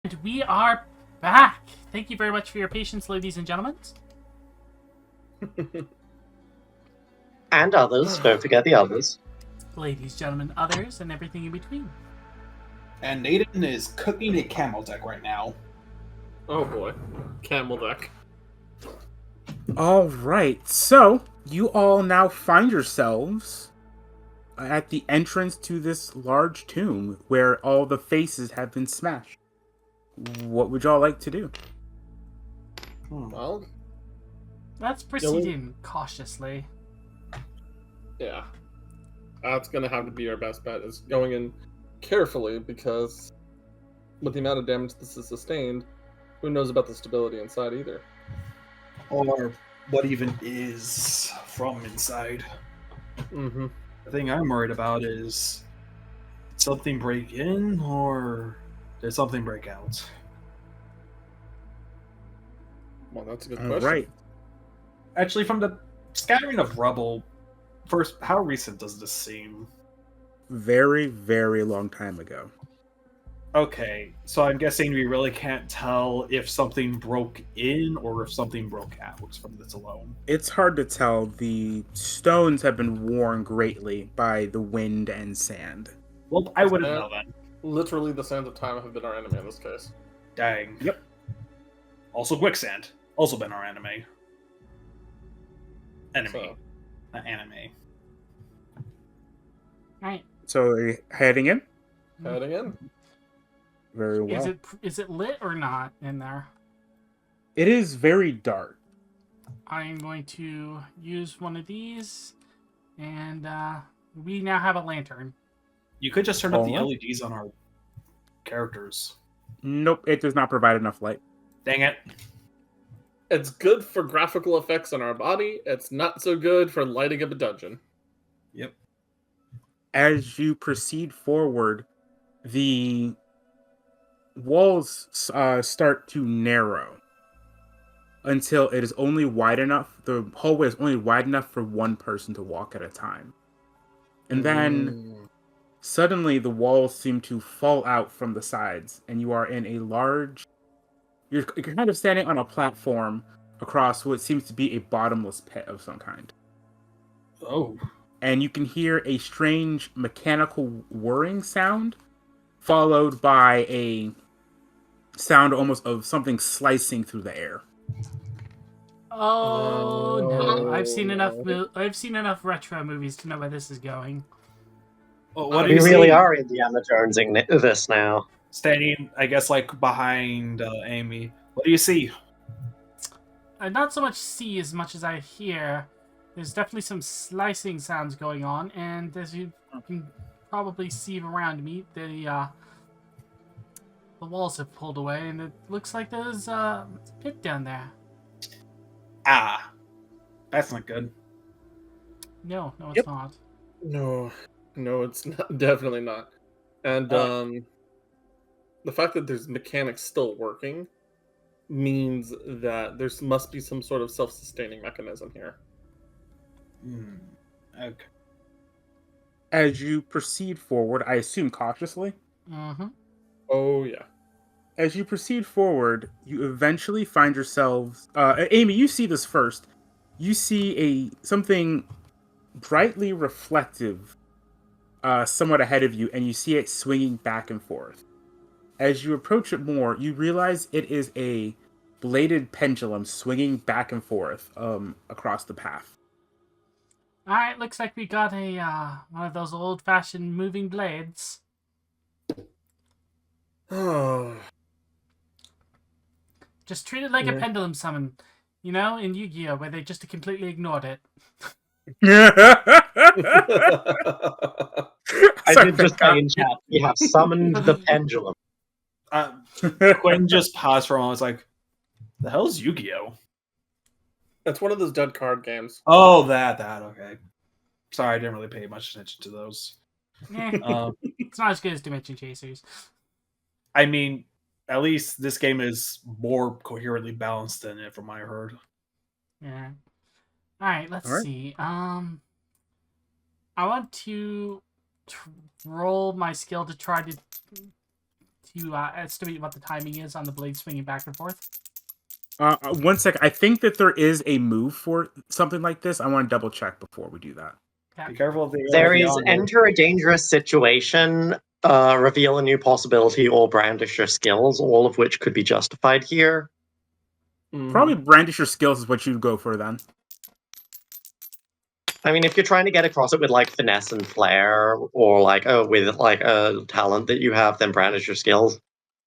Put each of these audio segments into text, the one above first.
And we are back. Thank you very much for your patience, ladies and gentlemen. And others. Don't forget the others. Ladies, gentlemen, others, and everything in between. And Naden is cooking a camel deck right now. Oh boy. Camel deck. Alright, so you all now find yourselves at the entrance to this large tomb where all the faces have been smashed. What would y'all like to do? Well, Let's proceed in cautiously. yeah. That's gonna have to be our best bet, is going in carefully, because with the amount of damage this has sustained, who knows about the stability inside either. Or what even is from inside. Mm-hmm. The thing I'm worried about is, did something break in, or did something break out? Well, that's a good question. Alright. Actually, from the scattering of rubble, first, how recent does this seem? Very, very long time ago. Okay, so I'm guessing we really can't tell if something broke in or if something broke out from this alone. It's hard to tell. The stones have been worn greatly by the wind and sand. Well, I wouldn't know then. Literally, the sands of time have been our enemy in this case. Dang. Yep. Also, quicksand. Also been our enemy. Enemy. So, Not anime. Right. So are you heading in? heading in. Very well. Is it lit or not in there? It is very dark. I'm going to use one of these, and we now have a lantern. You could just turn up the Alright. LEDs on our characters. Nope, it does not provide enough light. Dang it. It's good for graphical effects on our body. It's not so good for lighting up a dungeon. Yep. As you proceed forward, the walls start to narrow until it is only wide enough. The hallway is only wide enough for one person to walk at a time. And then suddenly the walls seem to fall out from the sides, and you are in a large... You're kind of standing on a platform across what seems to be a bottomless pit of some kind. Oh. And you can hear a strange mechanical whirring sound, followed by a sound almost of something slicing through the air. Oh no! I've seen enough. no. I've seen enough retro movies to know where this is going. Well, what do We you really see? are Indiana Jonesing this now. Standing, I guess, like behind Amy. What do you see? Not so much see as much as I hear. There's definitely some slicing sounds going on, and as you can probably see around me, the walls have pulled away, and it looks like there's a pit down there. Ah. That's not good. No, it's Yep. not. No, it's not. Definitely not. And the fact that there's mechanics still working means that there must be some sort of self-sustaining mechanism here. Okay. As you proceed forward, I assume cautiously, Mm-hmm. Oh yeah. as you proceed forward, you eventually find yourselves... Amy, you see this first. You see something brightly reflective somewhat ahead of you, and you see it swinging back and forth. As you approach it more, you realize it is a bladed pendulum swinging back and forth across the path. All right, looks like we got a one of those old-fashioned moving blades. Oh. Just treat it like a Yeah. pendulum summon, in Yu-Gi-Oh, where they just completely ignored it. I did just say in chat, we have summoned the pendulum. Quinn just paused for a moment. I was like, the hell's Yu-Gi-Oh? It's one of those dead card games. Oh, that, okay. Sorry, I didn't really pay much attention to those. It's not as good as Dimension Chasers. I mean, at least this game is more coherently balanced than it, from what I heard. Yeah. All right, let's All right. see. I want to roll my skill to try to to estimate what the timing is on the blade swinging back and forth? 1 sec. I think that there is a move for something like this. I want to double check before we do that. Be careful of the There is yonder. enter a dangerous situation, reveal a new possibility, or brandish your skills, all of which could be justified here. Probably brandish your skills is what you'd go for then. I mean, if you're trying to get across it with like finesse and flair, or like with like a talent that you have, then brandish your skills.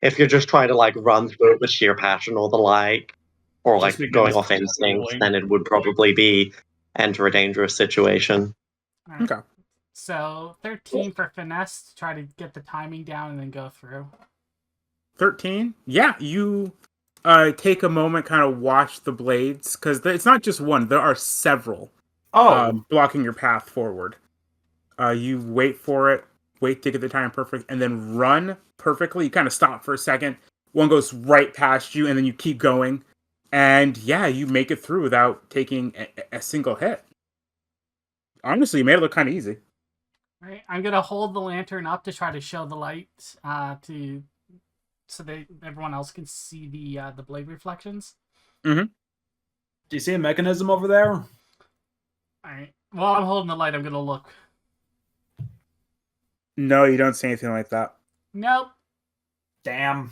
If you're just trying to like run through it with sheer passion or the like, or like Just begin going to off start instinct, feeling. then it would probably be enter a dangerous situation. All right. Okay. So 13 for finesse to try to get the timing down and then go through. 13. Yeah, you take a moment, kind of watch the blades, because it's not just one. There are several blocking your path forward. You wait for it, wait to get the time perfect, and then run perfectly. You kind of stop for a second. One goes right past you, and then you keep going. And yeah, you make it through without taking a single hit. Honestly, you made it look kind of easy. All right, I'm gonna hold the lantern up to try to show the light so that everyone else can see the blade reflections. Do you see a mechanism over there? All right. While I'm holding the light, I'm gonna look. No, you don't see anything like that. Nope. Damn.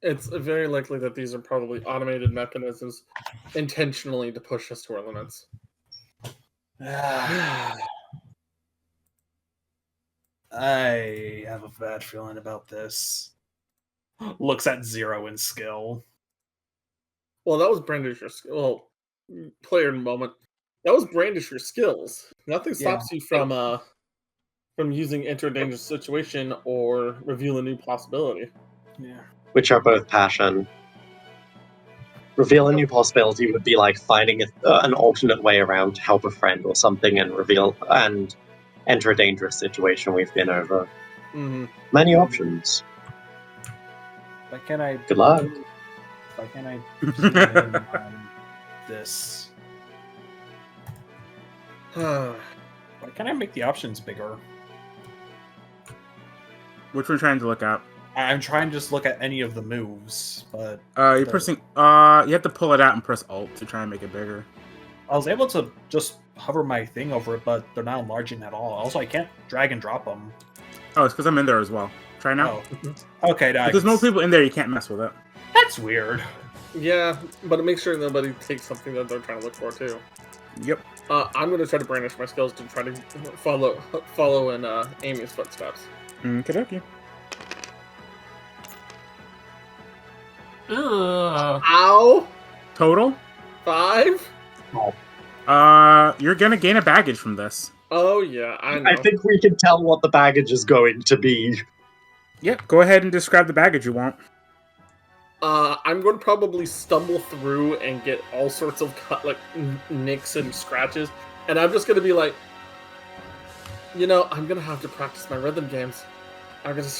It's very likely that these are probably automated mechanisms intentionally to push us to our limits. I have a bad feeling about this. Looks at 0 in skill. Well, that was brandish your skill. Well, player moment. That was brandish your skills. Nothing stops you from using enter a dangerous situation or reveal a new possibility. Yeah. Which are both passion. Reveal a new possibility would be like finding an alternate way around to help a friend or something, and reveal and enter a dangerous situation we've been over. Many options. Why can't I? Good luck. Why can't I? Zoom in on this. Why can't I make the options bigger? Which we're trying to look at. I'm trying to just look at any of the moves, but You're pressing. You have to pull it out and press Alt to try and make it bigger. I was able to just hover my thing over it, but they're not enlarging at all. Also, I can't drag and drop them. Oh, it's because I'm in there as well. Try now. Oh. Okay, If there's more people in there, you can't mess with it. That's weird. Yeah, but make sure nobody takes something that they're trying to look for too. Yep. I'm going to try to brandish my skills to try to follow in Amy's footsteps. Okey-dokey. Ugh. Ow! Total? 5? You're gonna gain a baggage from this. Oh yeah, I know. I think we can tell what the baggage is going to be. Yep. Go ahead and describe the baggage you want. I'm going to probably stumble through and get all sorts of nicks and scratches, and I'm just going to be like, I'm going to have to practice my rhythm games. I'm going to.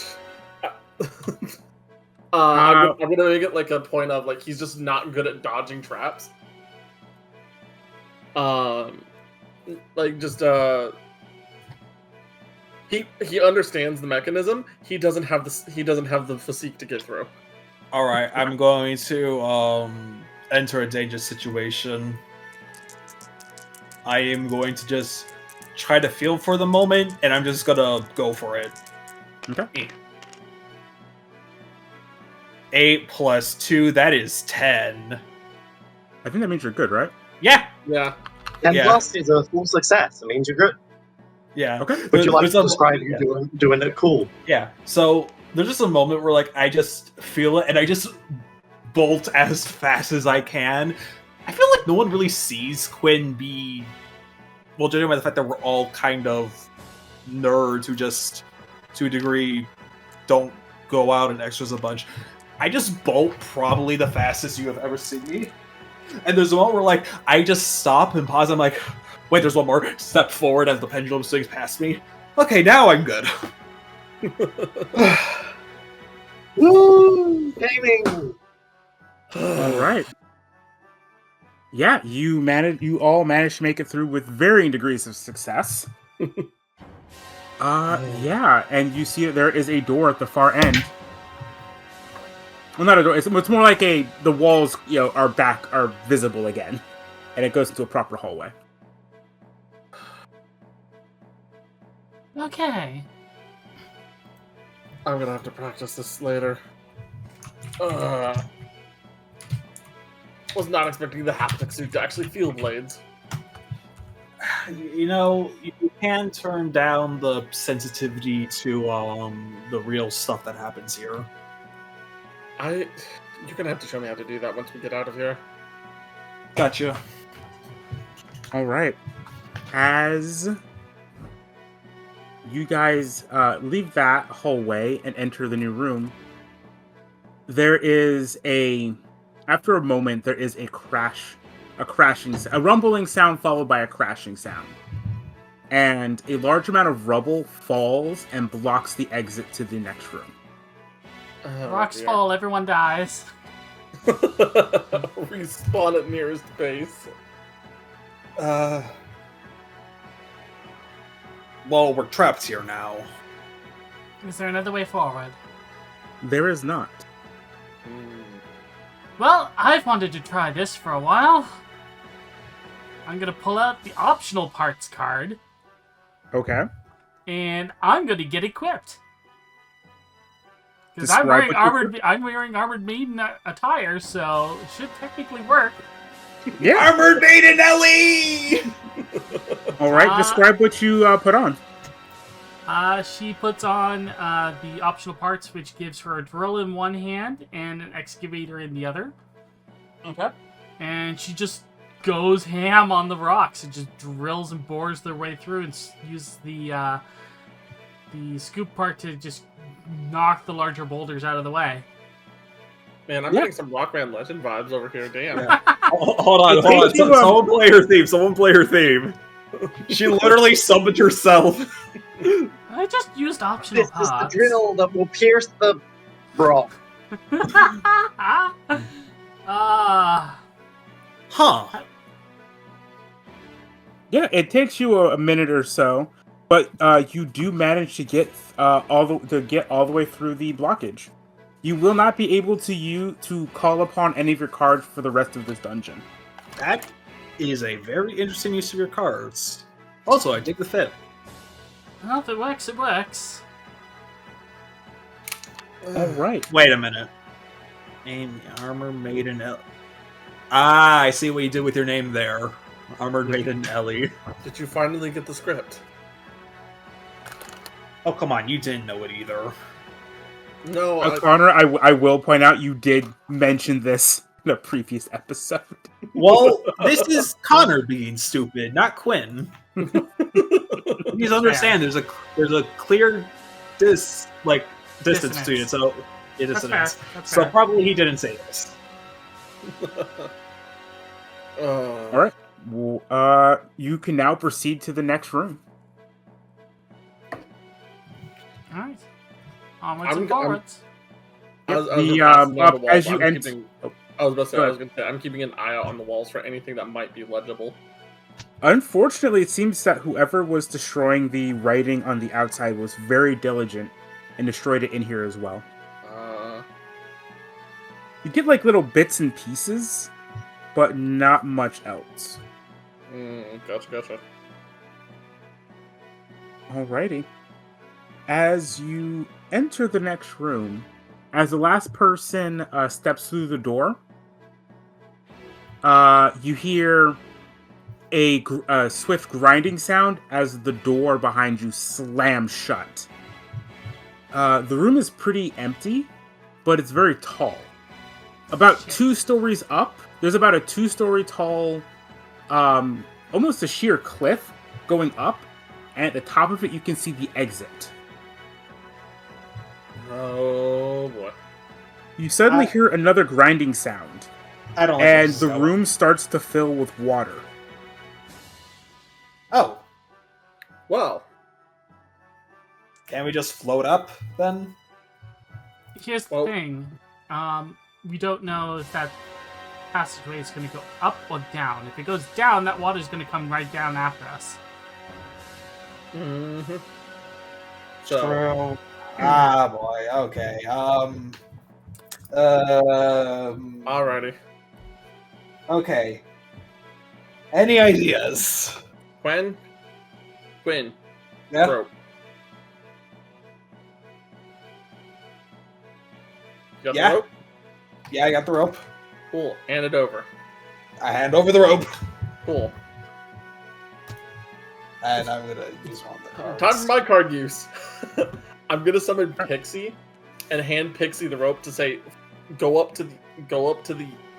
I'm going to make it like a point of like he's just not good at dodging traps. He understands the mechanism. He doesn't have the physique to get through. All right, I'm going to enter a dangerous situation. I am going to just try to feel for the moment, and I'm just gonna go for it. Okay. 8 plus 2, that is 10. I think that means you're good, right? Yeah. Yeah. 10 Yeah. plus is a full success. It means you're good. Yeah. Okay. Would you like There's to a- describe you doing it cool? Yeah. So there's just a moment where like I just feel it and I just bolt as fast as I can. I feel like no one really sees Quinn be judging by the fact that we're all kind of nerds who just to a degree don't go out in extras a bunch. I just bolt probably the fastest you have ever seen me. And there's a moment where like I just stop and pause. I'm like, wait, there's one more step forward as the pendulum swings past me. Okay, now I'm good. Woo! Gaming! All right. Yeah, you all managed to make it through with varying degrees of success. Yeah, and you see that there is a door at the far end. Well, not a door. It's more like the walls, are visible again, and it goes into a proper hallway. Okay. I'm gonna have to practice this later. Was not expecting the haptic suit to actually feel blades. You can turn down the sensitivity to the real stuff that happens here. You're gonna have to show me how to do that once we get out of here. Gotcha. All right. As you guys leave that hallway and enter the new room, after a moment, there is a rumbling sound followed by a crashing sound. And a large amount of rubble falls and blocks the exit to the next room. Rocks fall, everyone dies. Respawn at nearest base. Well, we're trapped here now. Is there another way forward? There is not. Well, I've wanted to try this for a while. I'm gonna pull out the optional parts card, Okay. and I'm gonna get equipped. Because Describe what I'm wearing armored maiden attire, so it should technically work. Yeah. Armored Maiden Ellie! All right. Describe what you put on. She puts on the optional parts, which gives her a drill in one hand and an excavator in the other. Okay. And she just goes ham on the rocks. It just drills and bores their way through and uses the scoop part to just knock the larger boulders out of the way. Man, I'm getting some Rockman Legend vibes over here. Damn. Yeah. Hold on. Someone play her theme. She literally summoned herself. I just used optional This is the parts. drill that will pierce the rock. Huh. Yeah, it takes you a minute or so, but you do manage to get all the way through the blockage. You will not be able to call upon any of your cards for the rest of this dungeon. That is a very interesting use of your cards. Also, I dig the fit. Well, if it works, it works. All right. Wait a minute. Name Armor Maiden Ellie. Ah, I see what you did with your name there. Armored Maiden Ellie. Did you finally get the script? Oh, come on, you didn't know it either. No, Connor, I will point out you did mention this in a previous episode. Well, this is Connor being stupid, not Quinn. Please understand, there's a clear distance between it, so it is That's fair. So probably he didn't say this. All right. Well, you can now proceed to the next room. Alright. Onwards and forwards. As you enter, I was gonna say, I'm keeping an eye out on the walls for anything that might be legible. unfortunately, it seems that whoever was destroying the writing on the outside was very diligent and destroyed it in here as well. You get like little bits and pieces, but not much else. Gotcha. Alrighty. As you enter the next room, as the last person steps through the door, you hear a swift grinding sound as the door behind you slams shut. The room is pretty empty, but it's very tall. About 2 stories up, there's about a 2-story tall, almost a sheer cliff going up, and at the top of it you can see the exit. Oh boy. You suddenly hear another grinding sound, I don't like and this the sound. room starts to fill with water. Oh, Well, can we just float up then? Here's the Well- thing. We don't know if that passageway is going to go up or down. If it goes down, that water's going to come right down after us. so True. Ah, boy. Okay. Alrighty. Okay. Any ideas? Quinn, Yeah. rope. You got Yeah. the rope? Yeah, I got the rope. Cool. Hand it over. I hand over the rope, Cool. and I'm gonna use one of the cards. Time for my card use. I'm gonna summon Pixie and hand Pixie the rope to say, go up to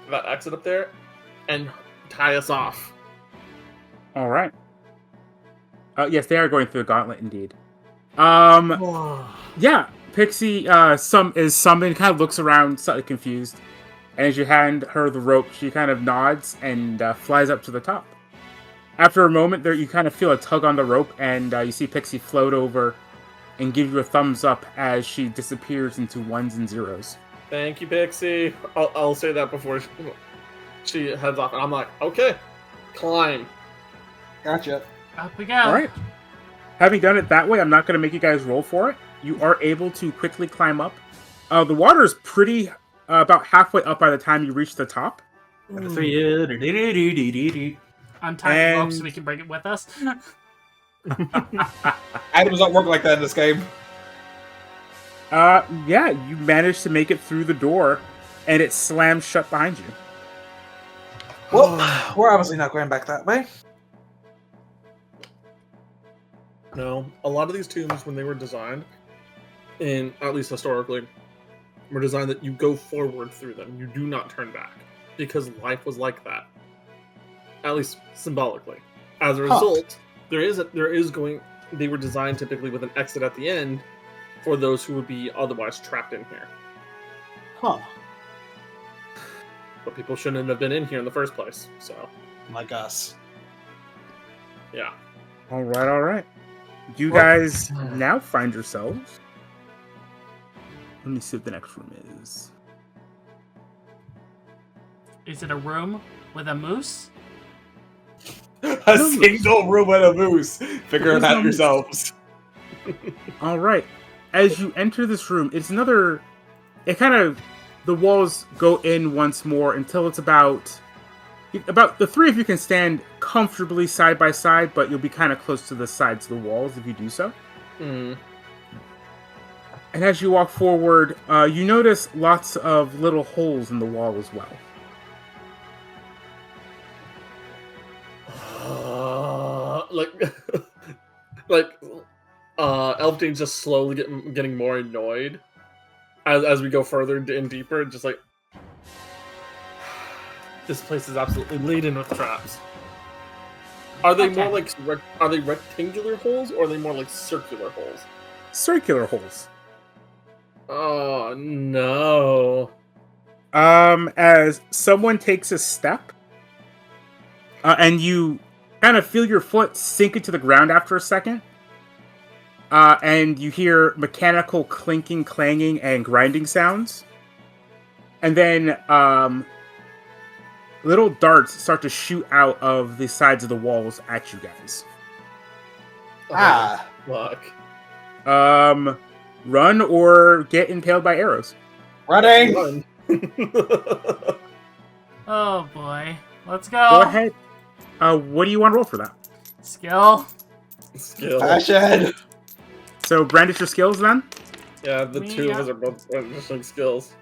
that exit up there, and tie us off. All right. Yes, they are going through the gauntlet indeed. Yeah, Pixie is summoned, kind of looks around, slightly confused. And as you hand her the rope, she kind of nods and flies up to the top. After a moment, there you kind of feel a tug on the rope, and you see Pixie float over and give you a thumbs up as she disappears into ones and zeros. Thank you, Pixie. I'll say that before she heads off, and I'm like, okay, climb. Gotcha. Up we go. All right. Having done it that way, I'm not going to make you guys roll for it. You are able to quickly climb up. The water is pretty about halfway up by the time you reach the top. Items Untie the rope so we can bring it with us. don't work like that in this game. Yeah, you managed to make it through the door, and it slams shut behind you. Well, we're obviously not going back that way. No, a lot of these tombs, when they were designed, and at least historically, were designed that you go forward through them. You do not turn back, because life was like that. At least symbolically. As a result, they were designed typically with an exit at the end for those who would be otherwise trapped in here. Huh. But people shouldn't have been in here in the first place, so Like us. yeah. All right. You guys now find yourselves. Let me see what the next room is. Is it a room with a moose? A single room with a moose. Figure it out yourselves. All right. As you enter this room, it's another. The walls go in once more until it's about the three of you can stand comfortably side by side, but you'll be kind of close to the sides of the walls if you do so. Mm. And as you walk forward, you notice lots of little holes in the wall as well. Elfdane's just slowly getting more annoyed as we go further and deeper. Just like, this place is absolutely laden with traps. Are they more like are they rectangular holes or are they more like circular holes? Circular holes. Oh no! As someone takes a step, and you kind of feel your foot sink into the ground after a second, and you hear mechanical clinking, clanging, and grinding sounds, and then little darts start to shoot out of the sides of the walls at you guys. Ah. Fuck. Run or get impaled by arrows. Running! Run. Oh boy. Let's Go go. ahead. What do you want to roll for that? Skill. Skill. Passion! So brandish your skills then. Yeah, the Me, two of yeah. us are both just skills.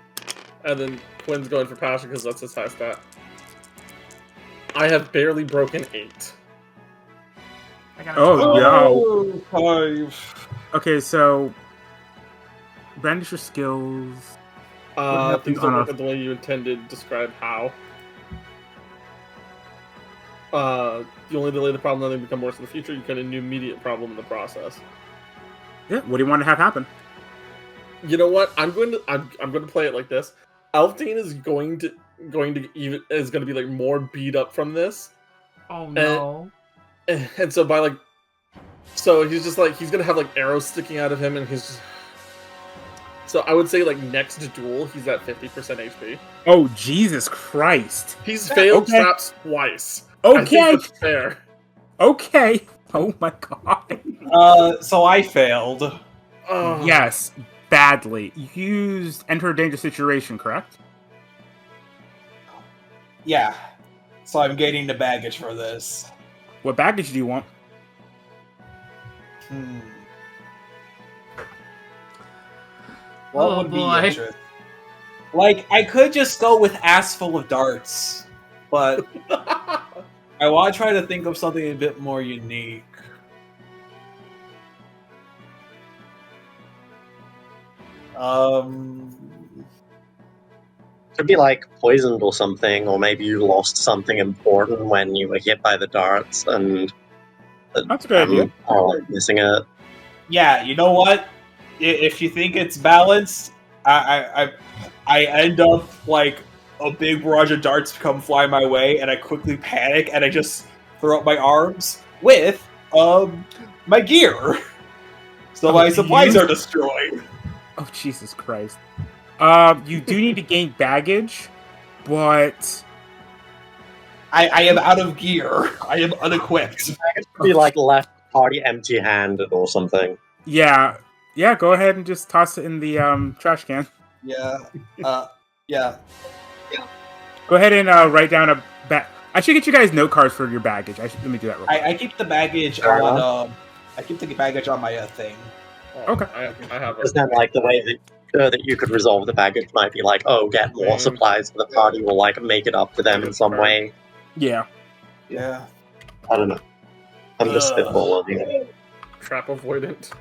And then Quinn's going for passion because that's his high stat. I have barely broken 8. I got Oh, yo. 5. Okay, so brandish your skills. Things don't work out the way you intended. Describe how. You only delay the problem, nothing become worse in the future. You get a new immediate problem in the process. Yeah. What do you want to have happen? You know what? I'm going to play it like this. Elfdane is going to be like more beat up from this, Oh no. and so he's just like he's gonna have like arrows sticking out of him, and he's just. So I would say like next duel, he's at 50% HP. Oh, Jesus Christ. He's failed Okay. traps twice. Okay. I think that's fair. Okay. Oh my god. So I failed. Oh. Yes. badly. You used enter a dangerous situation, correct? Yeah. So I'm getting the baggage for this. What baggage do you want? What Oh, would be boy. interest? Like, I could just go with ass full of darts, but I want to try to think of something a bit more unique. Could be like poisoned or something, or maybe you lost something important when you were hit by the darts and That's a good idea. are like missing it. Yeah, you know what? If you think it's balanced, I end up like a big barrage of darts come fly my way, and I quickly panic and I just throw up my arms with my gear, so my supplies are destroyed. Oh, Jesus Christ. You do need to gain baggage, but I am out of gear. I am unequipped. It could be like left party empty-handed or something. yeah, go ahead and just toss it in the trash can. Yeah. Yeah. Go ahead and write down a I should get you guys note cards for your baggage. Let me do that real quick. I keep the baggage Fair on. I keep the baggage on my thing. Okay. I have Because then, like, the way that you could resolve the baggage might be like, oh, get more supplies for the party, or like make it up to them in some way. Yeah. Yeah. I don't know. I'm just spitballing here. trap avoidant.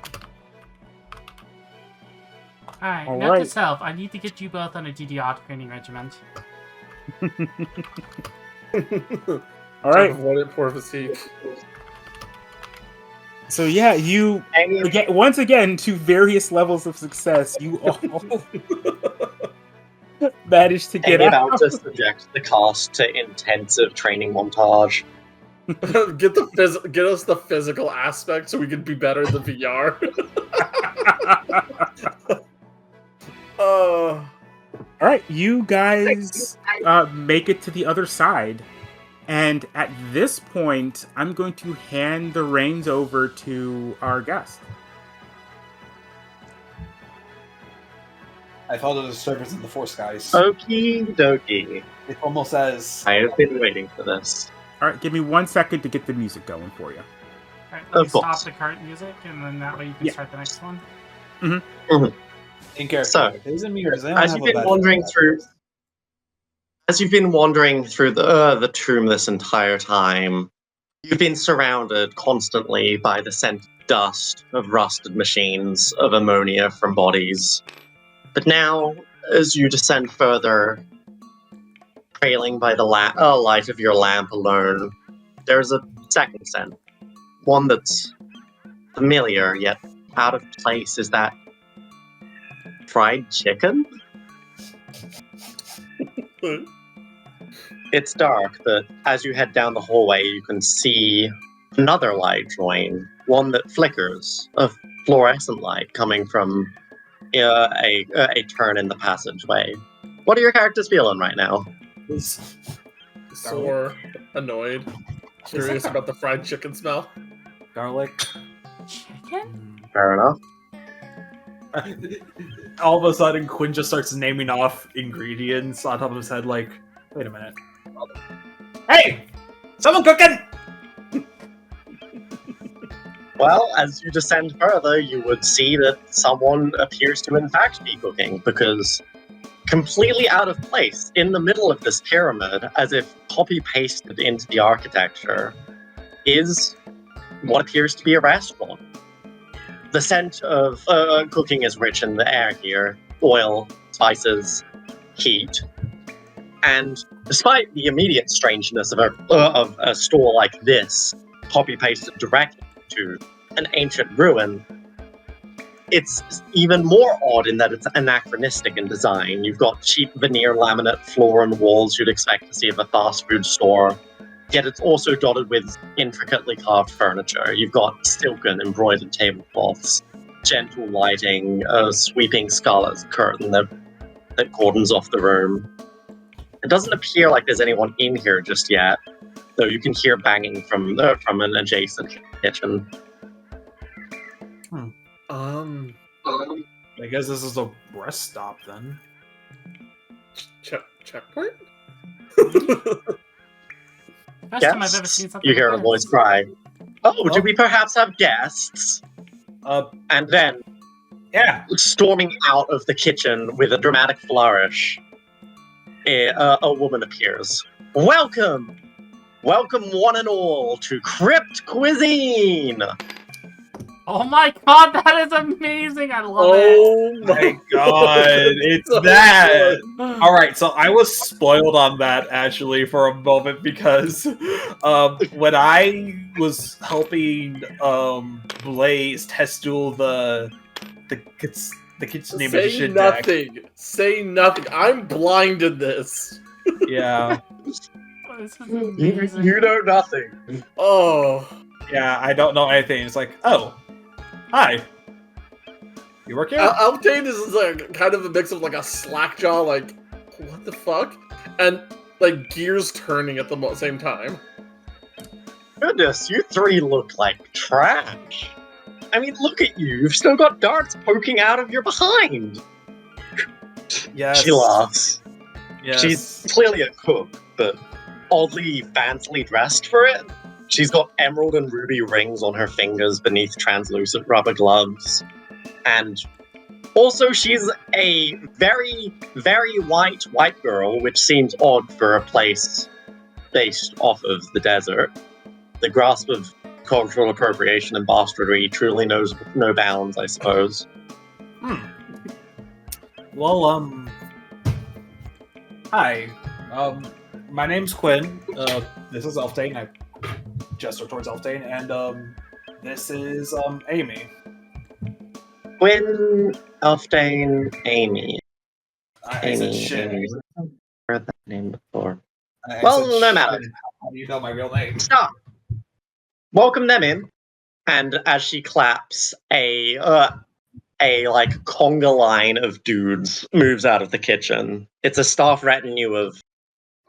Alright, All note right. to self, I need to get you both on a DDR training regiment. All right. Trap avoidant, poor physique. So yeah, you get once again to various levels of success. You all managed to get Get out. out to subject the cast to intensive training montage. Get us the physical aspect so we can be better at the VR. All right, you guys make it to the other side, and at this point, I'm going to hand the reins over to our guest. I thought it was a service in the Force, guys. Okie dokie. It's almost as I have been waiting for this. All right, give me 1 second to get the music going for you. Alright, let me Of course. stop the cart music, and then that way you can Yeah. start the next one. in character. So, His and mirrors, they don't as have you've a been bad wandering track through, record. the tomb this entire time, you've been surrounded constantly by the scent of dust, of rusted machines, of ammonia from bodies. But now, as you descend further, trailing by the light of your lamp alone, there's a second scent. One that's familiar, yet out of place. Is that fried chicken? It's dark, but as you head down the hallway, you can see another light join, one that flickers, a fluorescent light coming from a turn in the passageway. What are your characters feeling right now? Sore, annoyed, curious about the fried chicken smell. Garlic. Chicken? Fair enough. All of a sudden, Quinn just starts naming off ingredients on top of his head. Like, wait a minute. Hey, someone cooking! Well, as you descend further, you would see that someone appears to in fact be cooking, because completely out of place, in the middle of this pyramid, as if copy-pasted into the architecture, is what appears to be a restaurant. The scent of cooking is rich in the air here. Oil, spices, heat. And despite the immediate strangeness of a store like this, copy-pasted directly to an ancient ruin, it's even more odd in that it's anachronistic in design. You've got cheap veneer laminate floor and walls you'd expect to see at a fast food store, yet it's also dotted with intricately carved furniture. You've got silken embroidered tablecloths, gentle lighting, a sweeping scarlet curtain that cordons off the room. It doesn't appear like there's anyone in here just yet, though you can hear banging from an adjacent kitchen. I guess this is a rest stop then. Checkpoint? First time I've ever seen something You hear like a voice this. cry. Oh, do Oh. we perhaps have guests? And then, Yeah. storming out of the kitchen with a dramatic flourish, a woman appears. Welcome! Welcome one and all to Crypt Cuisine! Oh my god, that is amazing! I love Oh My God, it's that. All right, so I was spoiled on that actually for a moment because when I was helping Blaze test duel the kitchen name of the Say shit deck. nothing. Say nothing. I'm blind in this. Yeah, This is amazing. You know nothing. Oh. yeah, I don't know anything. It's like, oh, hi, you work here? Alptane is like kind of a mix of like a slack jaw, like, what the fuck? And like gears turning at the same time. Goodness, you three look like trash. I mean, look at you. You've still got darts poking out of your behind. Yes. She laughs. Yes. She's clearly a cook, but oddly fancily dressed for it. She's got emerald and ruby rings on her fingers beneath translucent rubber gloves. And also she's a very, very white girl, which seems odd for a place based off of the desert. The grasp of cultural appropriation and bastardry truly knows no bounds, I suppose. Well, hi. My name's Quinn. This is Elfdane. I gesture towards Elfdane, and this is Amy. Quinn, Elfdane, Amy. I said shit. Amy. I've heard that name before. I Well, said no shit. matter. How do you know my real name? Stop. Welcome them in, and as she claps, a like conga line of dudes moves out of the kitchen. It's a staff retinue of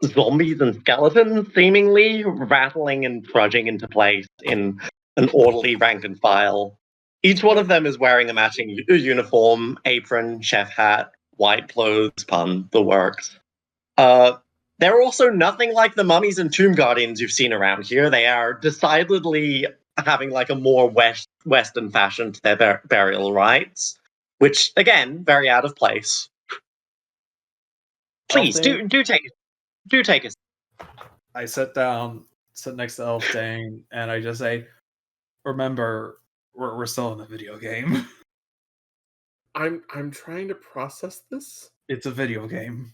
zombies and skeletons, seemingly rattling and trudging into place in an orderly rank and file. Each one of them is wearing a matching uniform, apron, chef hat, white clothes, pun, the works. They're also nothing like the mummies and tomb guardians you've seen around here. They are decidedly having like a more Western fashion to their burial rites, which again, very out of place. Please do take us. I sit down, sit next to Elfdane, and I just say, "Remember, we're still in a video game. I'm trying to process this. It's a video game.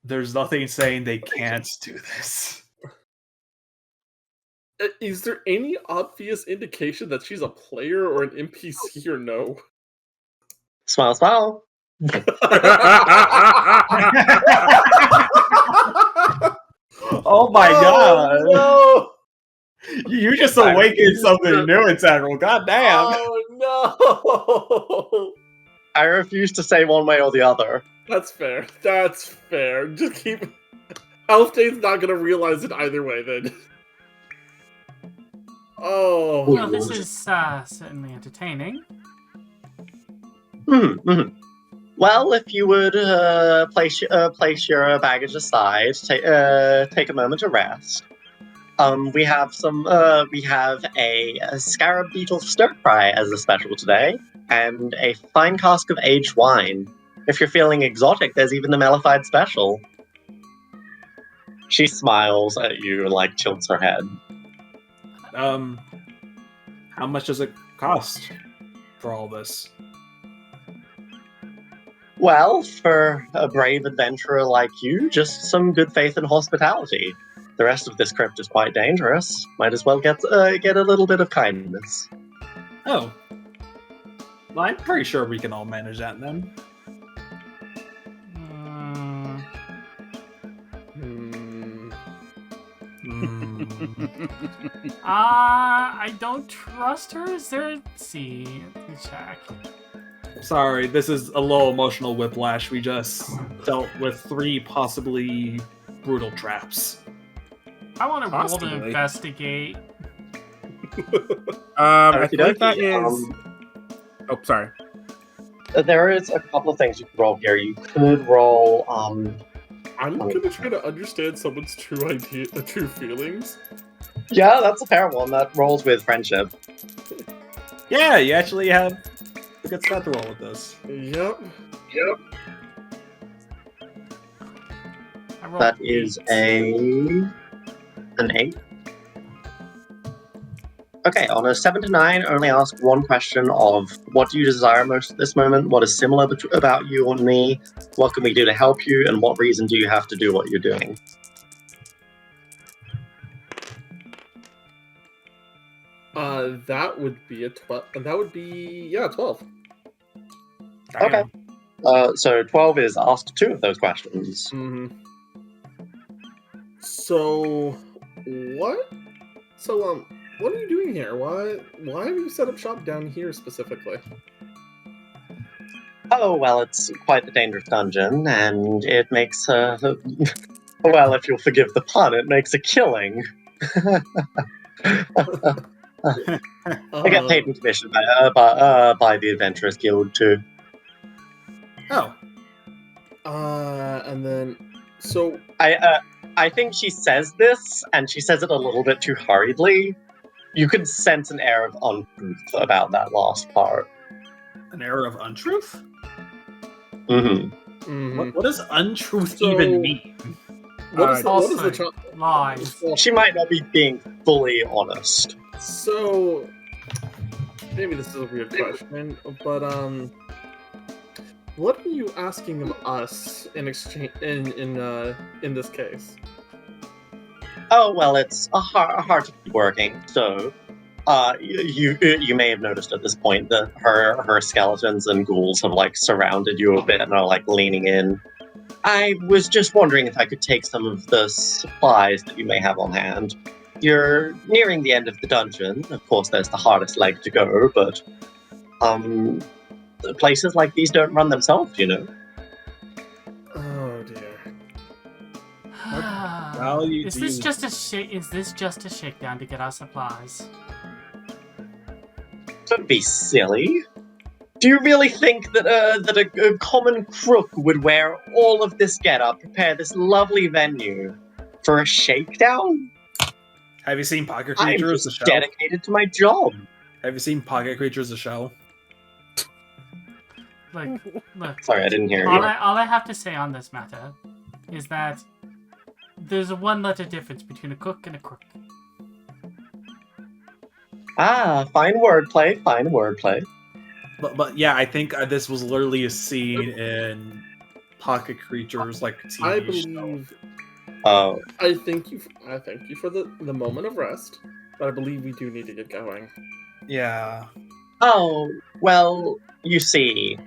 There's nothing saying they can't do this." Is there any obvious indication that she's a player or an NPC or no? Smile, smile. Oh my god! No! You just awakened something new in Samuel. God damn! Oh no! I refuse to say one way or the other. That's fair. That's fair. Just keep. Elfdane's not gonna realize it either way then. Oh. Well, this is certainly entertaining. Well, if you would place your baggage aside, take a moment to rest. We have a scarab beetle stir fry as a special today, and a fine cask of aged wine. If you're feeling exotic, there's even the mellified special. She smiles at you and like tilts her head. How much does it cost for all this? Well, for a brave adventurer like you, just some good faith and hospitality. The rest of this crypt is quite dangerous. Might as well get a little bit of kindness. Oh. Well, I'm pretty sure we can all manage that then. I don't trust her. Is there? Let's see. Let me check. Sorry, this is a low emotional whiplash. We just dealt with 3 possibly brutal traps. I want to roll to Possibly. investigate. I think that Okey-dokey, is. Oh, sorry. There is a couple of things you could roll here. You could roll. I'm gonna try to understand someone's true feelings. Yeah, that's a fair one. That rolls with friendship. Yeah, you actually have a good stat to roll with this. Yep. I rolled That is 8. an 8. Okay, on a 7 to 9, only ask one question of what do you desire most at this moment? What is similar about you and me? What can we do to help you? And what reason do you have to do what you're doing? That would be a 12. That would be 12. Okay. So 12 is ask 2 of those questions. Mm-hmm. So what? So what are you doing here? Why have you set up shop down here specifically? Oh, well, it's quite the dangerous dungeon, and it makes well, if you'll forgive the pun, it makes a killing. I get paid in commission by the Adventurers Guild too. Oh. And then so I think she says this, and she says it a little bit too hurriedly. You could sense an air of untruth about that last part. An error of untruth? Mm-hmm. What does untruth So- even mean? what is also the lies. She might not be being fully honest. So maybe this is a weird question, but what are you asking of us in exchange in this case? Oh, well, it's hard to keep working, so you may have noticed at this point that her skeletons and ghouls have like surrounded you a bit and are like leaning in. I was just wondering if I could take some of the supplies that you may have on hand. You're nearing the end of the dungeon. Of course, there's the hardest leg to go, but places like these don't run themselves, you know. Oh dear. value Is do this you- just a shakedown to get our supplies? Don't be silly. Do you really think that a common crook would wear all of this getup, prepare this lovely venue for a shakedown? Have you seen Pocket I'm Creatures the just show? dedicated to my job. Have you seen Pocket Creatures the show? Like, look, Sorry, I didn't hear all you. I have to say on this matter is that there's a one-letter difference between a cook and a crook. Ah, fine wordplay, fine wordplay. But yeah, I think this was literally a scene in Pocket Creatures, like TV I show. believe Oh, I thank you for the moment of rest, but I believe we do need to get going. Yeah. oh, well, you see,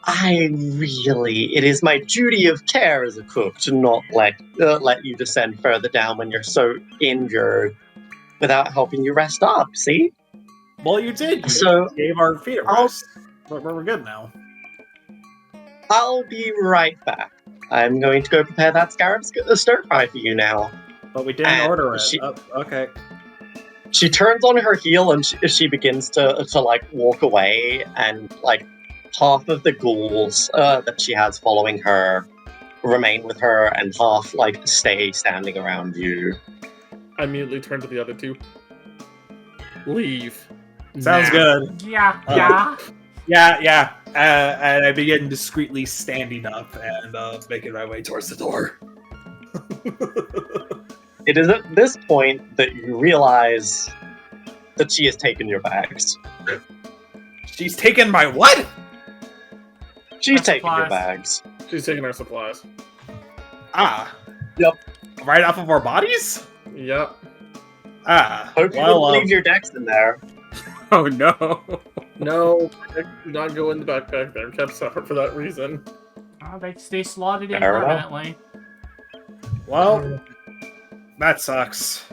it is my duty of care as a cook to not let you descend further down when you're so injured without helping you rest up, see? Well, you did. You So, gave our feet a I'll- rest. We're good now. I'll be right back. I'm going to go prepare that scarab stir fry for you now. But we didn't And order it. she- Oh, okay. She turns on her heel and she begins to like walk away, and like half of the ghouls that she has following her remain with her, and half like stay standing around you. I immediately turn to the other two. Leave. Sounds now. good. Yeah, Uh, Yeah. And I begin discreetly standing up and making my way towards the door. It is at this point that you realize that she has taken your bags. She's taken my what? She's Her taken your supplies. bags. She's taking our supplies. Ah. Yep. Right off of our bodies? Yep. Ah. Hope you well, didn't leave your decks in there. Oh no. No, I did not go in the backpack. They're kept separate for that reason. they stay slotted in Fair enough. permanently. well, that sucks.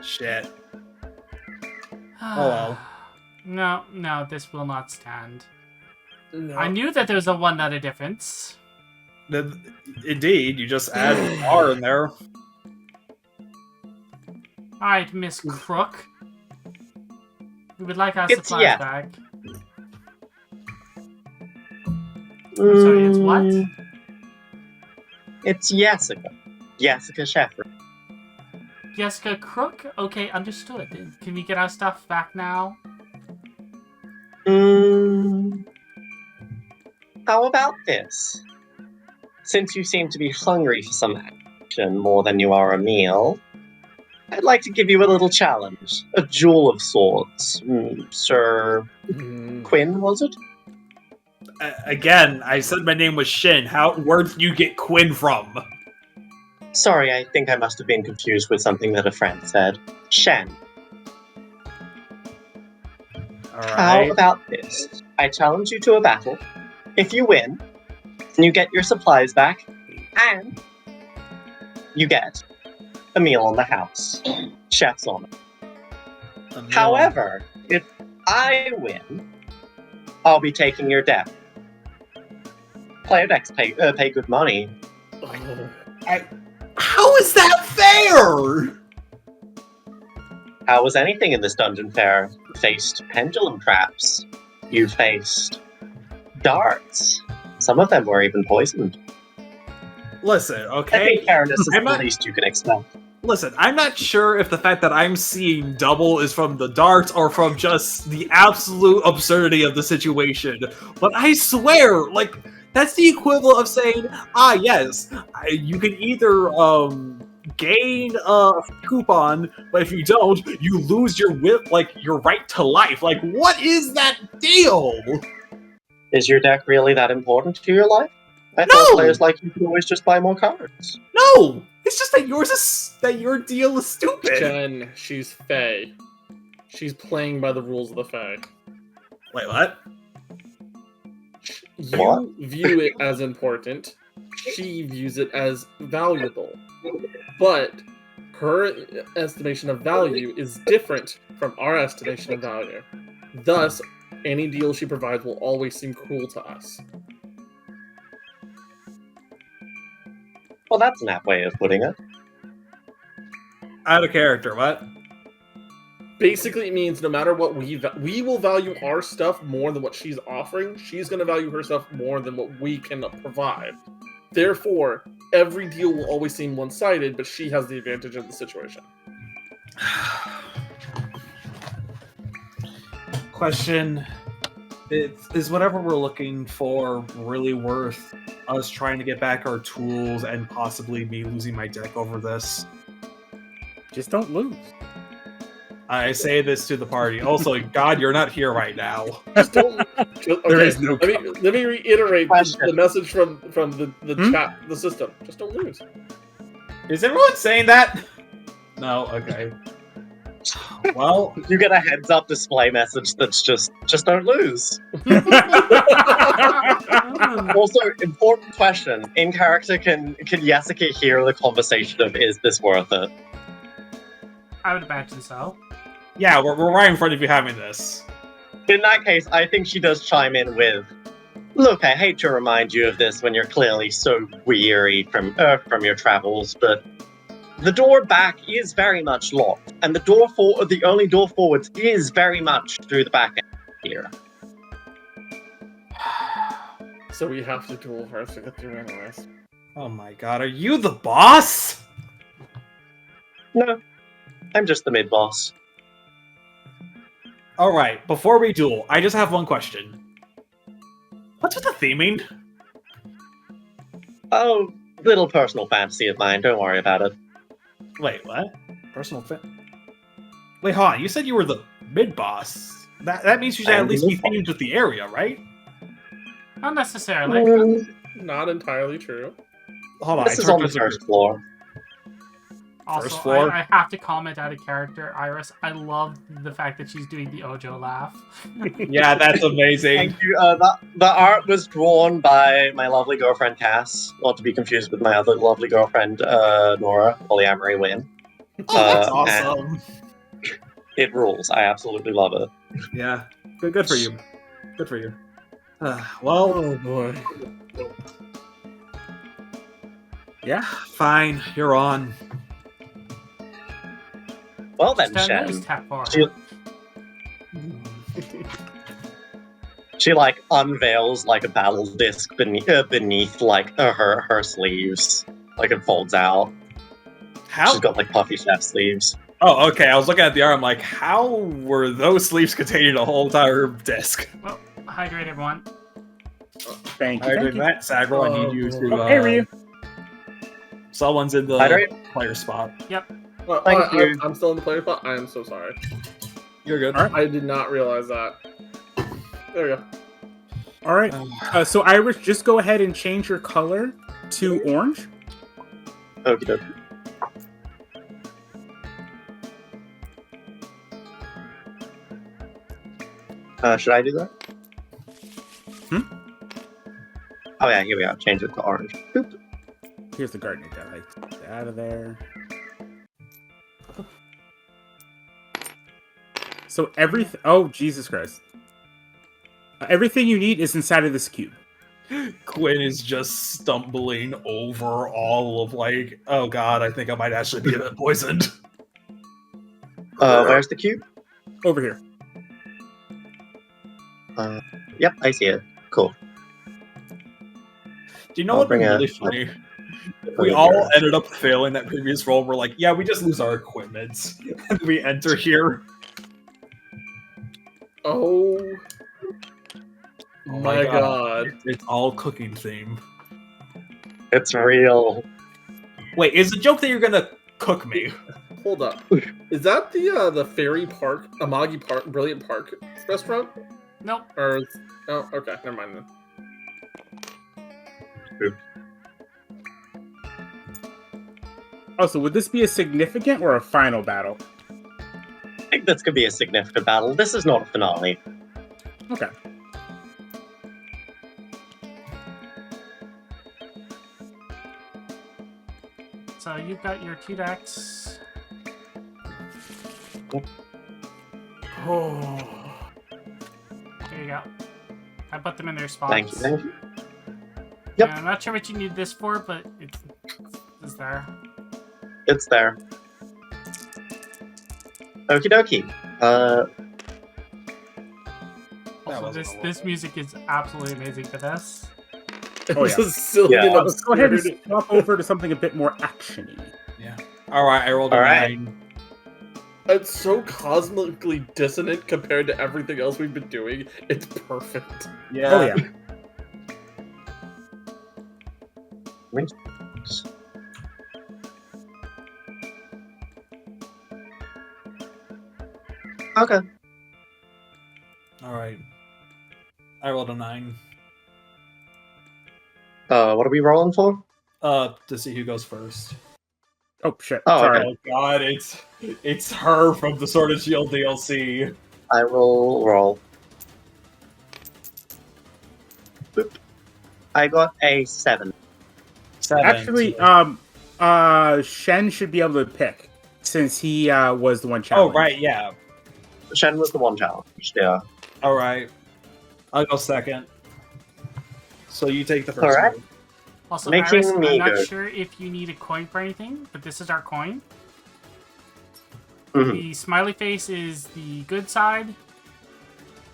Shit. well. No, this will not stand. No. I knew that there was a one-letter difference. Indeed, you just add an R in there. Alright, Miss Crook. We would like our It's supplies yes. back. I'm sorry, it's what? It's Yessica. Yessica Shefford. Jessica Crook? Okay, understood. Can we get our stuff back now? How about this? Since you seem to be hungry for some action more than you are a meal, I'd like to give you a little challenge. A duel of sorts. Sir Quinn, was it? Again, I said my name was Shin. Where did you get Quinn from? Sorry, I think I must have been confused with something that a friend said. Shen. How about this? I challenge you to a battle. If you win, then you get your supplies back, and you get a meal on the house. Chef's on it. However, if I win, I'll be taking your debt. Player decks pay good money. How is that fair? How was anything in this dungeon fair? You faced pendulum traps. You faced darts. Some of them were even poisoned. Listen, I okay? think fairness is the least you can expect. Listen, I'm not sure if the fact that I'm seeing double is from the darts or from just the absolute absurdity of the situation. But I swear, like, that's the equivalent of saying, yes, you can either gain a coupon, but if you don't, you lose your your right to life. Like, what is that deal? Is your deck really that important to your life? I No! thought players like you could always just buy more cards. No! It's just that your deal is stupid. Jen, she's Fae. She's playing by the rules of the Fae. Wait, what? You view it as important. She views it as valuable. But her estimation of value is different from our estimation of value. Thus, any deal she provides will always seem cruel to us. Well, that's an apt way of putting it. Out of character, what? Basically, it means no matter what we will value our stuff more than what she's offering. She's going to value her stuff more than what we can provide. Therefore, every deal will always seem one-sided, but she has the advantage of the situation. Question: Is whatever we're looking for really worth us trying to get back our tools and possibly me losing my deck over this? Just don't lose. I say this to the party. Also, God, you're not here right now. Just don't. There is no. Let me reiterate Question. the message from the chat, the system. Just don't lose. Is everyone saying that? No. Okay. Well, You get a heads-up display message that's just don't lose. Also, important question. In character, can Yessica hear the conversation of, is this worth it? I would imagine so. yeah, we're right in front of you having this. In that case, I think she does chime in with, look, I hate to remind you of this when you're clearly so weary from your travels, but the door back is very much locked, and the only door forwards is very much through the back end here. So we have to duel her to get through anyways. Oh my God, are you the boss? No, I'm just the mid-boss. All right, before we duel, I just have one question. What's with the theming? Oh, little personal fantasy of mine, don't worry about it. Wait, what? Personal fit? Wait, hold on. You said you were the mid-boss. That means you should I am at least the be mid-boss. themed with the area, right? Not necessarily. Not entirely true. Hold on. This is on the first floor. Also, First floor. I have to comment out of character, Iris. I love the fact that she's doing the Ojo laugh. Yeah, that's amazing. Thank you. The art was drawn by my lovely girlfriend Cass, not to be confused with my other lovely girlfriend Nora, Polyamory Win. Oh, that's and awesome. It rules. I absolutely love it. Yeah, good for you. Good for you. Well, Oh boy. yeah, fine. You're on. Well then, Just don't Shen. lose, tap bar. She like unveils like a battle disc beneath like her sleeves, like it folds out. How? She's got like puffy chef sleeves. Oh, okay. I was looking at the art. I'm like, how were those sleeves containing a whole entire disc? Well, hydrate everyone. Thank you. I Thank did you. that, Sagral. I need you to. Oh, hey, Ryu. Someone's in the Hydrate? player spot. Thank you. I'm still in the player spot. I am so sorry. You're good. All right. I did not realize that. There we go. All right. So Irish, just go ahead and change your color to orange. Okie dokie. Should I do that? Oh yeah, here we go. Change it to orange. Boop. Here's the gardening guy. Get out of there. So everything. Oh Jesus Christ! Everything you need is inside of this cube. Quinn is just stumbling over all of like, oh god, I think I might actually be a bit poisoned. Where's the cube? Over here. Yep, I see it. Cool. Do you know I'll what would be bring really it. funny? We all ended up failing that previous roll. We're like, yeah, we just lose our equipment. And we enter here. Oh, Oh my god. It's all cooking theme. It's real. Wait, is the joke that you're gonna cook me? Hold up. Is that the Fairy Park, Amagi Park, Brilliant Park restaurant? Nope. Or oh, okay, never mind then. Also, would this be a significant or a final battle? I think this could be a significant battle. This is not a finale. Okay. So you've got your 2 decks. Oh. There you go. I put them in their spots. Thank you. Thank you. Yep. Yeah, I'm not sure what you need this for, but it's there. It's there. Okie dokie. Also, wasn't a this music is absolutely amazing for this. Oh, yeah. This is silly Yeah. and Let's go ahead and absurd. swap over to something a bit more actiony. Alright, I rolled a All right. 9. It's so cosmically dissonant compared to everything else we've been doing. It's perfect. Yeah. Oh yeah. Okay. Alright. I rolled a 9. What are we rolling for? To see who goes first. Oh shit. Oh, Sorry. okay. Oh god, it's her from the Sword and Shield DLC. I will roll. Boop. I got a 7. 7. Actually, Shen should be able to pick since he was the one Oh challenged. right, yeah. Shen was the one challenged, yeah. Alright. I'll go second. So you take the first Alright. one. Also, Making Iris, me I'm not good. sure if you need a coin for anything, but this is our coin. Mhm. The smiley face is the good side.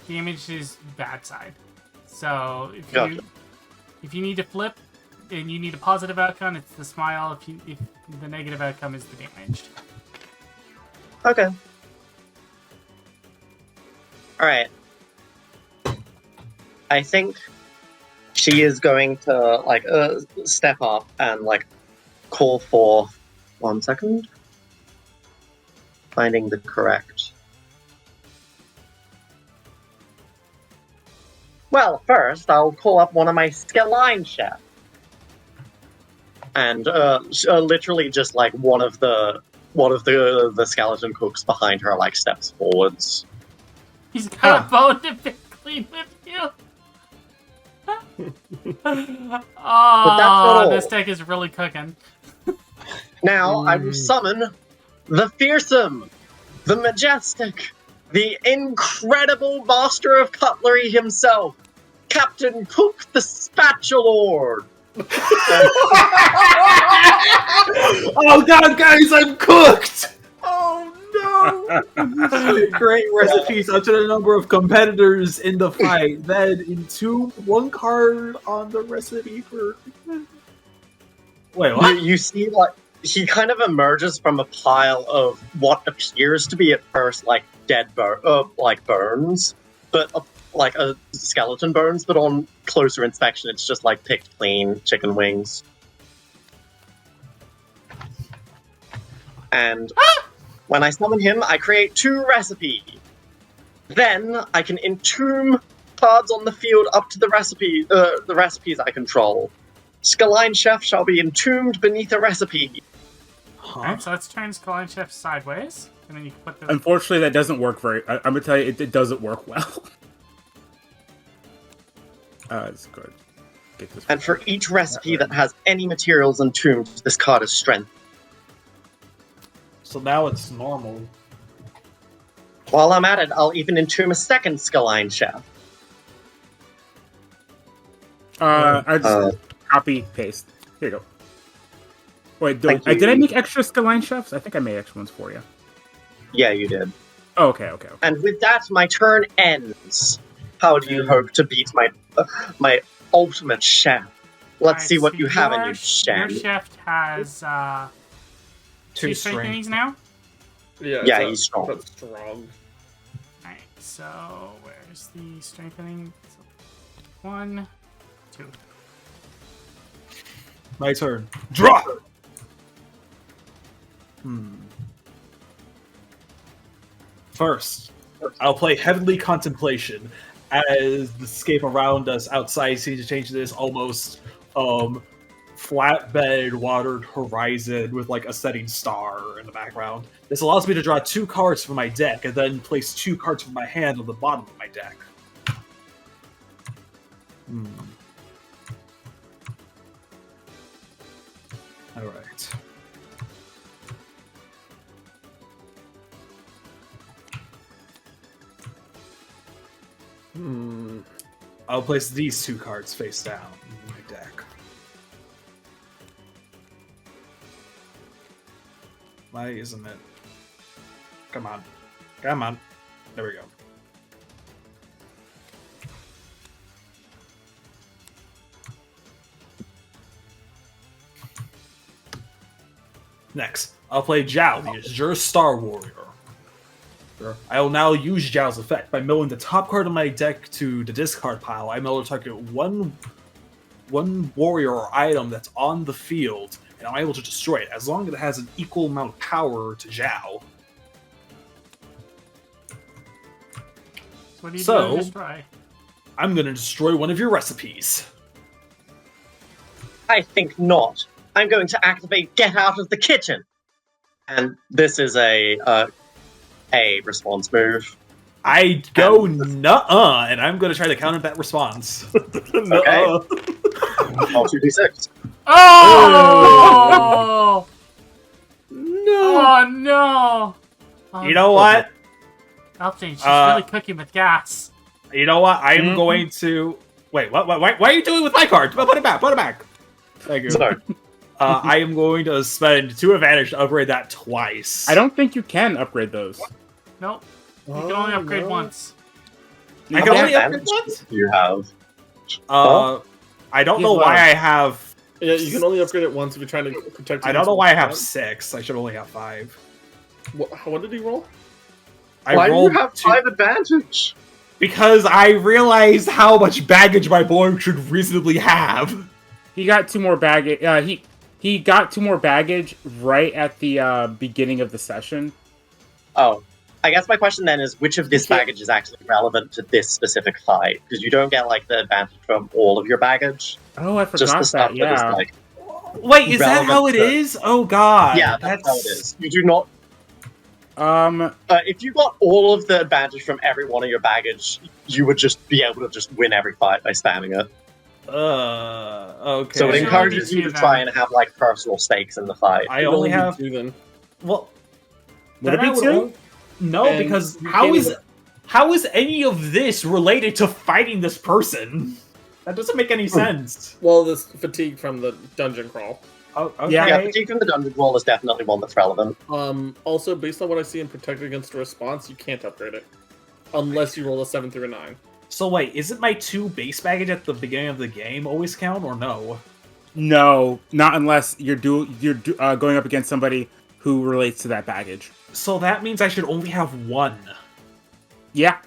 The image is bad side. So Gotcha. if you need to flip and you need a positive outcome, it's the smile. If the negative outcome is the damaged. Okay. Alright. I think she is going to, like, step up and, like, call forth... 1 second. Finding the correct... Well, first, I'll call up one of my line chefs. And, literally just, like, one of the skeleton cooks behind her, like, steps forwards. He's got a bone to pick clean with you. not Oh, all. this deck is really cooking. Now I will summon the fearsome, the majestic, the incredible master of cutlery himself, Captain Cook the Spatulord. Oh god, guys, I'm cooked! Oh Great recipes up to the number of competitors in the fight. Then entomb one card on the recipe for. Wait, what? You see, like, he kind of emerges from a pile of what appears to be at first like dead bones, but like a skeleton bones. But on closer inspection, it's just like picked clean chicken wings. And when I summon him, I create 2 recipes. Then I can entomb cards on the field up to the recipes I control. Scaline Chef shall be entombed beneath a recipe. Alright, so let's turn Scaline Chef sideways, and then you can put the... Unfortunately, that doesn't work I'm gonna tell you, it doesn't work well. It's good. Get this And for each recipe that has any materials entombed, this card is strength. So now it's normal. While I'm at it, I'll even entomb a second Scaline Chef. I just copy, paste. Here you go. Wait, did I make extra Scaline Chefs? I think I made extra ones for you. Yeah, you did. Oh, okay. And with that, my turn ends. How do you hope to beat my ultimate chef? Let's see what you have in your chef. Your chef has 2 strengthenings now? Yeah, he's strong. That's strong. Alright, so where's the strengthening? 1, 2. My turn. Draw! First, I'll play Heavenly Contemplation as the scape around us outside seems to change to this almost flatbed watered horizon with like a setting star in the background. This allows me to draw 2 cards from my deck and then place 2 cards from my hand on the bottom of my deck. Alright. I'll place these 2 cards face down in my deck. Why isn't it? Come on. Come on. There we go. Next, I'll play Zhao, the Azure Star Warrior. I will now use Zhao's effect. By milling the top card of my deck to the discard pile, I mill to target one warrior or item that's on the field, and I'm able to destroy it, as long as it has an equal amount of power to Zhao. So what do you do to destroy? I'm going to destroy one of your recipes. I think not. I'm going to activate Get Out of the Kitchen. And this is a response move. I go nuh-uh, and I'm going to try to counter that response. Okay. All 2d6. Oh! No! Oh, no! Oh, you know what? Elfjane, she's really cooking with gas. You know what? I am going to... Wait, what? Why are you doing with my card? Put it back. Put it back. Thank you. Sorry. I am going to spend 2 advantage to upgrade that twice. I don't think you can upgrade those. Nope. You can only upgrade once. I can only upgrade once? You have. I don't know why I have... Yeah, you can only upgrade it once if you're trying to protect. I don't know why I have 6. I should only have 5. What did he roll? Why do you have 5 advantage? Because I realized how much baggage my boy should reasonably have. He got 2 more baggage. He got 2 more baggage right at the beginning of the session. Oh, I guess my question then is, which of this baggage is actually relevant to this specific fight? Because you don't get like the advantage from all of your baggage. Oh, I forgot just the stuff that. Yeah. That is, like, wait, is that how it is? Oh god. Yeah, that's how it is. You do not. If you got all of the advantage from every one of your baggage, you would just be able to just win every fight by spamming it. Okay. So it encourages you to try and have like personal stakes in the fight. I only have 2 then. Well, would it be 2? No, And because how is any of this related to fighting this person? That doesn't make any sense. Well, this fatigue from the dungeon crawl. Oh, okay. Yeah, fatigue from the dungeon roll is definitely one that's relevant. Also, based on what I see in Protect Against a Response, you can't upgrade it. Unless you roll a 7 through a 9. So wait, isn't my 2 base baggage at the beginning of the game always count, or no? No, not unless you're going up against somebody who relates to that baggage. So that means I should only have 1. Yeah.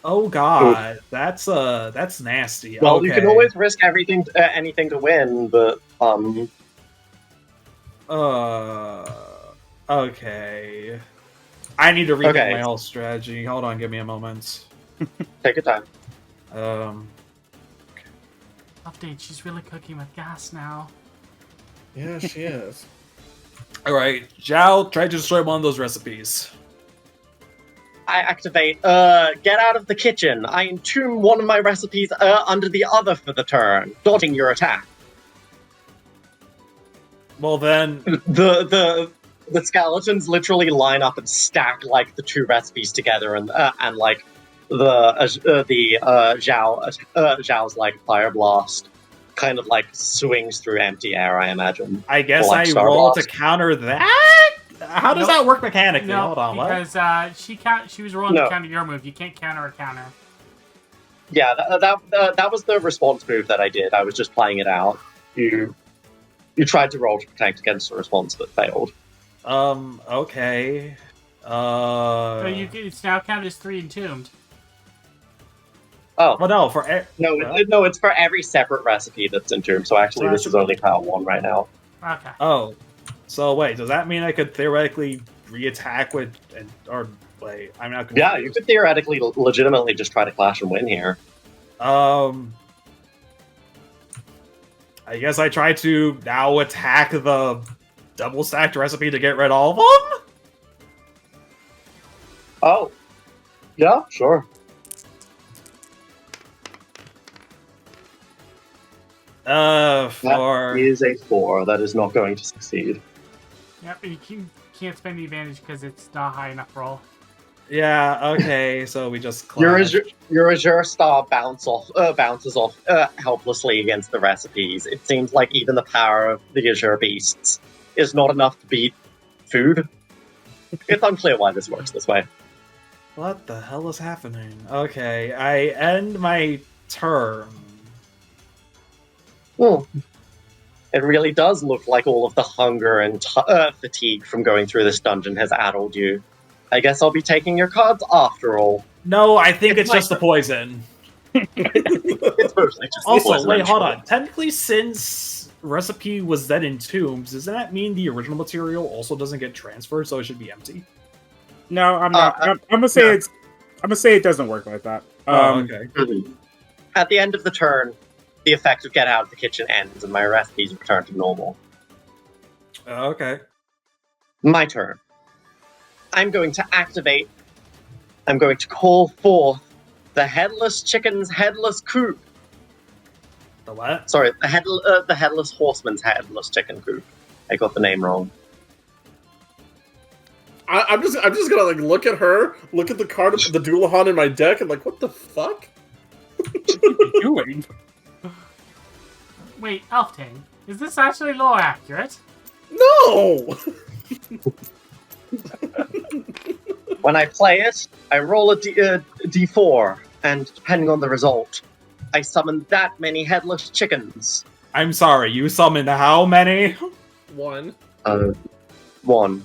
Oh god, that's nasty. Well, okay. you can always risk anything to win, but Okay. I need to rethink Okay. my whole strategy. Hold on, give me a moment. take your time. Update, she's really cooking with gas now. Yeah, she is. Alright, Zhao, try to destroy one of those recipes. I activate, get out of the kitchen. I entomb one of my recipes under the other for the turn, dodging your attack. Well then, The skeletons literally line up and stack like the 2 recipes together, and like Zhao's like fire blast kind of like swings through empty air. I imagine. I guess Like I Star roll Blast. to counter that? How does that work mechanically? No, Hold on, what? because she was rolling No. to counter your move. You can't counter a counter. Yeah, that was the response move that I did. I was just playing it out. You tried to roll to protect against the response, but failed. Okay. So it's now counted as 3 entombed. Oh Well, no, for no, it's for every separate recipe that's entombed. So actually, this is only power 1 right now. Okay. Oh, so wait, does that mean I could theoretically re-attack with or wait? I'm not. Confused. Yeah, you could theoretically, legitimately just try to clash and win here. I guess I try to now attack the double stacked recipe to get rid of all of them. Oh, yeah, sure. For That is a 4. That is not going to succeed. Yep, and you can't spend the advantage because it's not high enough roll. yeah, okay, so we just Your clash. Azure Star bounces off helplessly against the recipes. It seems like even the power of the Azure Beasts is not enough to beat food. It's unclear why this works this way. What the hell is happening? Okay, I end my turn. Hmm. It really does look like all of the hunger and fatigue from going through this dungeon has addled you. I guess I'll be taking your cards after all. No, I think It's it's my just the turn. poison. It's mostly just the Also, poison, wait, I'm hold sure. on. Technically, since recipe was then in tombs, does that mean the original material also doesn't get transferred, so it should be empty? No, I'm not. I'm gonna say no. I'm gonna say it doesn't work like that. Okay. Mhm. At the end of the turn, the effect of get out of the kitchen ends and my recipes return to normal. Okay. My turn. I'm going to activate. I'm going to call forth the headless chicken's headless coop. The what? Sorry, the headless horseman's headless chicken coop. I got the name wrong. I'm just gonna like look at her, look at the card of the Doulahan in my deck, and like, what the fuck? What are you doing? Wait, Elftang, is this actually lore accurate? No. When I play it, I roll a d4, and depending on the result, I summon that many headless chickens. I'm sorry, you summoned how many? 1. 1.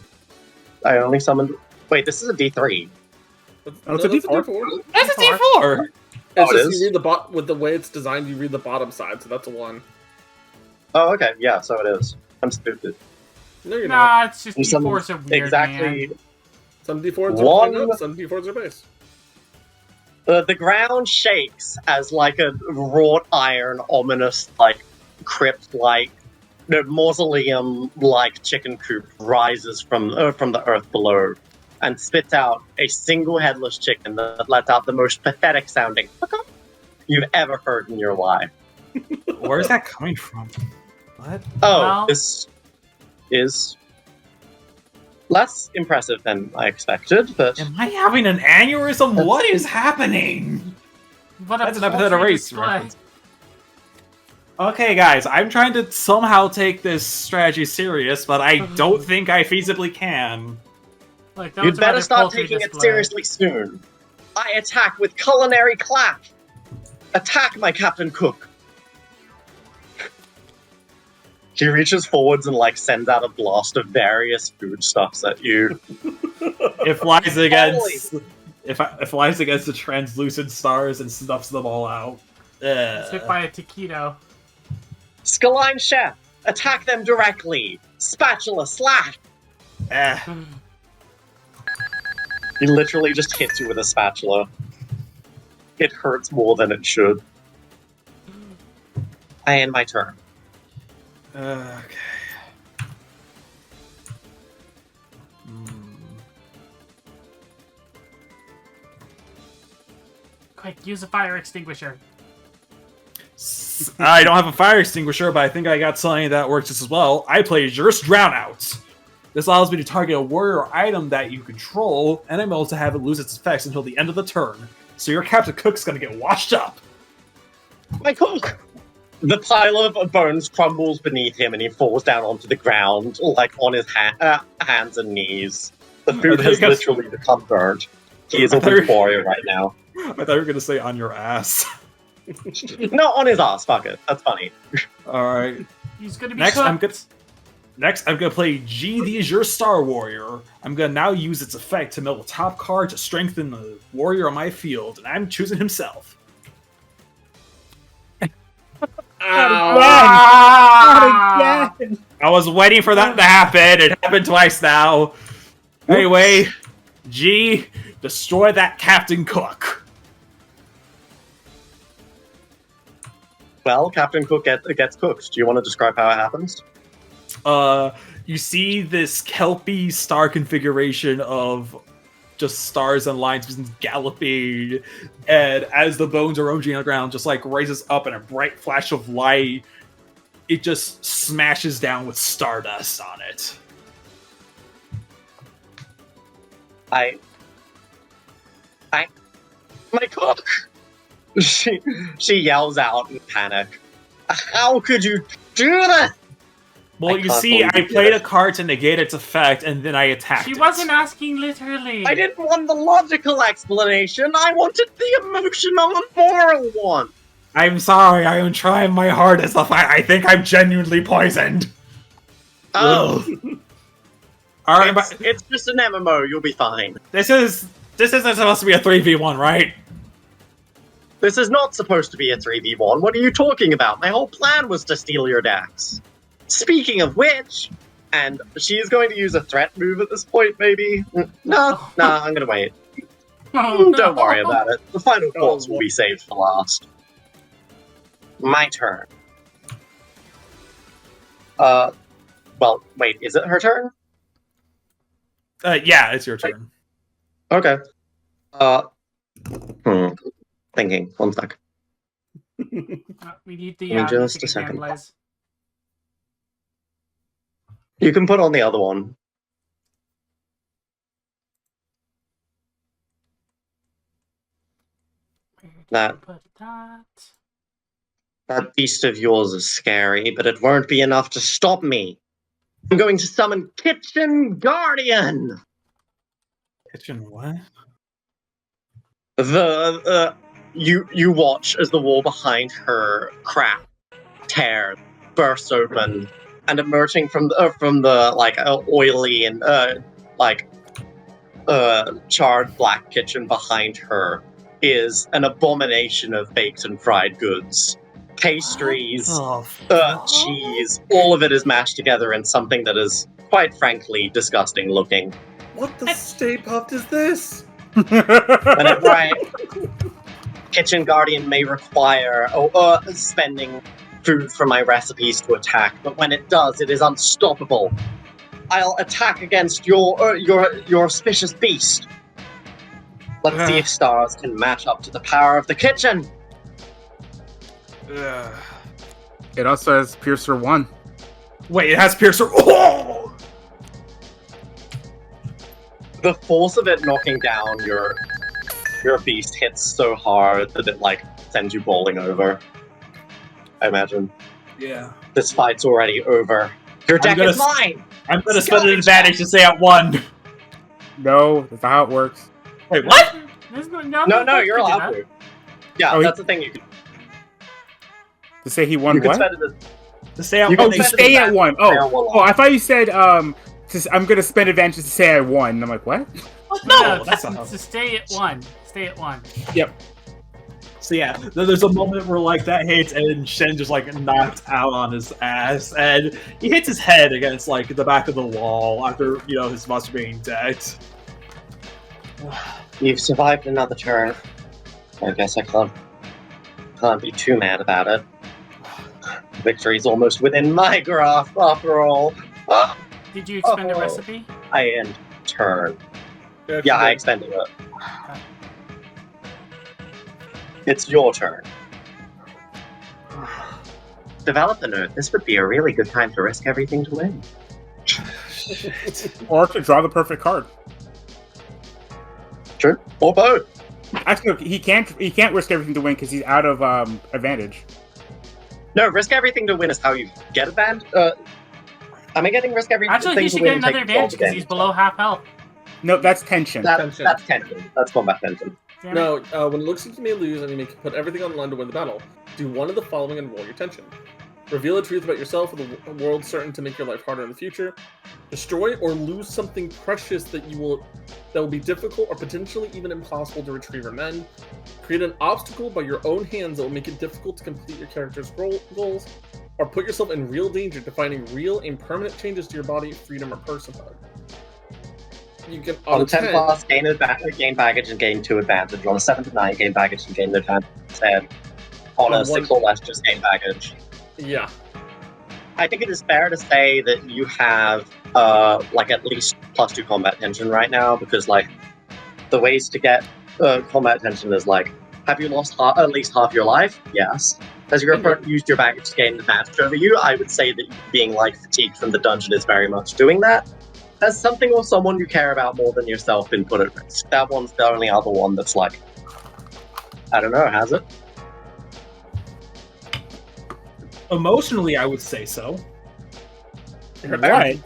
I only summoned. Wait, this is a d3. Oh, it's a D4. That's a D4! Oh, It's it just is? you read the with the way it's designed, you read the bottom side, so that's a 1. Oh, okay, yeah, so it is. I'm stupid. No, you're not. Nah, it's just You summon D4s are weird, exactly. man. Some D4s are One- clean up, some D4s are base. The ground shakes as like a wrought iron, ominous, like crypt-like, mausoleum-like chicken coop rises from the earth below, and spits out a single headless chicken that lets out the most pathetic-sounding you've ever heard in your life. Where's that coming from? What? Oh, Well- this is less impressive than I expected, but Am I having an aneurysm? What is happening? What a That's an episode of paltry Race display. reference. Okay, guys, I'm trying to somehow take this strategy serious, but I don't think I feasibly can. Like, that You'd was a better rather start paltry taking it display. seriously soon. I attack with culinary clap. Attack, my Captain Cook. He reaches forwards and like sends out a blast of various foodstuffs at you. It flies against it flies against the translucent stars and stuffs them all out. It's hit by a taquito. Scaline Chef, attack them directly. Spatula slash. He literally just hits you with a spatula. It hurts more than it should. I end my turn. Okay. Quick, use a fire extinguisher. I don't have a fire extinguisher, but I think I got something that works just as well. I play Jurist Drownouts. This allows me to target a warrior or item that you control, and I'm able to have it lose its effects until the end of the turn. So your Captain Cook's gonna get washed up. My cook! The pile of bones crumbles beneath him and he falls down onto the ground, like on his hands and knees. The food has literally become burnt. He is a weak warrior right now. I thought you were gonna say on your ass. No, on his ass, fuck it. That's funny. Alright. He's gonna be Next, cooked. I'm gonna play G the Azure Star Warrior. I'm gonna now use its effect to mill a top card to strengthen the warrior on my field, and I'm choosing himself. Ah! I was waiting for that to happen. It happened twice now. Anyway, G, destroy that Captain Cook. Well, Captain Cook gets cooked. Do you want to describe how it happens? You see this kelpie star configuration of just stars and lines just galloping, and as the bones are ranging on the ground, just like raises up in a bright flash of light, it just smashes down with stardust on it. My cook! She yells out in panic. How could you do that? Well, you see, I played a card to negate its effect, and then I attacked it. She wasn't asking literally. I didn't want the logical explanation. I wanted the emotional and moral one. I'm sorry, I am trying my hardest. I think I'm genuinely poisoned. Oh. Alright, it's just an MMO. You'll be fine. This isn't supposed to be a 3v1, right? This is not supposed to be a 3v1. What are you talking about? My whole plan was to steal your decks. Speaking of which, and she's going to use a threat move at this point, maybe? No, I'm going to wait. Oh, Don't worry about it. The final thoughts will be saved for last. My turn. Well, wait, is it her turn? Yeah, it's your turn. Okay. Thinking. One sec. We need the Give me just music a again, second. Blaze. You can put on the other one. Where did That- I put that? That beast of yours is scary, but it won't be enough to stop me. I'm going to summon Kitchen Guardian! Kitchen what? You watch as the wall behind her crack, tears, bursts open, and emerging from the like oily and charred black kitchen behind her is an abomination of baked and fried goods, pastries, cheese. All of it is mashed together in something that is quite frankly disgusting looking. What the Stay Puft is this? Whenever Kitchen Guardian may require spending food from my recipes to attack, but when it does, it is unstoppable. I'll attack against your auspicious beast. Let's see if stars can match up to the power of the kitchen. It also has Piercer 1. Wait, it has Piercer. Oh! The force of it knocking down your beast hits so hard that it like sends you bowling over. I imagine. Yeah. This fight's already over. Your deck gonna is mine! I'm gonna spend an advantage to say I won. No, that's not how it works. Wait, what? No, you're allowed to. Yeah, Oh, that's the thing. You can, To say he won you can what? spend it. To say I You won. can To spend stay it at one. stay at Oh, one oh, I thought you said I'm gonna spend advantage to say I won. And I'm like, what? No, that's not how. to stay at one. Stay at one. So yeah, there's a moment where like that hits and Shen just like knocked out on his ass, and he hits his head against like the back of the wall after his monster being decked. You've survived another turn. I guess I can't be too mad about it. Victory's almost within my grasp after all. Ah, Did you expend a Oh. recipe? I end turn. Yeah, I expended it. It's your turn. Develop the note. This would be a really good time to risk everything to win. Or to draw the perfect card. True. Or both. Actually, he can't risk everything to win because he's out of advantage. No, risk everything to win is how you get advantage. Am I getting risk everything Actually, he to should win get and another take all advantage the because he's damage? below half health. No, that's tension. That's tension. That's combat tension. Damn it. No, when it looks like you may lose and you may put everything on the line to win the battle, do one of the following and roll your tension. Reveal the truth about yourself or the world certain to make your life harder in the future. Destroy or lose something precious that will be difficult or potentially even impossible to retrieve or mend. Create an obstacle by your own hands that will make it difficult to complete your character's goals. Or put yourself in real danger, defining real and permanent changes to your body, freedom, or personhood. You can On 10 plus, gain baggage and gain 2 advantage. On a 7 to 9, gain baggage and gain advantage instead. On a 6 or less, just gain baggage. Yeah. I think it is fair to say that you have at least +2 combat tension right now, because the ways to get combat tension is have you lost at least half your life? Yes. Has your opponent used your baggage to gain advantage over you? I would say that being fatigued from the dungeon is very much doing that. Has something or someone you care about more than yourself been put at risk? That one's the only other one that's I don't know, has it? Emotionally, I would say so. Right.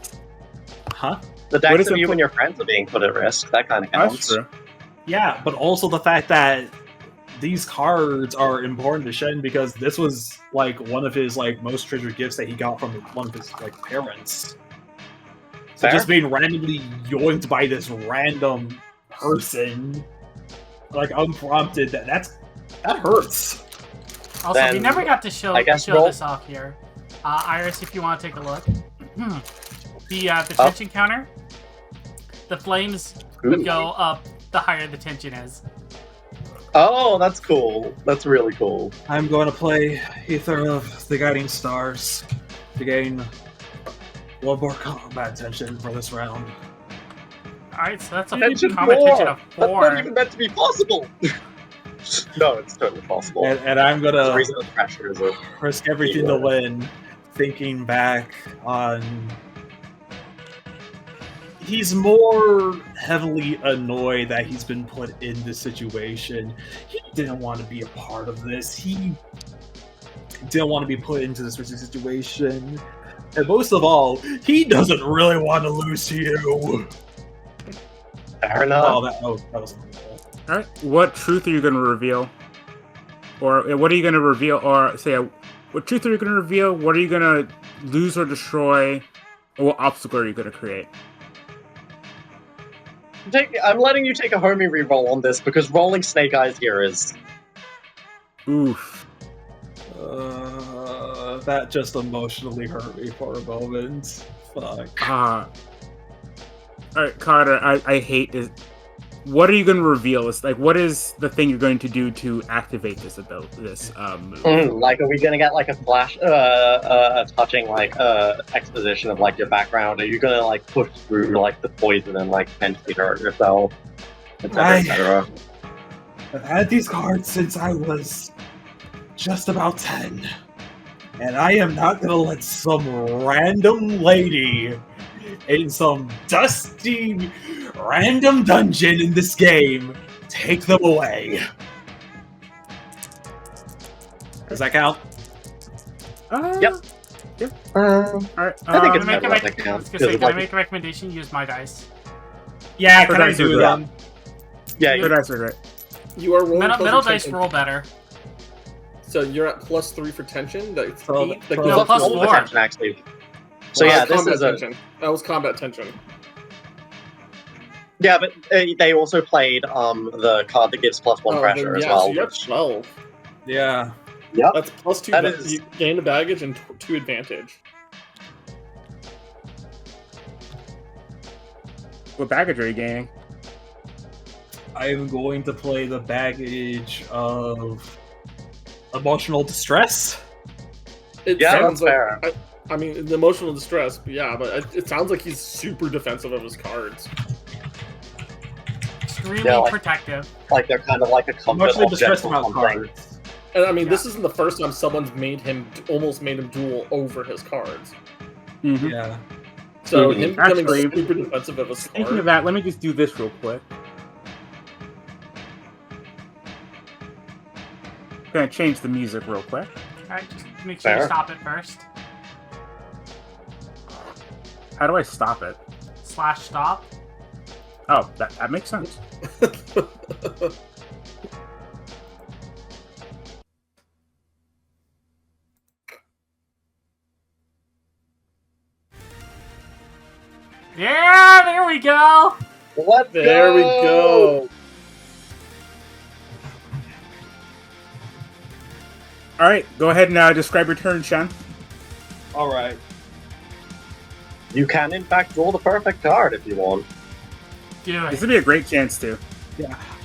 Huh? The What decks is of it you put- and your friends are being put at risk. That kind of That's counts. true. Yeah, but also the fact that these cards are important to Shen because this was one of his most treasured gifts that he got from one of his parents. So Fair. just being randomly yoinked by this random person, unprompted, that hurts. Also, we Then, never got to show I guess roll- this off here. Iris, if you want to take a look. The tension counter, the flames would go up the higher the tension is. Oh, that's cool. That's really cool. I'm going to play Ether of the Guiding Stars to gain one more combat tension for this round. Alright, so that's a Tension combat 4! tension of That's 4. not even meant to be possible! No, it's totally possible. And I'm going The to reason the pressure is risk everything to win, thinking back on... He's more heavily annoyed that he's been put in this situation. He didn't want to be a part of this. He didn't want to be put into this situation. And most of all, he doesn't really want to lose to you. fair enough. That wasn't cool. All right. What truth are you going to reveal? Or what are you going to reveal? Or say, what truth are you going to reveal? What are you going to lose or destroy? Or what obstacle are you going to create? I'm letting you take a homie reroll on this because rolling Snake Eyes here is. Oof. That just emotionally hurt me for a moment. Fuck. All right, Carter. I hate this. What are you going to reveal? It's what is the thing you're going to do to activate this move? Are we gonna get a flash, touching exposition of your background? Are you gonna push through the poison and potentially hurt yourself, etc., etc.? I've had these cards since I was just about 10. And I am not gonna let some random lady in some dusty random dungeon in this game take them away. Does that count? Yep. All right. I think Can it's I make better a as rec- it I was counts. gonna say, Because can I like, make a recommendation? Use my dice. Yeah, For can I dice do are that? good. yeah, Your dice are great. You are rolling Middle plus dice tension. roll better. So you're at +3 for tension. That's So- 8. That so- goes No, up plus to all 4. the tension actually. So Well, yeah, this combat is a tension. That was combat tension. yeah, but they also played the card that gives +1 Oh, pressure then, as yeah, well. so you're at Which, 12. Yeah. yep, That's +2. That is- You gain a baggage and 2 advantage. What baggage are you gaining? I am going to play the baggage of emotional distress. It Yeah, sounds that's like, fair. I mean, the emotional distress, yeah, but it sounds like he's super defensive of his cards. Extremely Yeah, like- protective. like they're kind of like a comfort Emotionally object distressed or about something. cards. And I mean, Yeah. this isn't the first time someone's almost made him duel over his cards. Mm-hmm. Yeah. So Mhm. him becoming Actually, super defensive of his Speaking cards. of that, let me just do this real quick. Gonna change the music real quick. Alright, just make sure you Fair. stop it first. How do I stop it? /stop. Oh, that makes sense. Yeah, there we go. Let's There we go. All right, go ahead and describe your turn, Shen. All right. You can in fact draw the perfect card if you want. Do This it. would be a great chance to.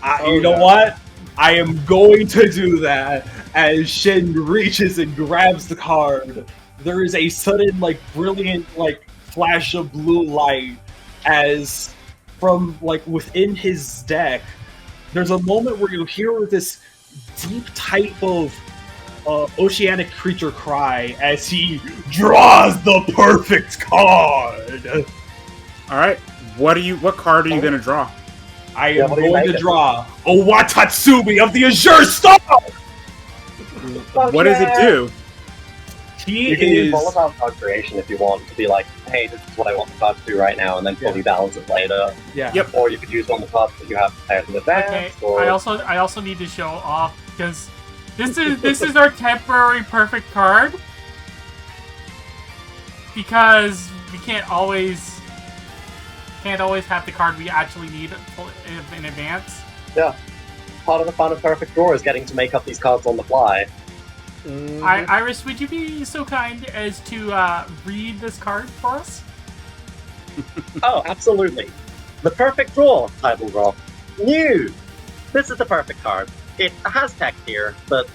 Oh, You know yeah. what? I am going to do that as Shin reaches and grabs the card. There is a sudden, brilliant, flash of blue light as from, within his deck. There's a moment where you hear this deep type of oceanic creature cry as he draws the perfect card. All right, what card are you gonna draw? I Yeah, am what are you going to making? draw Owatatsumi of the Azure Star! What does it do? He You can use is... volatile card creation if you want to be like, hey, this is what I want the card to do right now, and then fully balance it later. Yeah. Yep. Or you could use one of the cards that you have prepared in Okay, advance. Or... I also need to show off because this is our temporary perfect card because we can't always have the card we actually need in advance. part of the fun of Perfect Draw is getting to make up these cards on the fly. Mhm. Iris, would you be so kind as to read this card for us? Oh, absolutely. The Perfect Draw title drop. New! This is the perfect card. It has text here, but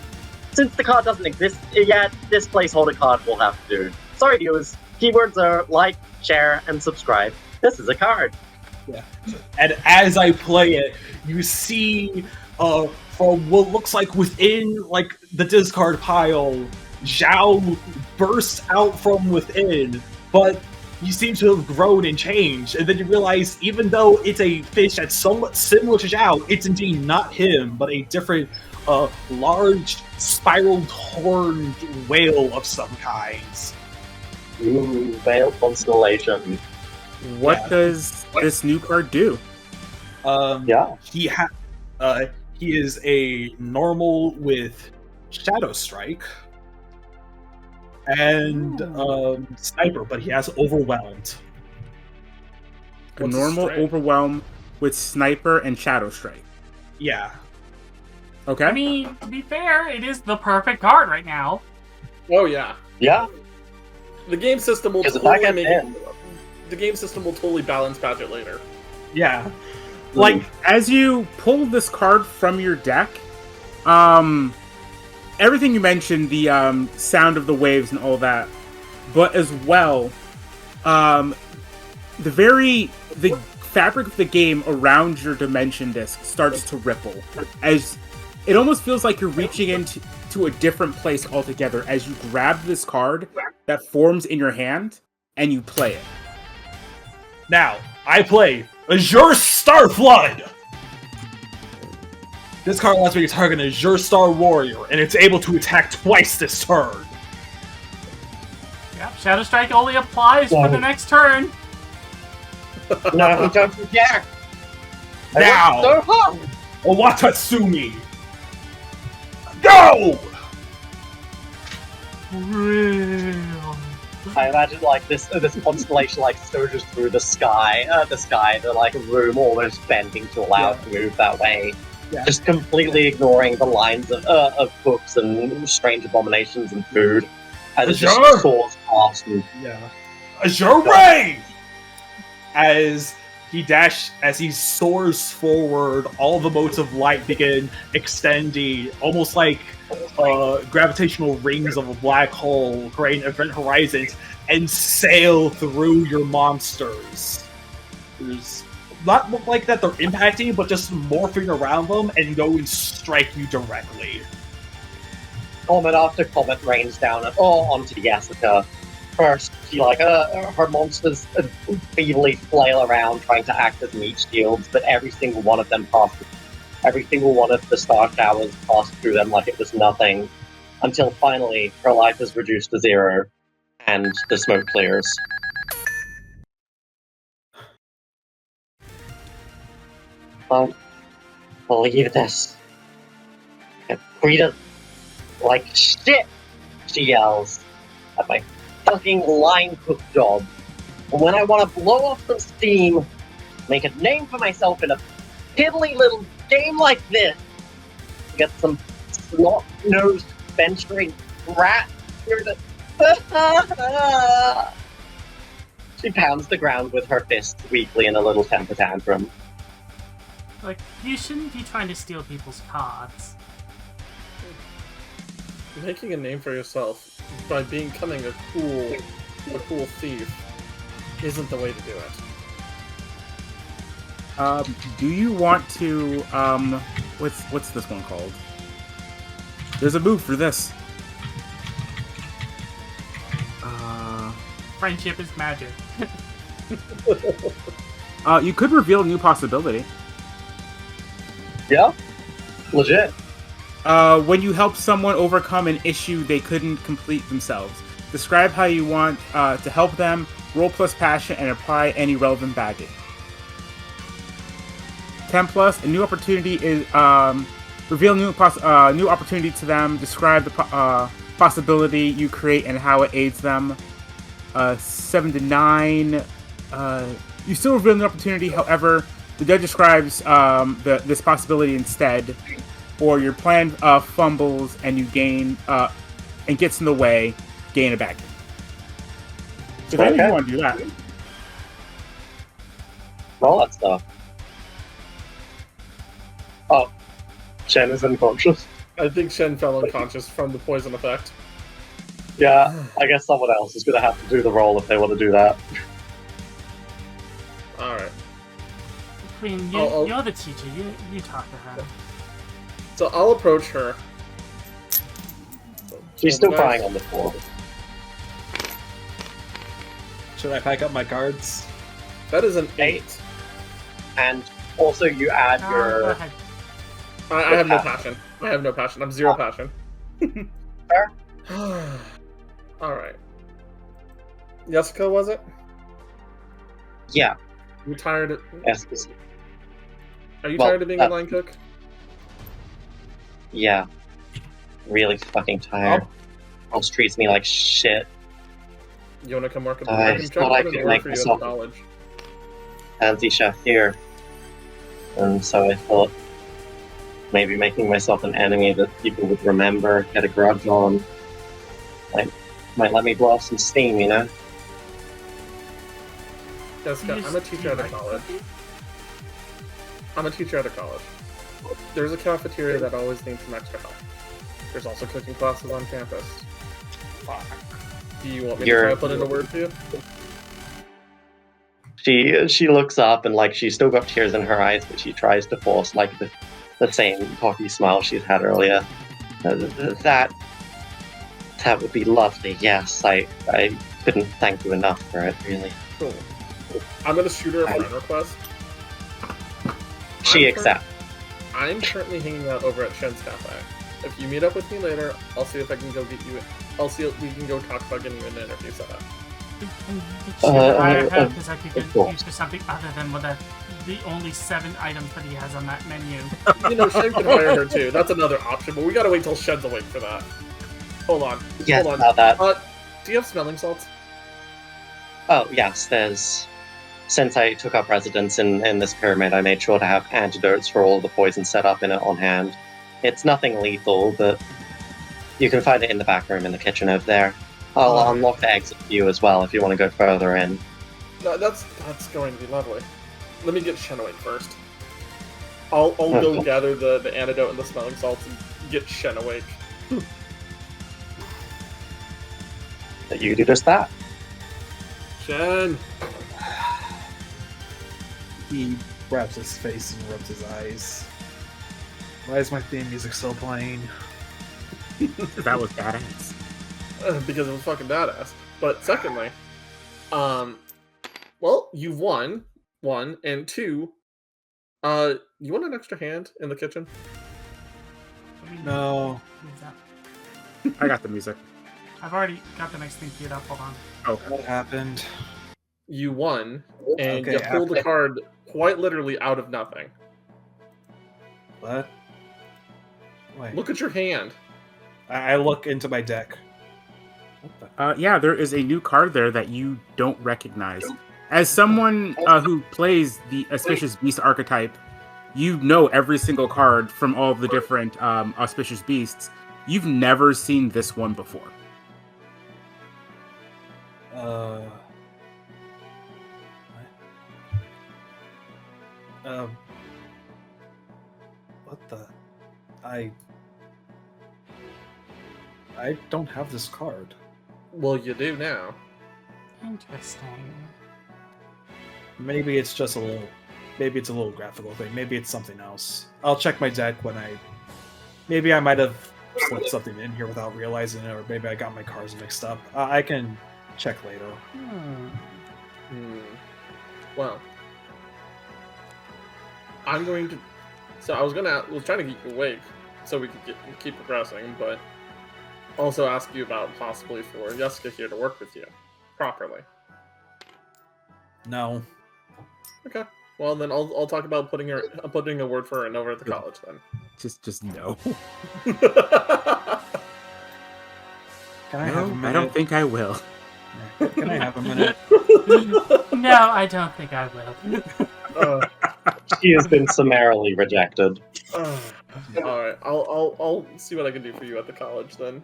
since the card doesn't exist yet, this placeholder card will have to do. Sorry, viewers. Keywords are like, share, and subscribe. This is a card. And as I play it, you see, from what looks like within, the discard pile, Zhao bursts out from within, but you seem to have grown and changed, and then you realize, even though it's a fish that's somewhat similar to Zhao, it's indeed not him, but a different, large, spiraled, horned whale of some kinds. Ooh, Veiled Constellation. What Yeah. does this new card do? Yeah. He is a normal with Shadow Strike and Sniper, but he has Overwhelmed. A What's normal strike? Overwhelm with Sniper and Shadow Strike. Yeah. Okay. I mean, to be fair, it is the perfect card right now. Oh yeah, Yeah. the game system will Because if I totally get make in, it. The game system will totally balance patch it later. Yeah. As you pull this card from your deck, everything you mentioned, the sound of the waves and all that, but as well, the fabric of the game around your dimension disc starts to ripple, as it almost feels like you're reaching into a different place altogether as you grab this card that forms in your hand and you play it. Now, I play Azure Star Flood! This card allows me to target an Azure Star Warrior, and it's able to attack twice this turn. Shadow Strike only applies for the next turn. No, don't you dare! I Now! worked so hard! Owatatsumi! Go! Real. I imagine like this constellation like surges through the sky, the like room almost bending to allow it to move that way. Yeah. Just completely ignoring the lines of books and strange abominations and food as it just Sure. soars past and Yeah. Azure Ray! As he soars forward, all the motes of light begin extending, almost like gravitational rings of a black hole, creating event horizons, and sail through your monsters. There's not like that they're impacting, but just morphing around them and go and strike you directly. comet after comet rains down onto Yessica. First, she her monsters feebly flail around trying to act as meat shields, but every single one of them every single one of the star showers passed through them like it was nothing, until finally her life is reduced to 0, and the smoke clears. Don't believe this. I'm treated like shit, she yells at my fucking line cook job. And when I want to blow off some steam, make a name for myself in a piddly little game like this, get some snot-nosed venturing rat here to... She pounds the ground with her fists weakly in a little temper tantrum. Like, you shouldn't be trying to steal people's cards. Making a name for yourself by becoming a cool thief isn't the way to do it. Do you want to what's this one called? There's a move for this. Friendship is magic. You could reveal a new possibility. Yeah? Legit. When you help someone overcome an issue they couldn't complete themselves, describe how you want to help them, roll plus passion, and apply any relevant baggage. 10 plus, a new opportunity is reveal new opportunity to them, describe the possibility you create and how it aids them. 7 to 9, you still reveal a new opportunity, however, the judge describes this possibility instead, or your plan fumbles and you gain and gets in the way, gain a baggage. If any of you want to do that. Roll that stuff. Oh, Shen is unconscious. I think Shen fell unconscious from the poison effect. Yeah, I guess someone else is going to have to do the roll if they want to do that. Alright. Queen, you're the teacher. You talk to her. So I'll approach her. She's still crying on the floor. Should I pack up my cards? That is an 8. And also you add Go your... ahead. I have no passion. I have no passion. I'm 0 passion. Fair. Alright. Yessica, was it? Yeah. You tired of... Yes. Are you Well, tired of being a line cook? Yeah. Really fucking tired. House treats me like shit. You wanna come work at the I I can thought I put could in order make for you at myself- college. Fancy chef here. And so I thought maybe making myself an enemy that people would remember, get a grudge on, might let me blow off some steam, you know? Jessica, I'm a teacher at a college. I'm a teacher at a college. There's a cafeteria that always needs some extra help. There's also cooking classes on campus. Do you want me to try to put in a word for you? She looks up and she's still got tears in her eyes, but she tries to force the same cocky smile she's had earlier. That would be lovely. Yes, I couldn't thank you enough for it. Really. Cool. I'm gonna shoot her a friend request. She accepts. I'm currently hanging out over at Shen's Cafe. if you meet up with me later, I'll see if I can go get you. I'll see if we can go talk about getting you an interview set up. Because I could get used for something other than the only 7 items that he has on that menu. Shen can hire her too. That's another option, but we gotta wait till Shen's awake for that. Hold on. Yes, Hold on. about that. Do you have smelling salts? Oh, yes, there's... Since I took up residence in this pyramid, I made sure to have antidotes for all the poison set up in it on hand. It's nothing lethal, but you can find it in the back room in the kitchen over there. I'll unlock the exit for you as well if you want to go further in. No, that's going to be lovely. Let me get Shen awake first. I'll go gather the antidote and the smelling salts and get Shen awake. You do just that. Shen! He wraps his face and rubs his eyes. Why is my theme music still playing? That was badass. Because it was fucking badass. But secondly, well, you've won, 1, and 2, you want an extra hand in the kitchen? No. I got the music. I've already got the next thing queued up. Hold on. Okay. What happened? You won, and Okay, you pulled a card quite literally out of nothing. What? Wait. Look at your hand. I look into my deck. What the? Yeah, there is a new card there that you don't recognize. As someone who plays the Auspicious Beast archetype, you know every single card from all the different Auspicious Beasts. You've never seen this one before. What the? I don't have this card. Well, you do now. Interesting. Maybe it's just a little. Maybe it's a little graphical thing. Maybe it's something else. I'll check my deck when I. Maybe I might have slipped something in here without realizing it, or maybe I got my cards mixed up. I can check later. Well, I'm going to. So I was trying to keep you awake so we could keep progressing, but also ask you about possibly for Yessica here to work with you properly. No. Okay. Well, then I'll talk about putting a word for her in over at the college then. Just no. Can I have a minute? I don't think I will. Can I have a minute? No, I don't think I will. She has been summarily rejected. All right, I'll see what I can do for you at the college then.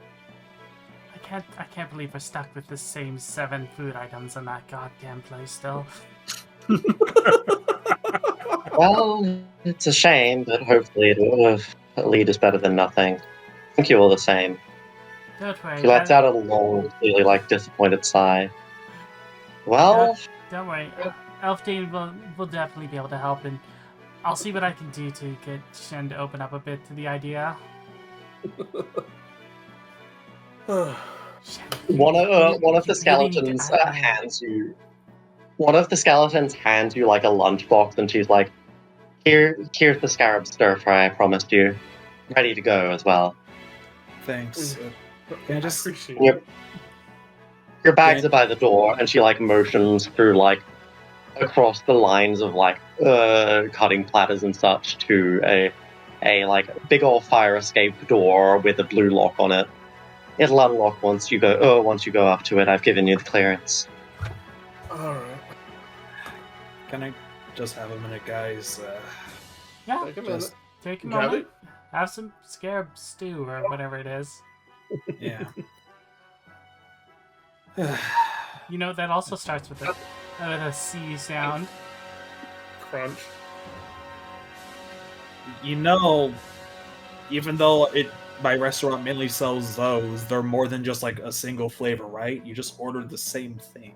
I can't believe we're stuck with the same 7 food items in that goddamn place still. Well, it's a shame, but hopefully a lead is better than nothing. Thank you all the same. Don't worry. She lets out a long, clearly disappointed sigh. Well, Don't worry. Elfdane will definitely be able to help, and I'll see what I can do to get Shen to open up a bit to the idea. one of the skeletons hands you. One of the skeletons hands you like a lunchbox, and she's like, "Here's the scarab stir fry I promised you, ready to go as well." Thanks. Can I just? Your bags are by the door, and she motions through across the lines of cutting platters and such to a big old fire escape door with a blue lock on it. It'll unlock once you go up to it. I've given you the clearance. All right. Can I just have a minute, guys? Yeah, Take a minute. take a Got moment. Have some scarab stew or whatever it is. Yeah. You know, that also starts with a C sound. Crunch. You know, even though my restaurant mainly sells those, they're more than just a single flavor, right? You just ordered the same thing.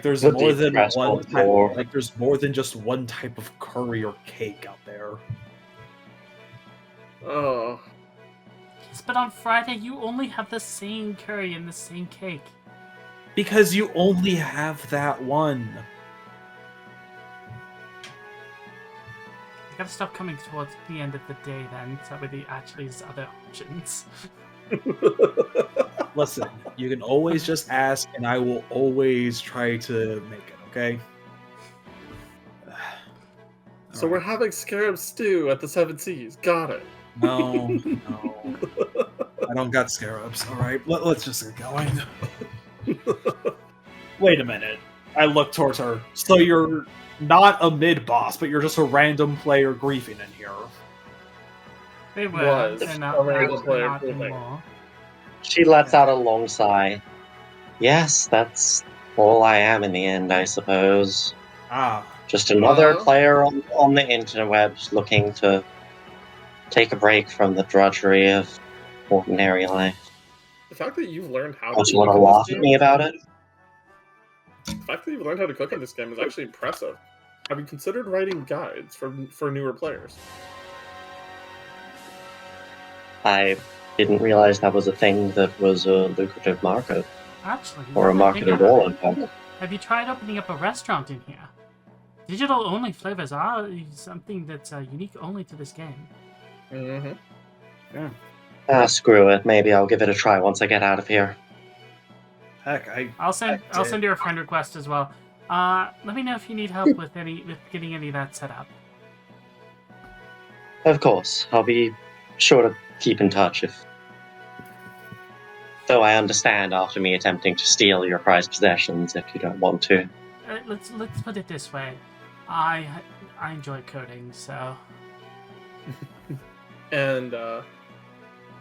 There's The more deep than press one on type. floor. There's more than just one type of curry or cake out there. Oh. Yes, but on Friday you only have the same curry and the same cake. Because you only have that one. gotta stop coming towards the end of the day then, so that way there actually is other options. Listen, you can always just ask, and I will always try to make it. Okay. So we're having scarab stew at the Seven Seas. Got it. No, I don't got scarabs. All right, let's just get going. Wait a minute. I look towards her. So you're not a mid boss, but you're just a random player griefing in here. They were. Was They're not, a random they're player not griefing. anymore. She lets out a long sigh. Yes, that's all I am in the end, I suppose. Ah, Just another Well- player on the interwebs looking to take a break from the drudgery of ordinary life. The fact that you've learned how Don't to you want cook to in this laugh at game, me about it? the fact that you've learned how to cook in this game is actually impressive. Have you considered writing guides for newer players? I didn't realize that was a thing that was a lucrative market, Actually, or a now that I market think at about all, it, in fact. have you tried opening up a restaurant in here? Digital only flavors are something that's unique only to this game. Mm-hmm. Ah, screw it. Maybe I'll give it a try once I get out of here. heck, I'll send you a friend request as well. Let me know if you need help with getting any of that set up. Of course, I'll be sure to keep in touch if... Though I understand after me attempting to steal your prized possessions if you don't want to. Let's put it this way. I enjoy coding, so And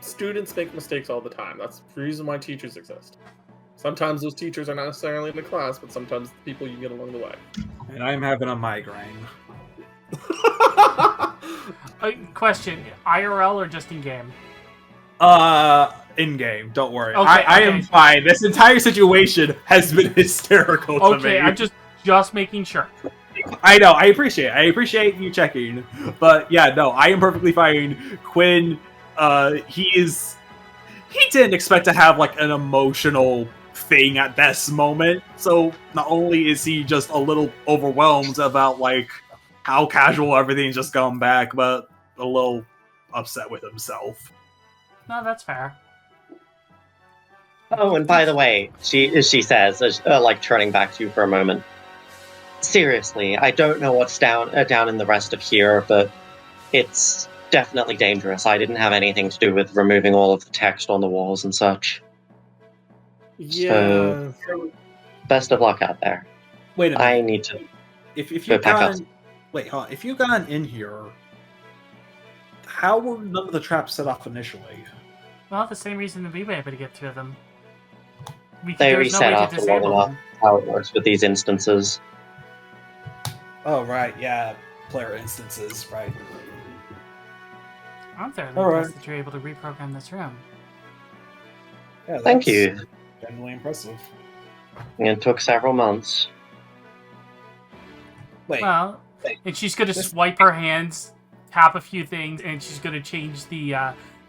students make mistakes all the time. That's the reason why teachers exist. Sometimes those teachers are not necessarily in the class, but sometimes the people you get along the way. and I'm having a migraine. Question: IRL or just in game? In game. Don't worry. Okay, I okay. am fine. This entire situation has been hysterical to me. Okay, I'm just making sure. I know. I appreciate you checking. But yeah, no, I am perfectly fine. Quinn, he didn't expect to have like an emotional thing at this moment. So not only is he just a little overwhelmed about like how casual everything's just gone back, but a little upset with himself. No, that's fair. Oh, and by the way, she says, like turning back to you for a moment. Seriously, I don't know what's down in the rest of here, but it's definitely dangerous. I didn't have anything to do with removing all of the text on the walls and such. Yeah. Best of luck out there. Wait a minute. I need to... If Go you've pack up. gone, wait, hold on. If you've gone in here, how were none of the traps set off initially? Well, the same reason that we were able to get through them. They there was no reset way to after long disable enough. them. How it works with these instances. Oh right, yeah, player instances, right? I'm fairly Alright. impressed that you're able to reprogram this room. Yeah, Thank that's you. Genuinely impressive. It took several months. Wait, Well, and she's gonna swipe her hands, tap a few things, and she's gonna change the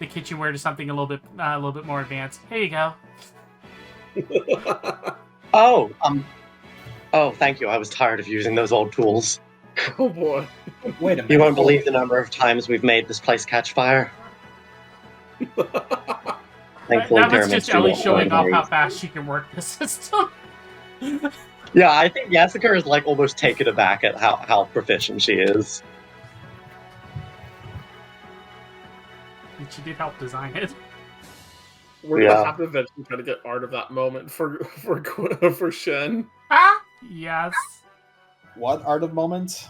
kitchenware to something a little bit more advanced. Here you go. Oh, oh, thank you. I was tired of using those old tools. Oh boy. wait a minute. You won't believe the number of times we've made this place catch fire. Thankfully, Now that's pyramids just do Ellie not showing burn off very how fast she can work the system. Yeah, I think Yessica is like almost taken aback at how proficient she is. And she did help design it. We're Yeah. gonna have to eventually try to get art of that moment for Shen. Ah, yes. What art of moment?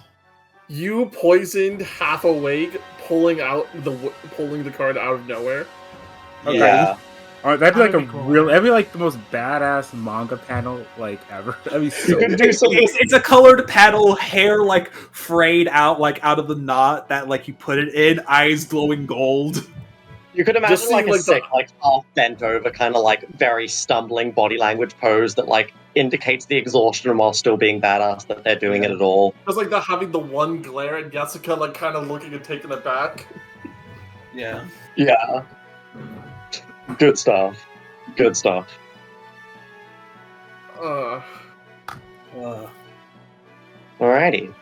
You poisoned, half awake, pulling the card out of nowhere. Okay. Yeah. That'd be like That'd be cool. that'd be like the most badass manga panel like ever. That'd be so. You could do some. It's a colored paddle, hair like frayed out, like out of the knot that like you put it in, eyes glowing gold. You could imagine Just like seeing, a like, sick, like half bent over, kind of like very stumbling body language pose that like indicates the exhaustion while still being badass that they're doing it at all. Just like that, having the one glare and Yessica like kind of looking and taking it back. Yeah. Yeah. Good stuff. Good stuff. Uh, Alrighty.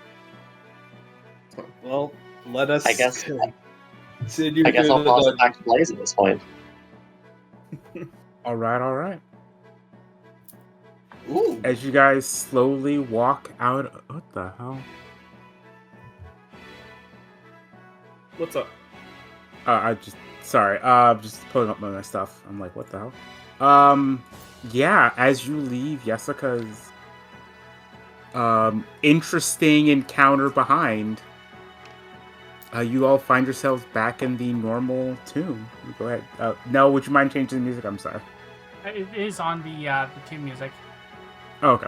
well, Let us I guess continue. I guess through I'll toss it back to Blaze at this point. All right. Ooh. As you guys slowly walk out, what the hell? What's up? Just pulling up my stuff. I'm like, what the hell? Yeah, as you leave Yessica's interesting encounter behind, you all find yourselves back in the normal tomb. Go ahead. Nell, would you mind changing the music? I'm sorry. It is on the team music. Oh, okay.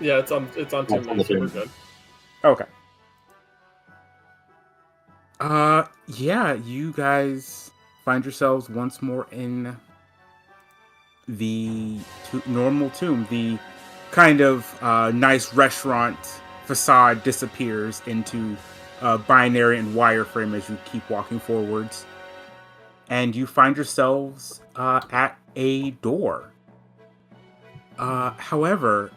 Yeah, it's on 2 minutes. So we're good. Okay. Yeah, you guys find yourselves once more in the normal tomb. The kind of nice restaurant facade disappears into binary and wireframe as you keep walking forwards. And you find yourselves at a door. However,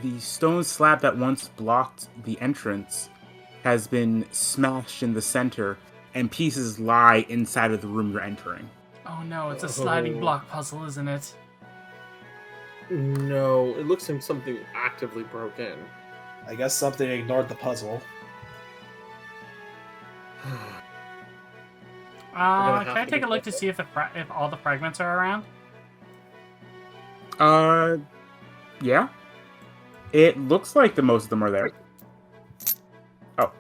the stone slab that once blocked the entrance has been smashed in the center, and pieces lie inside of the room you're entering. Oh no, it's a sliding block puzzle, isn't it? No, it looks like something actively broke in. I guess something ignored the puzzle. have Can I to take be a look to see if all the fragments are around? Yeah. It looks like most of them are there. Oh.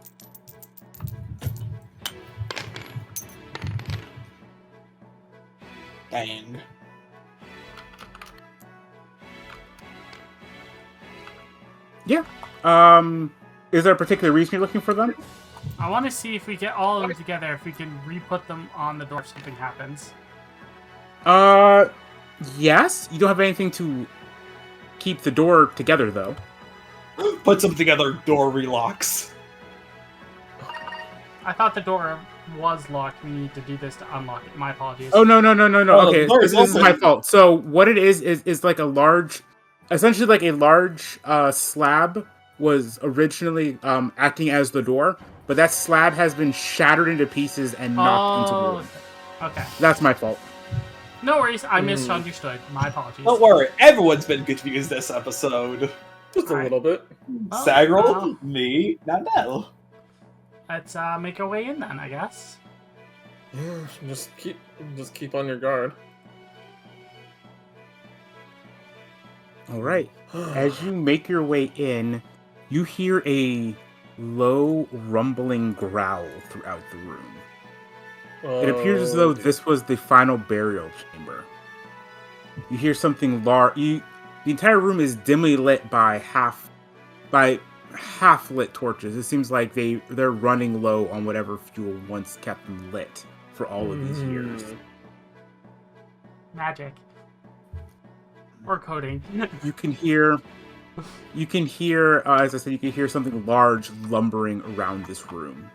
Dang. Yeah. Is there a particular reason you're looking for them? I want to see if we get all of them together, if we can re-put them on the door if something happens. Yes. You don't have anything to keep the door together, though. Put them together, door relocks. I thought the door was locked. We need to do this to unlock it. My apologies. Oh, no. Okay, the door is this is my open. fault. So what it is like a large, essentially like a large slab was originally acting as the door, but that slab has been shattered into pieces and knocked into wood. Okay. That's my fault. No worries. I misunderstood. My apologies. Don't worry, everyone's been confused this episode. Just a little bit. Well, Sagrel, me, not Nell. Let's make our way in then, I guess. Just keep on your guard. All right. As you make your way in, you hear a low rumbling growl throughout the room. It appears as though this was the final burial chamber. You hear something large. The entire room is dimly lit by half lit torches. It seems like they're running low on whatever fuel once kept them lit for all of these years. Magic. Or coding. You can hear, as I said, you can hear something large lumbering around this room.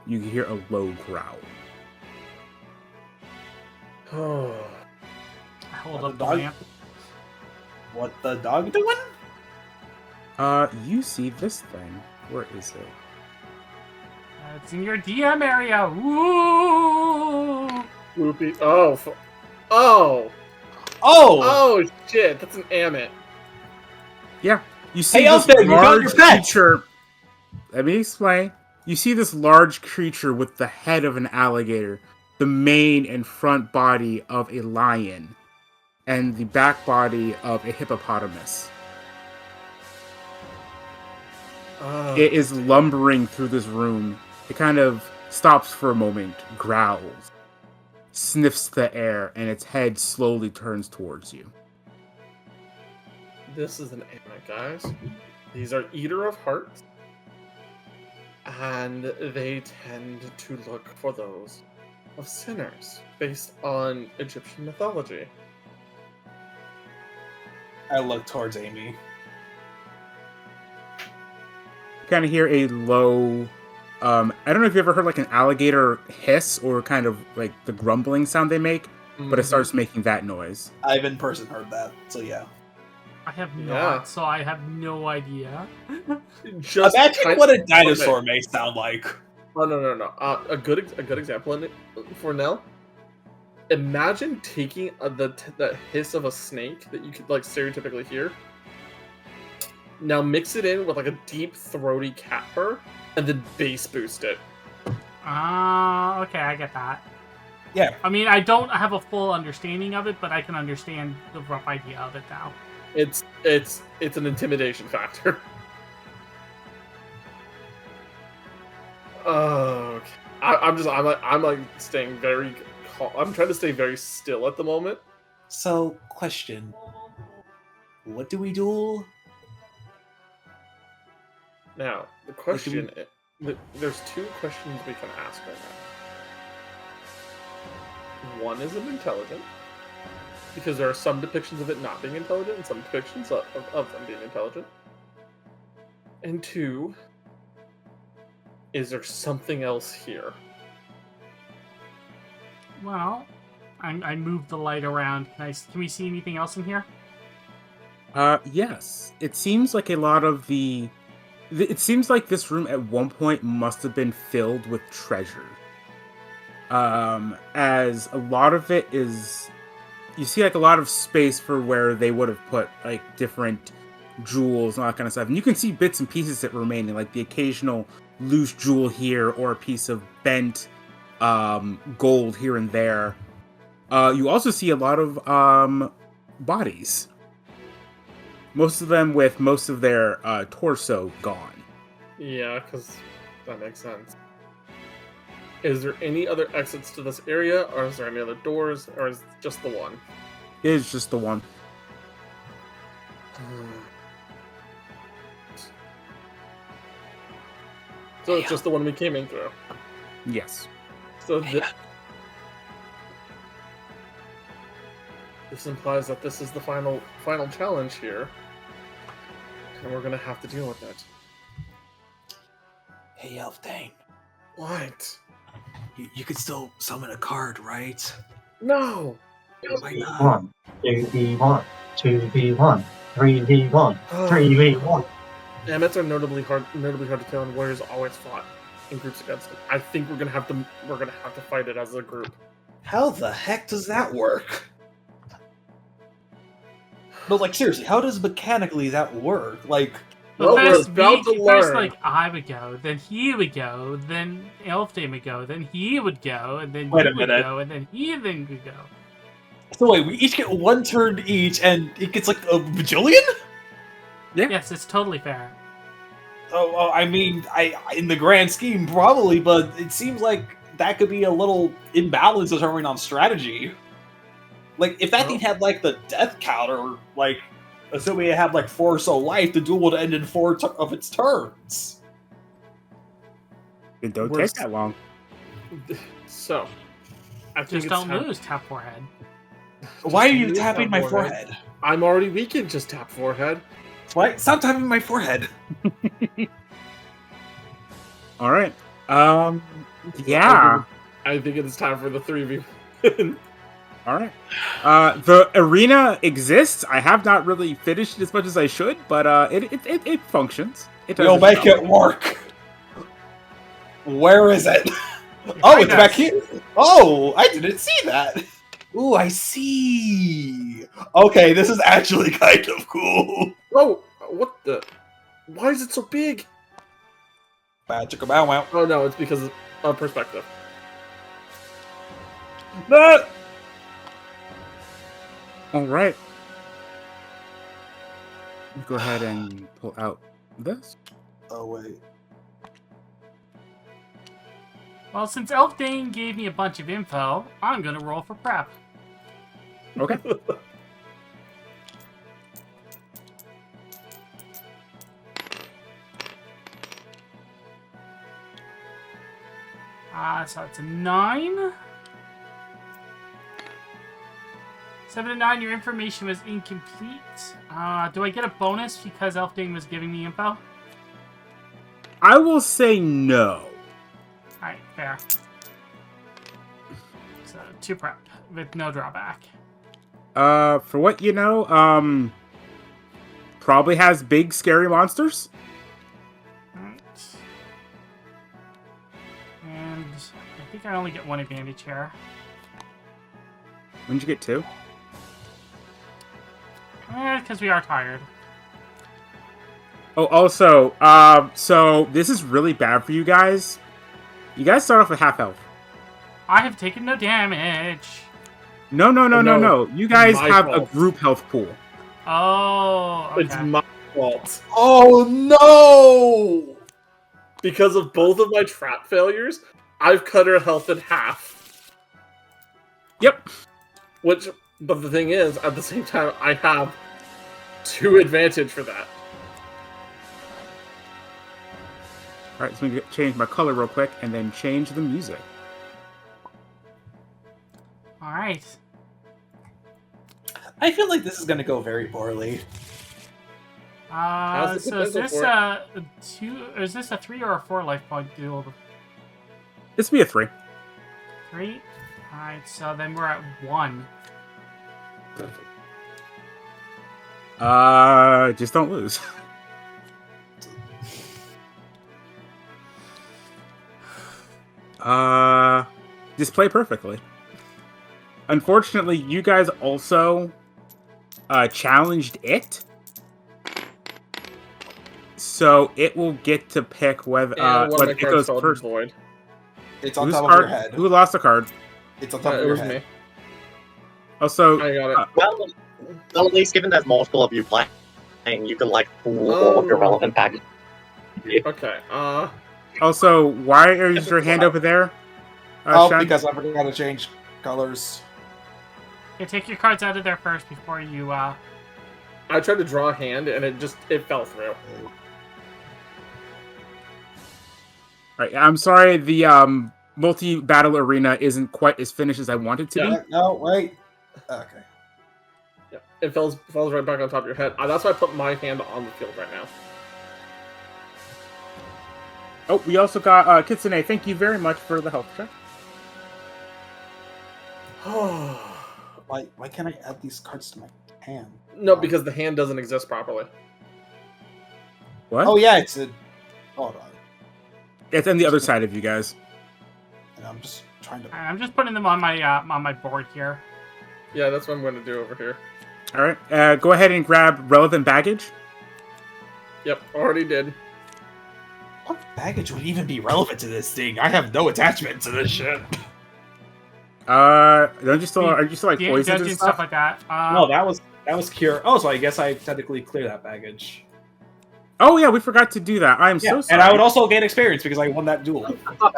You can hear a low growl. I hold up the dog? lamp. What the dog doing? You see this thing. Where is it? It's in your DM area. Ooh. Whoopie. Oh shit! That's an Amit. Yeah, you see Hey, this Elfin, you got large your pet! creature. Let me explain. You see this large creature with the head of an alligator, the mane and front body of a lion, and the back body of a hippopotamus. It is lumbering through this room. It kind of stops for a moment, growls, sniffs the air, and its head slowly turns towards you. This is an Amit, guys. These are Eater of Hearts, and they tend to look for those of sinners, based on Egyptian mythology. I look towards Amy. Kind of hear a low, I don't know if you ever heard like an alligator hiss or kind of like the grumbling sound they make, but it starts making that noise. I've in person heard that, so yeah. I have not, so I have no idea. Just Imagine kind what a of- dinosaur may sound like. Oh no. A good example in it for Nell. Imagine taking the hiss of a snake that you could like stereotypically hear. Now mix it in with like a deep throaty cat purr, and then bass boost it. Okay, I get that. Yeah. I mean, I don't have a full understanding of it, but I can understand the rough idea of it now. It's an intimidation factor. Okay. I'm like staying very calm. I'm trying to stay very still at the moment. So, question. What do we duel? Now, the question there's two questions we can ask right now. One is of intelligent, because there are some depictions of it not being intelligent and some depictions of them being intelligent. And two, is there something else here? Well, I moved the light around. Can we see anything else in here? Yes. It seems like a lot of it seems like this room at one point must have been filled with treasure. As a lot of it is, you see like a lot of space for where they would have put like different jewels and all that kind of stuff. And you can see bits and pieces that remain, like the occasional loose jewel here or a piece of bent gold here and there. You also see a lot of bodies. Most of them with most of their torso gone. Yeah, because that makes sense. Is there any other exits to this area, or is there any other doors, or is it just the one? It is just the one. So it's just the one we came in through. Yes. So this implies that this is the final challenge here, and we're gonna have to deal with it. Hey, Elfdane. What? You could still summon a card, right? No. Why not? 1, 2v1, 2v1, 3v1, 3v1. Amets are notably hard to kill, and warriors always fought in groups against them. I think we're gonna have to fight it as a group. How the heck does that work? No, like seriously, how does mechanically that work? Like, Well, we're First, about to first, learn. like, I would go, then he would go, then Elfdane would go, then he would go, and then Wait you a would minute. go, and then he then would go. so wait, we each get one turn each, and it gets like a bajillion? Yeah. Yes, it's totally fair. Oh, I mean, in the grand scheme, probably, but it seems like that could be a little imbalance determining on strategy. Like, if that thing had like the death counter, like, assuming it had like 4 or so life, the duel would end in 4 of its turns. It don't We're take that long. So, I think Just it's don't time- lose, tap forehead. Why are you Just tapping my tap forehead? I'm already weakened. Just tap forehead. Why? Stop tapping my forehead. All right. Yeah. I think it is time for the 3v. All right. The arena exists. I have not really finished it as much as I should, but it functions. It does We'll its make job. it work. Where is it? Oh, it's back here. Oh, I didn't see that. Ooh, I see. Okay, this is actually kind of cool. Oh, what the? Why is it so big? Magic bow wow. Oh no, it's because of perspective. No! All right. Go ahead and pull out this. Oh wait. Well, since Elfdane gave me a bunch of info, I'm gonna roll for prep. Okay. So it's a 9. 7 and 9, your information was incomplete. Do I get a bonus because Elfdane was giving me info? I will say no. Alright, fair. So, 2 prep with no drawback. For what you know, probably has big scary monsters. Alright. think I only get one advantage here. When did you get 2? Because we are tired. Oh, also, so this is really bad for you guys. You guys start off with half health. I have taken no damage. No. You guys My have fault. a group health pool. Oh, okay. It's my fault. Oh no! Because of both of my trap failures, I've cut her health in half. Yep. But the thing is, at the same time, I have 2 advantage for that. Alright, so let me change my color real quick and then change the music. Alright. I feel like this is gonna go very poorly. How's the So is potential this for a 2? Is this a 3 or a 4 life point duel? This will be a 3. 3. Alright, so then we're at 1. Just don't lose. Just play perfectly. Unfortunately, you guys also challenged it, so it will get to pick whether And one of my it cards goes fell to first. the void. It's on Whose top of card? your head. Who lost a card? It's on top of It your was head. me. Also, I got it. Well, at least given there's multiple of you playing, you can like pull all of your relevant packages. Okay. also, why is your hand over there? Sean? Because I forgot to change colors. You take your cards out of there first before you, I tried to draw a hand and it fell through. Alright, I'm sorry, the multi-battle arena isn't quite as finished as I want it to be. No, wait. Okay. Yeah, it falls right back on top of your head. That's why I put my hand on the field right now. Oh, we also got Kitsune. Thank you very much for the health check. Why can't I add these cards to my hand? No, because the hand doesn't exist properly. What? Oh yeah, it's a. Hold on. It's on the other side of you guys. And I'm just trying to. I'm just putting them on my board here. Yeah, that's what I'm going to do over here. All right, go ahead and grab relevant baggage. Yep, already did. What baggage would even be relevant to this thing? I have no attachment to this shit. Don't you still are you still like Yeah, poisons judging and stuff stuff? like that. No, that was cure. Oh, so I guess I technically clear that baggage. Oh yeah, we forgot to do that. I'm so sorry. And I would also gain experience because I won that duel. After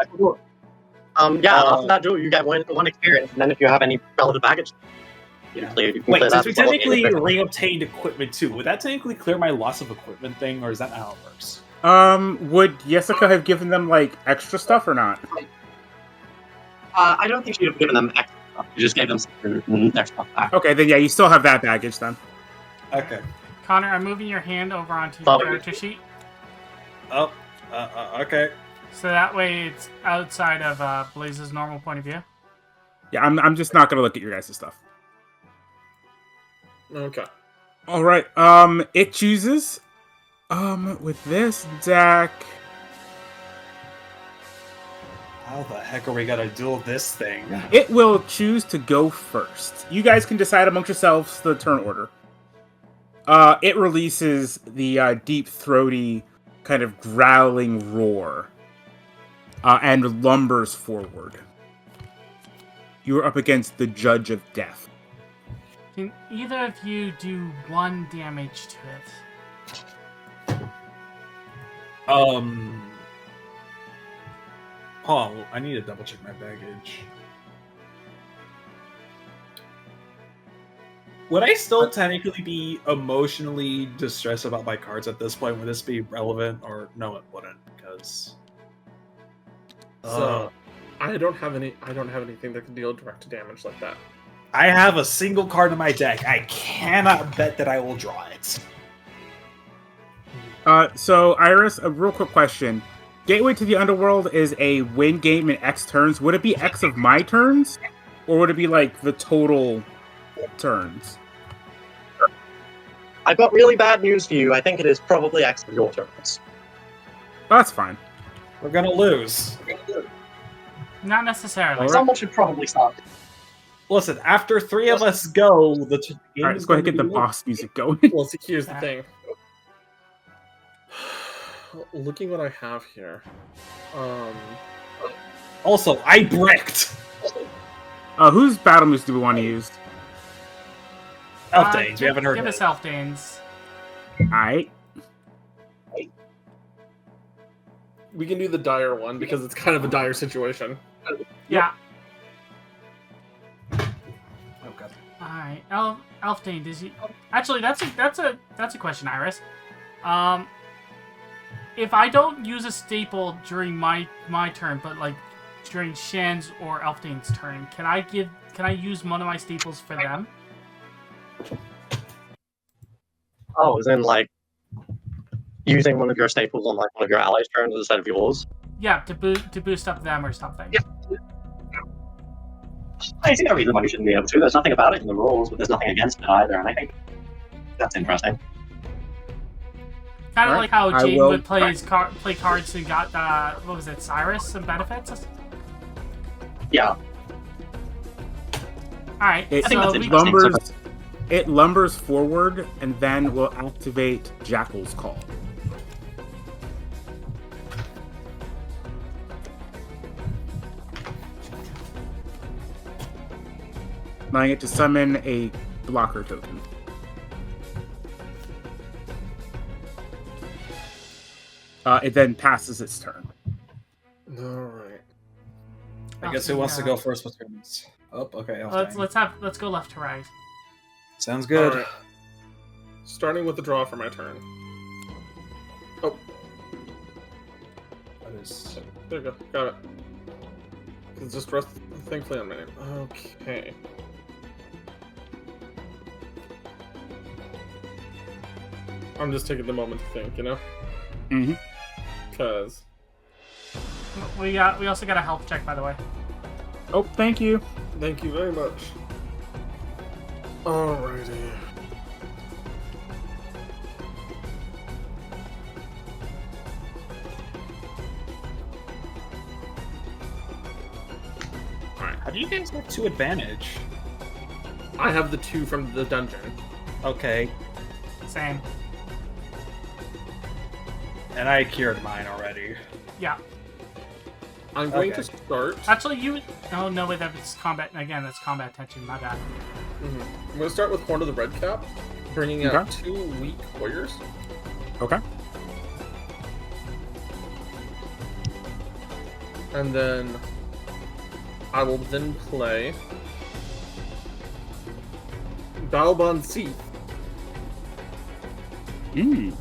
that duel, you get one experience, and then if you have any relevant baggage, you can clear Wait, that since we as well. technically re-obtained equipment too, would that technically clear my loss of equipment thing, or is that not how it works? Would Yessica have given them like extra stuff or not? I don't think you'd have given them extra stuff. You just gave them their stuff back. Okay, then yeah, you still have that baggage then. Okay. Connor, I'm moving your hand over onto your Sorry. character sheet. Oh, okay. So that way it's outside of Blaze's normal point of view. Yeah, I'm just not gonna look at your guys' stuff. Okay. All right. It chooses. With this deck. How the heck are we gonna duel this thing? It will choose to go first. You guys can decide amongst yourselves the turn order. It releases the deep, throaty, kind of growling roar, and lumbers forward. You are up against the Judge of Death. Can either of you do 1 damage to it? Hold on, I need to double check my baggage. Would I still technically be emotionally distressed about my cards at this point? Would this be relevant, or no? It wouldn't, because. So I don't have anything that can deal direct damage like that. I have a single card in my deck. I cannot bet that I will draw it. So Iris, a real quick question. Gateway to the Underworld is a win game in X turns. Would it be X of my turns? Or would it be like the total turns? I've got really bad news for you. I think it is probably X of your turns. Oh, that's fine. We're gonna lose. Not necessarily. Alright. Someone should probably stop. Listen, after 3 of us go, the game All right, is let's go ahead and gonna get the be boss music going. Well, see, here's the thing. Looking what I have here. Also, I bricked. Whose battle moves do we want to use? Elfdanes, we haven't heard Give of us Elfdanes. Alright. We can do the dire one because it's kind of a dire situation. Yeah. Okay. Alright. Elfdane, does he... Actually, that's a question, Iris. If I don't use a staple during my turn, but like during Shen's or Elfdane's turn, can I use one of my staples for them? Oh, as in like using one of your staples on like one of your allies' turns instead of yours. Yeah, to boost up them or something. Yeah. I see no reason why you shouldn't be able to. There's nothing about it in the rules, but there's nothing against it either, and I think that's interesting. Kind of Alright, like how I Jane will- would play cards and got what was it, Cyrus, some benefits. Yeah. All right, It I think so that's we, interesting. it lumbers forward and then will activate Jackal's Call. Allowing it to summon a blocker token. It then passes its turn. Alright. I guess who wants to go first with turns? Oh, okay. Elfdane. let's go left to right. Sounds good. Alright. Starting with the draw for my turn. Oh, That is... there you go. Got it. It's just rest, thankfully on my name. Okay. I'm just taking the moment to think, you know? Mhm. Because... We also got a health check, by the way. Oh, thank you. Thank you very much. Alrighty. How do you guys get 2 advantage? I have the 2 from the dungeon. Okay. Same. And I cured mine already. Yeah. I'm going Okay. to start. Actually, you. Oh no, wait, that's combat. Again, that's combat tension. My bad. I'm going to start with Horn of the Red Cap, bringing out Okay. 2 weak warriors. Okay. And then I will then play Balbon Seath. Mm.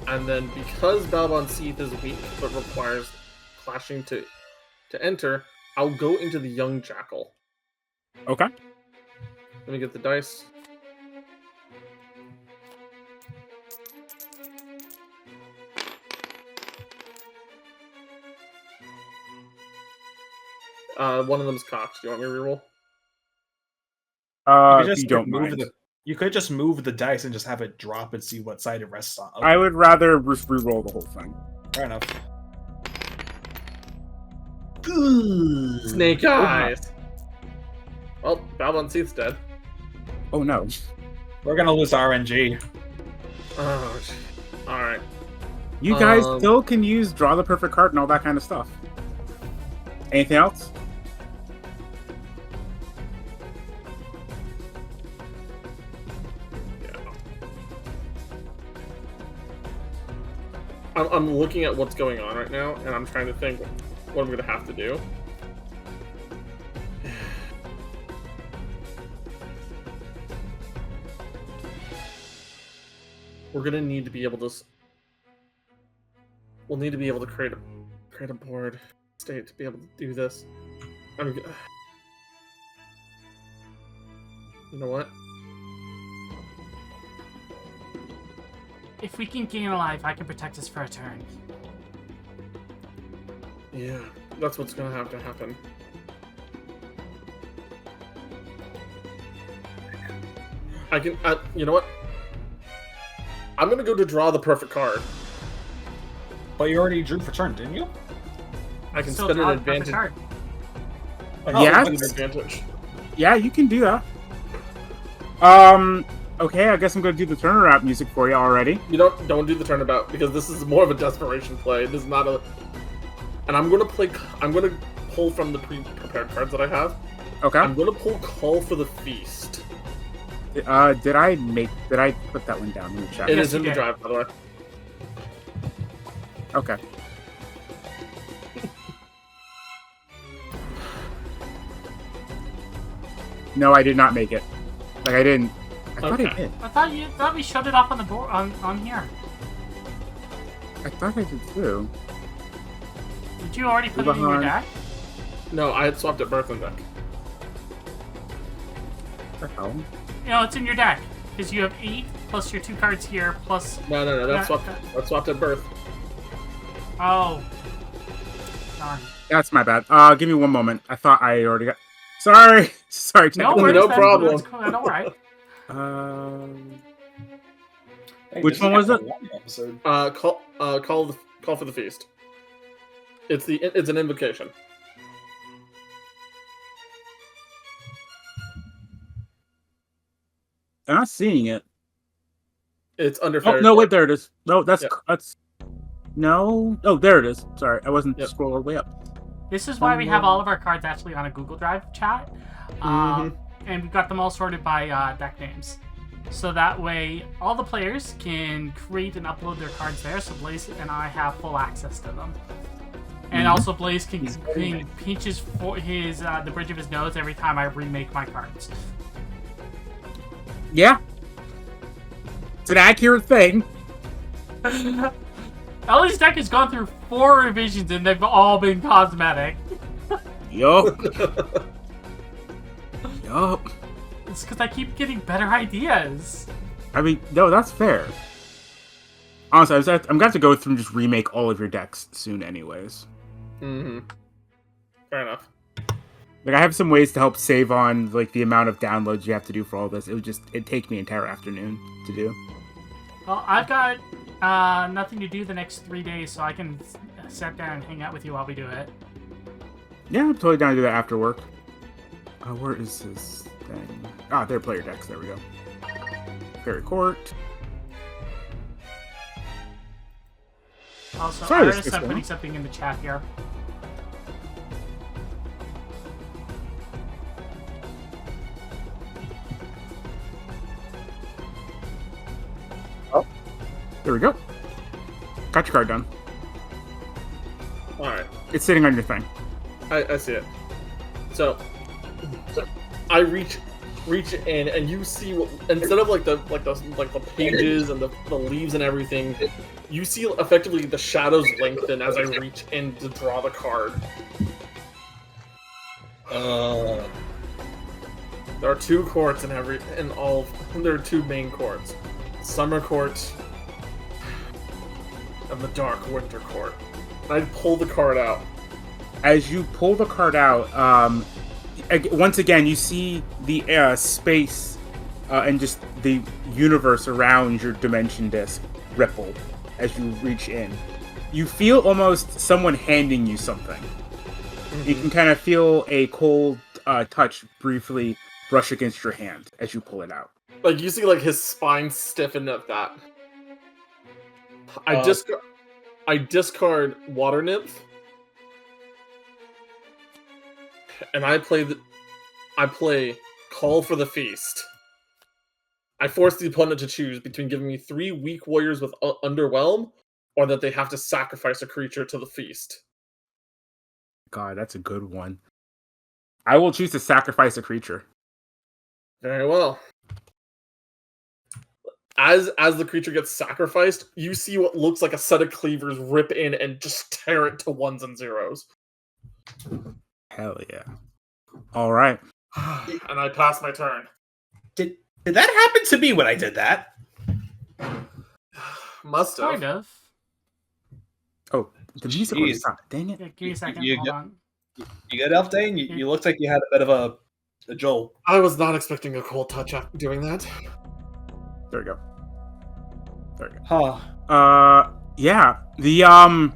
And then because Balbon Seath is weak but requires clashing to enter, I'll go into the Young Jackal. Okay. Let me get the dice. One of them's cocked. Do you want me to reroll? If you don't mind. You could just move the dice and just have it drop and see what side it rests on. I would rather just re-roll the whole thing. Fair enough. Snake Eyes! Well, Balbon Seath's dead. Oh no. We're gonna lose RNG. Oh, alright. You guys Um, still can use draw the perfect card and all that kind of stuff. Anything else? I'm looking at what's going on right now, and I'm trying to think what I'm going to have to do. We're going to need to be able to... We'll need to be able to create a board state to be able to do this. I'm... You know what? If we can gain alive, I can protect us for a turn. Yeah, that's what's going to have to happen. I can... you know what? I'm going to go to draw the perfect card. But you already drew for turn, didn't you? I can Still spend an draw another advantage. card. Oh, Yeah. Spend an advantage. Yeah, you can do that. Okay, I guess I'm gonna do the turnaround music for you already. You don't do the turnabout because this is more of a desperation play. This is not a. And I'm gonna pull from the pre-prepared cards that I have. Okay. I'm gonna pull Call for the Feast. Did I put that one down in the chat? It Yes, is in you the did. drive, by the way. Okay. No, I did not make it. Like I didn't. I thought I Okay. did. I thought we shut it off on the board on here. I thought I did too. Did you already put it in your Behind. deck? No, I had swapped at Birthland deck. What the hell? No, it's in your deck because you have 8 plus your 2 cards here plus. No, that's Yeah, swapped. That's swapped at Birth. Oh, darn. That's my bad. Give me one moment. I thought I already got. Sorry. Sorry. No technical- worries. No that's- problem. That's cool. Don't worry. Hey, Which this one is was a long episode. Call for the Feast. It's an invocation. I'm not seeing it. It's under. Oh Fairy no! Court. Wait, there it is. No, that's Yeah. no. Oh, there it is. Sorry, I wasn't Yep. scrolling all the way up. This is why we have all of our cards actually on a Google Drive chat, and we've got them all sorted by deck names. So that way, all the players can create and upload their cards there. So Blaze and I have full access to them, and also Blaze can pinch his the bridge of his nose every time I remake my cards. Yeah, it's an accurate thing. Ellie's deck has gone through 4 revisions, and they've all been cosmetic. Yup. Yup. It's because I keep getting better ideas. I mean, no, that's fair. Honestly, I'm gonna have to go through and just remake all of your decks soon, anyways. Mm-hmm. Fair enough. Like, I have some ways to help save on like the amount of downloads you have to do for all this. It'd take me an entire afternoon to do. Well, I've got nothing to do the next 3 days, so I can sit down and hang out with you while we do it. Yeah, I'm totally down to do that after work. Where is this thing? Ah, they're player decks. There we go. Fairy Court. Also, Sorry, this Iris, is I'm going. putting something in the chat here. There we go. Got your card done. All right. It's sitting on your thing. I see it. So I reach in, and you see what, instead of like the pages and the leaves and everything, you see effectively the shadows lengthen as I reach in to draw the card. There are 2 courts there are 2 main courts. Summer Court and the Dark Winter Court. And I pull the card out. As you pull the card out, once again, you see the space and just the universe around your dimension disc ripple as you reach in. You feel almost someone handing you something. You can kind of feel a cold touch briefly brush against your hand as you pull it out. Like, you see, like, his spine stiffen at that. I discard Water Nymph. And I play Call for the Feast. I force the opponent to choose between giving me 3 weak warriors with Underwhelm, or that they have to sacrifice a creature to the feast. God, that's a good one. I will choose to sacrifice a creature. Very well. As the creature gets sacrificed, you see what looks like a set of cleavers rip in and just tear it to 1s and 0s. Hell yeah. All right. And I pass my turn. Did that happen to me when I did that? Must have. Kind of. Oh, the music was Jeez. stopped. Dang it. Yeah, give me a second. You Hold get- on. You good, Elfdane? You looked like you had a bit of a jolt. I was not expecting a cold touch after doing that. There we go. There we go. Huh. Yeah, the Amit,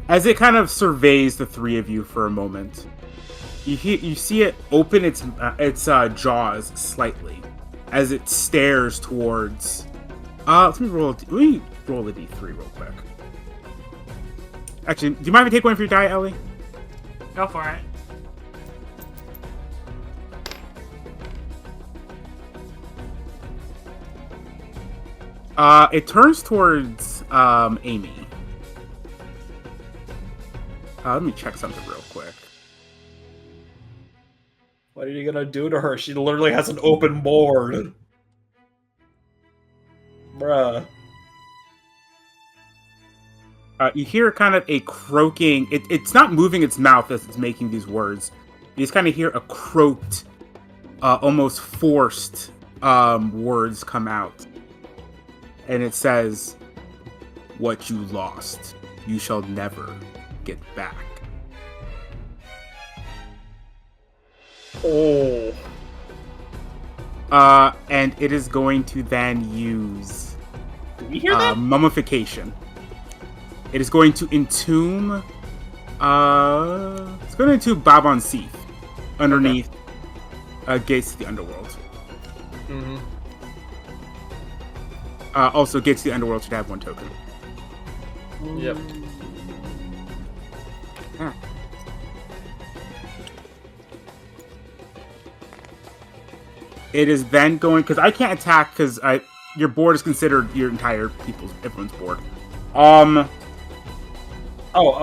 as it kind of surveys the three of you for a moment, you see it open its jaws slightly as it stares towards. Let me roll a d3 real quick. Actually, do you mind if I take one for your die, Ellie? Go for it. It turns towards Amy. Let me check something real quick. What are you gonna do to her? She literally has an open board. Bruh. You hear kind of a croaking. It's not moving its mouth as it's making these words. You just kind of hear a croaked, almost forced words come out. And it says, "What you lost, you shall never get back." Oh. And it is going to then use Did we hear that? mummification. It is going to entomb. It's going to entomb Babon Seath underneath Gates to the Underworld. Mm-hmm. Also, Gates to the Underworld should have one token. Yep. It is then going, because I can't attack because your board is considered your entire everyone's board. Oh,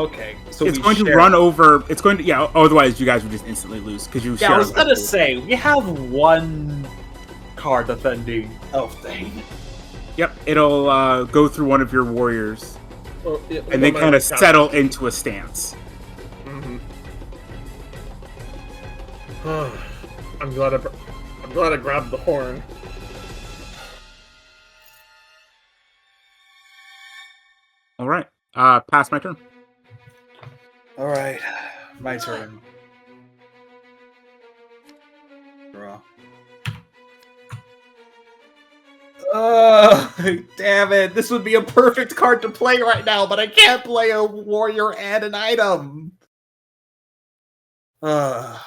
okay. So it's we going to share- run over. It's going to otherwise, you guys would just instantly lose because you. Yeah, share I was a gonna board. say we have one card defending Elf Thing. Yep, it'll go through one of your warriors Oh, yeah, and then kind of settle into a stance. Mm-hmm. I'm glad I grabbed the horn. All right, pass my turn. All right, my turn. Draw. Damn it! This would be a perfect card to play right now, but I can't play a warrior and an item. God.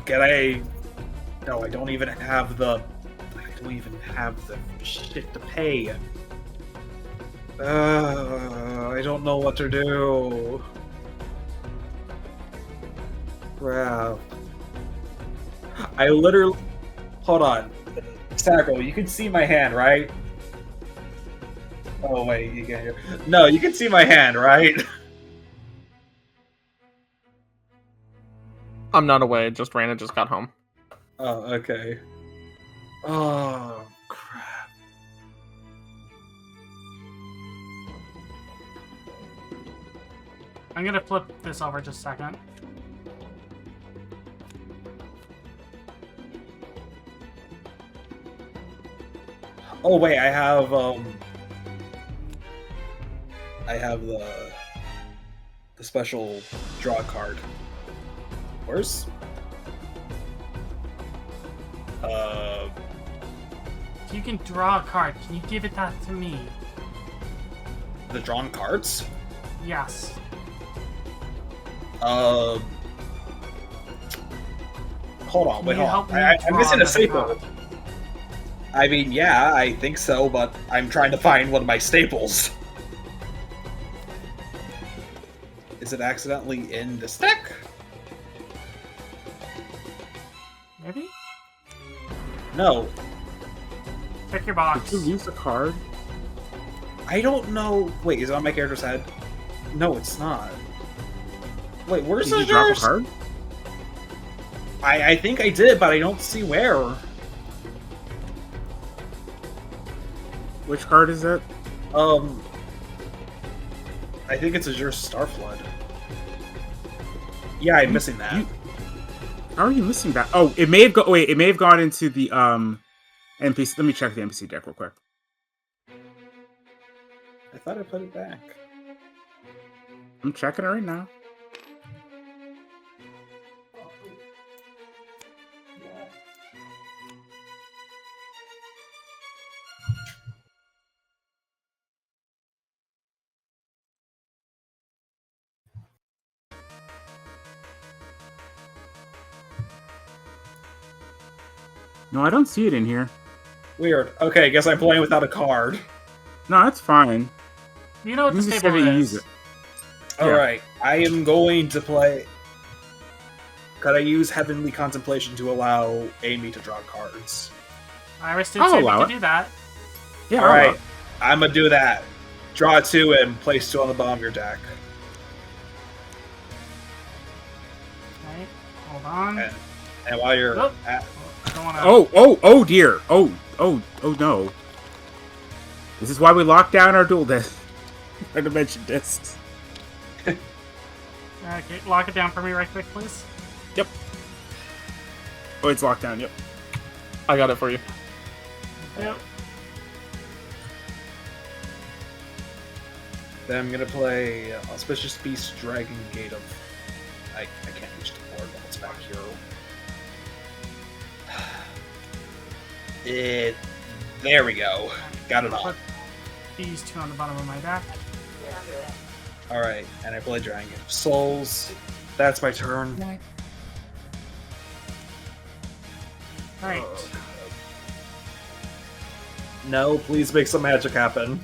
Can I? No, I don't even have the. I don't even have the shit to pay. I don't know what to do. Crap. I literally. Hold on. Sacco, you can see my hand, right? Oh, wait, you can't hear. No, you can see my hand, right? I'm not away. Just got home. Oh, okay. Oh, crap. I'm gonna flip this over just a second. Oh, wait, I have the special draw card. Where's If you can draw a card, can you give that to me? the drawn cards? Yes. Hold on, Can wait, you hold help on. me I'm draw missing a another staple. card? I mean, yeah, I think so, but I'm trying to find one of my staples. Is it accidentally in this deck? Maybe? No, Check your box. Did you use a card? I don't know. Wait, is it on my character's head? No, it's not. Wait, where's Did the you drop a yours? card? I think I did, but I don't see where. Which card is it? I think it's Azure Starflood. Yeah, I'm missing that. How are you missing that? Oh, it may have Wait, it may have gone into the NPC. Let me check the NPC deck real quick. I thought I put it back. I'm checking it right now. No, I don't see it in here. Weird. Okay, guess I'm playing without a card. No, that's fine. You know what You this just table said to is. use it. All Yeah. right, I am going to play. Could I use Heavenly Contemplation to allow Amy to draw cards? Iris did I'll say we allow could it. do that. Yeah, All I'll right, allow it. I'm gonna do that. Draw 2 and place 2 on the bottom of your deck. Alright, hold on. Okay. And while you're Nope. at, Don't wanna... Oh dear. Oh no. This is why we lock down our dual disc. Our dimension discs. Okay, lock it down for me right quick, please. Yep. Oh, it's locked down, yep. I got it for you. Yep. then I'm gonna play Auspicious Beast, Dragon Gate of. I can't reach the board while it's back here. There we go. Got it all. Put these 2 on the bottom of my deck. All right, and I play Dragon Gate of Souls. That's my turn. Alright. No, please make some magic happen.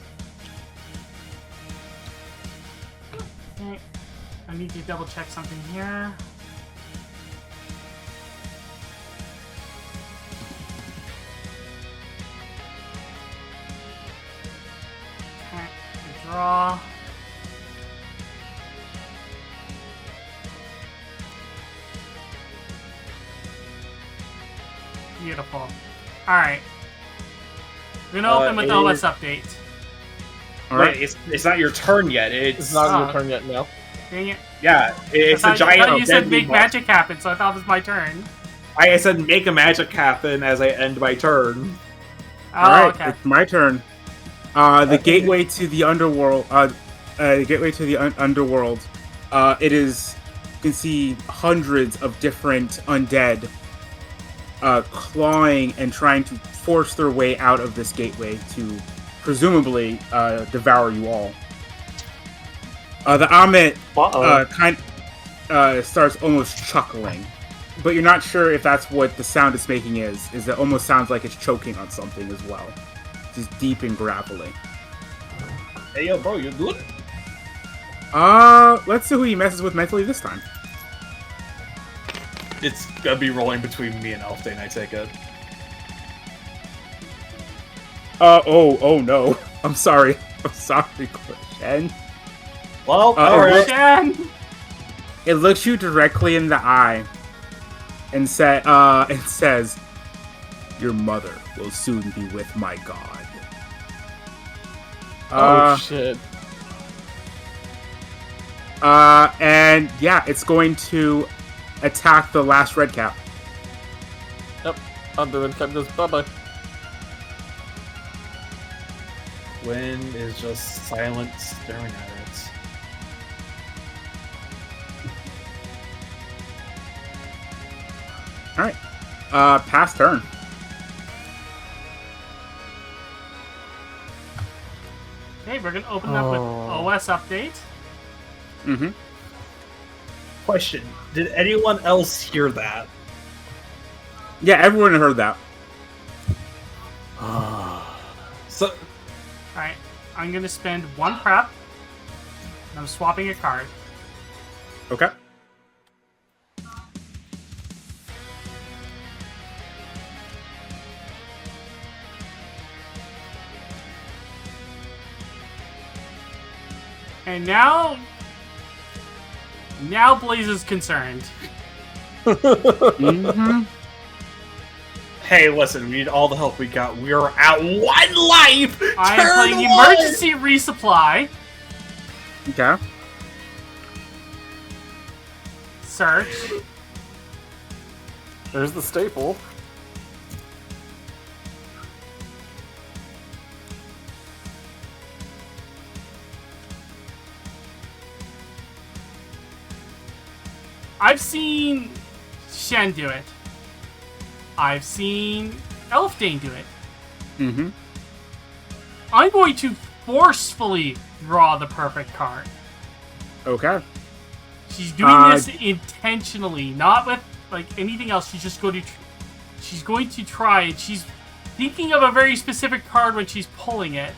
Okay. I need to double check something here. Okay, draw. Beautiful. Alright. We're gonna open with it OS is- update. Alright. Wait, it's not your turn yet. It's not Ah. your turn yet, no. Dang it. Yeah, it's I the thought- I giant. thought you said deadly make monster. magic happen, so I thought it was my turn. I said make a magic happen as I end my turn. Oh, Alright, okay. it's my turn. The gateway to the underworld. The gateway to the underworld. It is. You can see hundreds of different undead clawing and trying to force their way out of this gateway to presumably devour you all. The Amit starts almost chuckling, but you're not sure if that's what the sound it's making is. It almost sounds like it's choking on something as well. Just deep and gravelly. Hey, yo, bro, you good? Let's see who he messes with mentally this time. It's gonna be rolling between me and Elfdane, I take it. Oh no. I'm sorry. I'm sorry, Shen. Well, alright. Shen! It looks you directly in the eye and says, "Your mother will soon be with my god." Oh shit. And yeah, it's going to attack the last red cap. Yep. The red cap goes bye-bye. Gwen is just silent, staring at it. Alright. Pass turn. Okay, we're gonna open up with OS update. Mm-hmm. Question: did anyone else hear that? Yeah, everyone heard that. So, Alright, I'm gonna spend 1 prep. And I'm swapping a card. Okay. And now Blaze is concerned. Mm-hmm. hey, listen, we need all the help we got. We are at 1 life. I am Turn playing 1! emergency resupply. Okay. Search. There's the staple. I've seen Shen do it. I've seen Elfdane do it. Mm-hmm. I'm going to forcefully draw the perfect card. Okay. She's doing this intentionally, not with like anything else. She's just going to. She's going to try, and she's thinking of a very specific card when she's pulling it.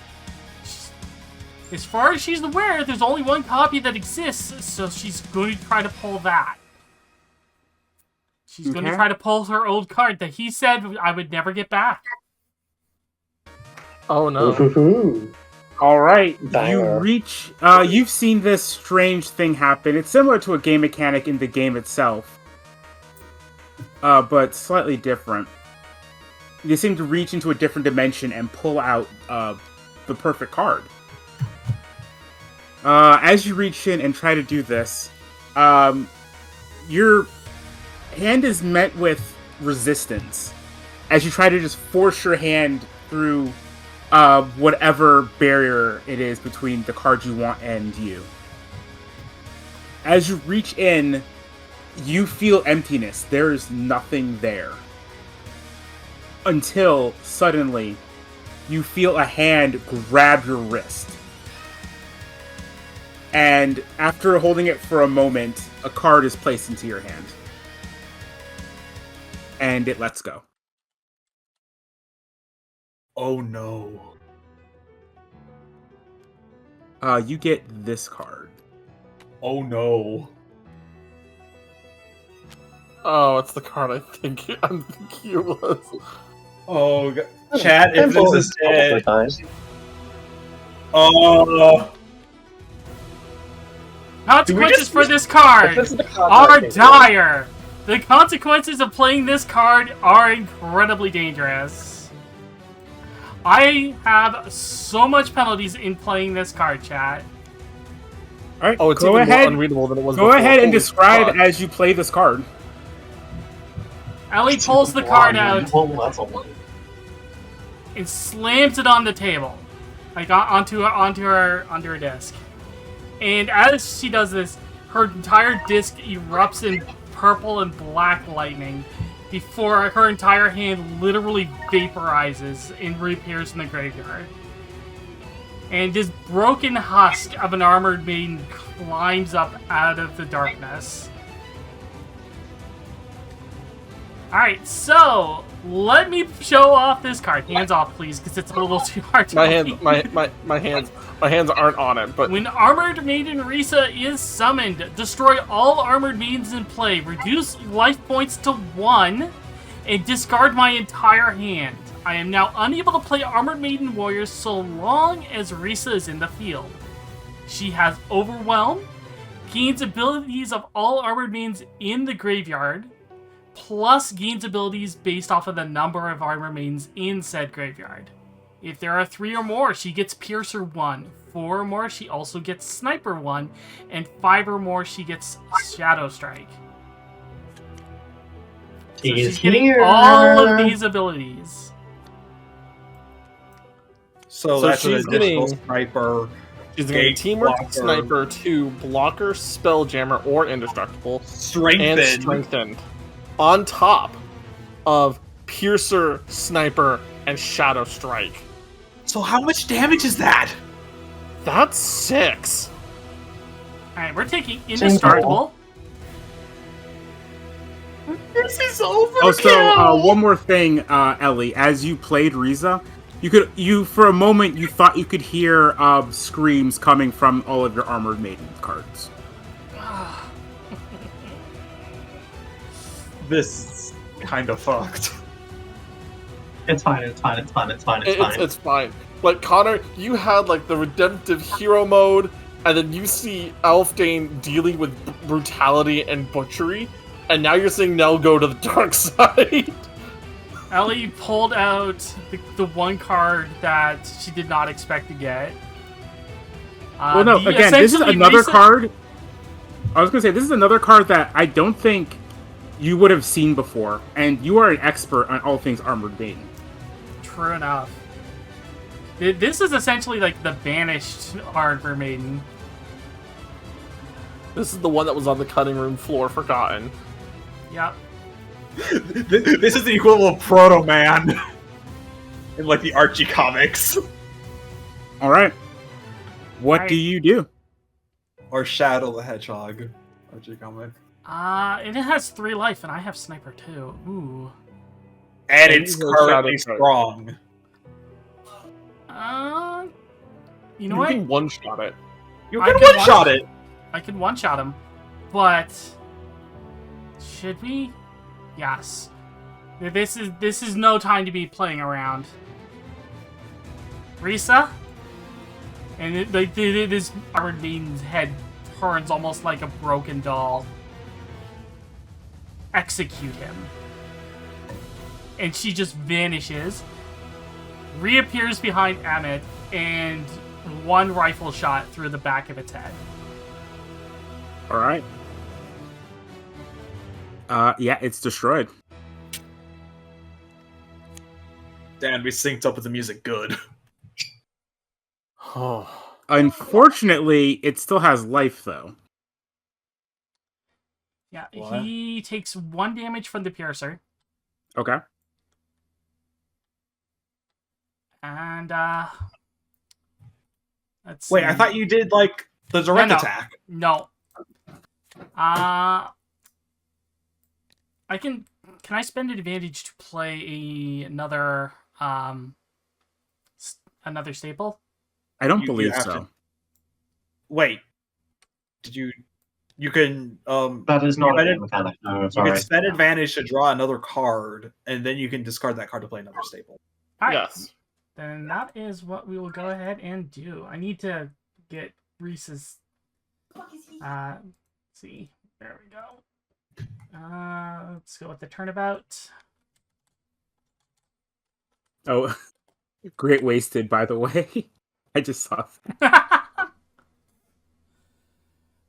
As far as she's aware, there's only one copy that exists, so she's going to try to pull that. She's going to try to pull her old card that he said I would never get back. Oh no. All right, Banger. you reach. You've seen this strange thing happen. It's similar to a game mechanic in the game itself, but slightly different. You seem to reach into a different dimension and pull out the perfect card. As you reach in and try to do this, your hand is met with resistance as you try to just force your hand through whatever barrier it is between the card you want and you. As you reach in, you feel emptiness. There is nothing there. Until, suddenly, you feel a hand grab your wrist. And after holding it for a moment, a card is placed into your hand. And it lets go. Oh no. You get this card. Oh no. Oh, it's the card I think it was. Oh, chat, if this is Probably it. fine. Oh. Consequences for this card This is the card are I think. dire. The consequences of playing this card are incredibly dangerous. I have so much penalties in playing this card, chat. All right, Oh, it's go even ahead. more unreadable than it was Go before. ahead and Holy describe fuck. as you play this card. Ellie pulls the card out Oh, that's a one. and slams it on the table, like onto her disc. And as she does this, her entire disc erupts in purple and black lightning before her entire hand literally vaporizes and reappears in the graveyard. And this broken husk of an armored maiden climbs up out of the darkness. Alright, so let me show off this card. Hands off, please, because it's a little too hard to read. My hands aren't on it, but When Armored Maiden Risa is summoned, destroy all Armored Maidens in play, reduce life points to 1, and discard my entire hand. I am now unable to play Armored Maiden Warriors so long as Risa is in the field. She has Overwhelm, gains abilities of all Armored Maidens in the graveyard, plus gains abilities based off of the number of Armored Maidens in said graveyard. If there are 3 or more, she gets Piercer 1. 4 or more, she also gets Sniper 1. And 5 or more, she gets Shadow Strike. So she's getting here. all of these abilities. So So that's an she's additional getting- sniper. she's getting Gate Teamwork, blocker. Sniper, 2, Blocker, Spelljammer, or Indestructible, and Strengthened. Strengthened. On top of Piercer, Sniper, and Shadow Strike. So how much damage is that? That's 6. Alright, we're taking Indestructible. This is over. Oh, so one more thing, Ellie. As you played Riza, you for a moment you thought you could hear screams coming from all of your Armored Maiden cards. This is kind of fucked. It's fine. It's fine. It's fine. It's fine. It's fine. It's fine. Like, Connor, you had, like, the redemptive hero mode, and then you see Elfdane dealing with brutality and butchery, and now you're seeing Nell go to the dark side. Ellie pulled out the one card that she did not expect to get. Well, no. Again, this is Essentially, another Risa- card. I was gonna say this is another card that I don't think you would have seen before, and you are an expert on all things Armored Maiden. True enough. This is essentially like the banished Armor Maiden. This is the one that was on the cutting room floor forgotten. Yep. This is the equivalent of Proto Man in like the Archie comics All right. What Alright. do you do? or Shadow the Hedgehog Archie comic, And it has 3 life, and I have Sniper too. Ooh. and And it's he's a currently Shadow strong. You know You what? can one-shot it. You I can can one-shot it. I could one-shot him, but should we? Yes. This is no time to be playing around. Risa, and this Armored Maiden's head turns almost like a broken doll. Execute him, and she just vanishes, reappears behind Amit, and 1 rifle shot through the back of its head. All right. Yeah, it's destroyed. Damn, we synced up with the music good. Oh. Unfortunately, it still has life, though. Yeah, What? he takes 1 damage from the piercer, Okay. and let's Wait, I see. thought you did like the direct No. attack. No. I can I spend an advantage to play another staple? I don't You believe have so. to- Wait, did you? You can That is not spend a it- mechanic. No, you sorry. can spend advantage to draw another card, and then you can discard that card to play another staple. Alright, Yes. then that is what we will go ahead and do. I need to get Reese's let's see. There we go. Let's go with the turnabout. Oh, great wasted, by the way. I just saw that.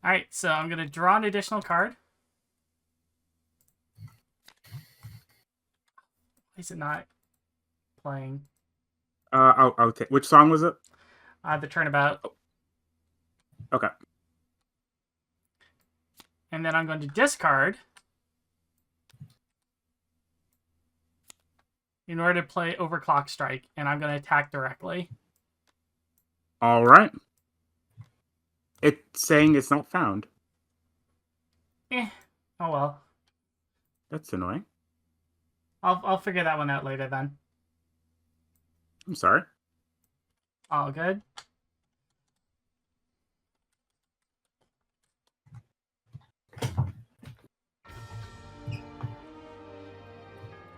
Alright, so I'm going to draw an additional card. Why is it not playing? I'll take. Which song was it? The turnabout. Okay. And then I'm going to discard in order to play Overclock Strike, and I'm going to attack directly. All right. It's saying it's not found. Oh well. That's annoying. I'll figure that one out later then. I'm sorry. All good.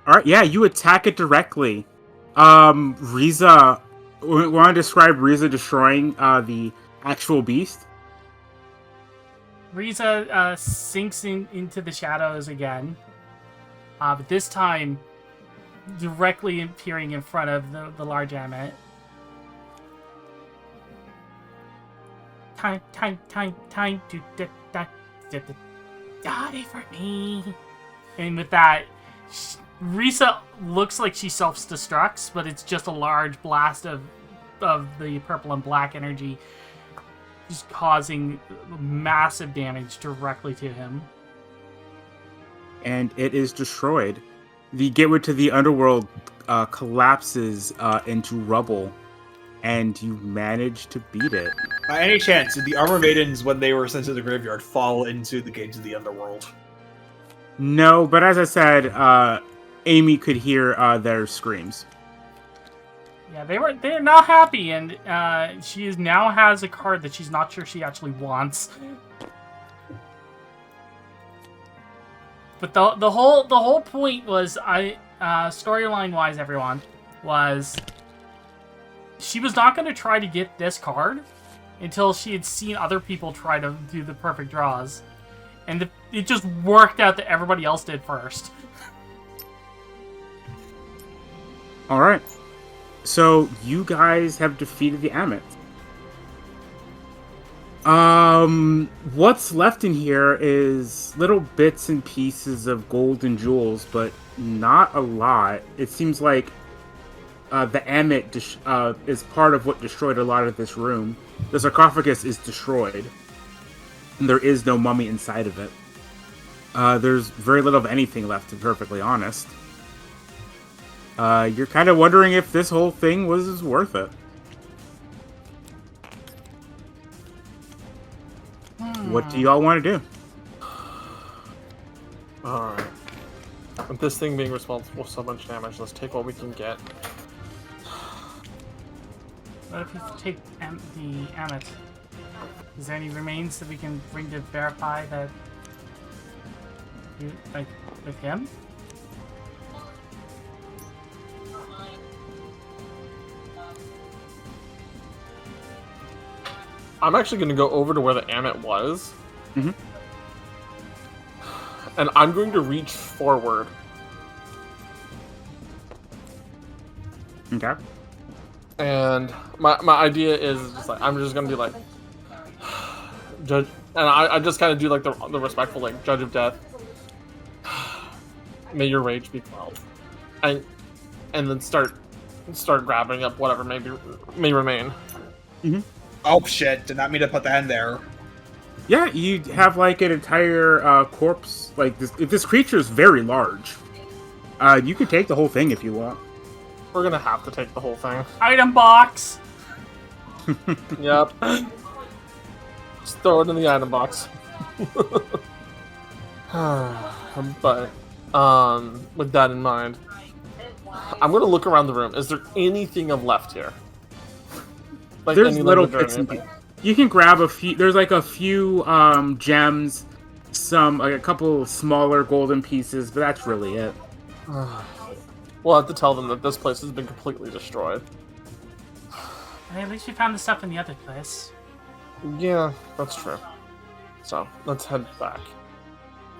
All right. Yeah, you attack it directly. Riza. We want to describe Riza destroying the actual beast. Riza sinks into the shadows again. But this time, directly appearing in front of the large Amit. Time to die for me. And with that, Risa looks like she self-destructs, but it's just a large blast of the purple and black energy, just causing massive damage directly to him. And it is destroyed. The gateway to the underworld collapses into rubble, and you manage to beat it. By any chance, did the Armor Maidens, when they were sent to the graveyard, fall into the gates of the underworld? No, but as I said, Amy could hear their screams. Yeah, they're not happy, and she now has a card that she's not sure she actually wants. But the whole point was, storyline wise, everyone, was she was not going to try to get this card until she had seen other people try to do the perfect draws, and it just worked out that everybody else did first. All right. So you guys have defeated the Amit. What's left in here is little bits and pieces of gold and jewels, but not a lot. It seems like the Amit is part of what destroyed a lot of this room. The sarcophagus is destroyed, and there is no mummy inside of it. There's very little of anything left, to be perfectly honest. You're kind of wondering if this whole thing was worth it. What do y'all want to do? Alright. With this thing being responsible for so much damage, let's take what we can get. What if we take the Amit? Is there any remains that we can bring to verify that you, like, with him? I'm actually going to go over to where the Amit was. Mm-hmm. And I'm going to reach forward. Okay. And my idea is just like, I'm just going to be like, Judge, and I just kind of do like the respectful, like, Judge of Death. May your rage be quelled. And then start grabbing up whatever may remain. Mm-hmm. Oh shit! Did not mean to put that in there. Yeah, you have like an entire corpse. Like this, if this creature is very large, you could take the whole thing if you want. We're gonna have to take the whole thing. Item box! Yep. Just throw it in the item box. But with that in mind, I'm gonna look around the room. Is there anything of left here? Like There's any little limited or bits and anything? you can grab a few. There's like a few gems, like a couple smaller golden pieces, but that's really it. We'll have to tell them that this place has been completely destroyed. Hey, at least we found the stuff in the other place. Yeah, that's true. So, let's head back.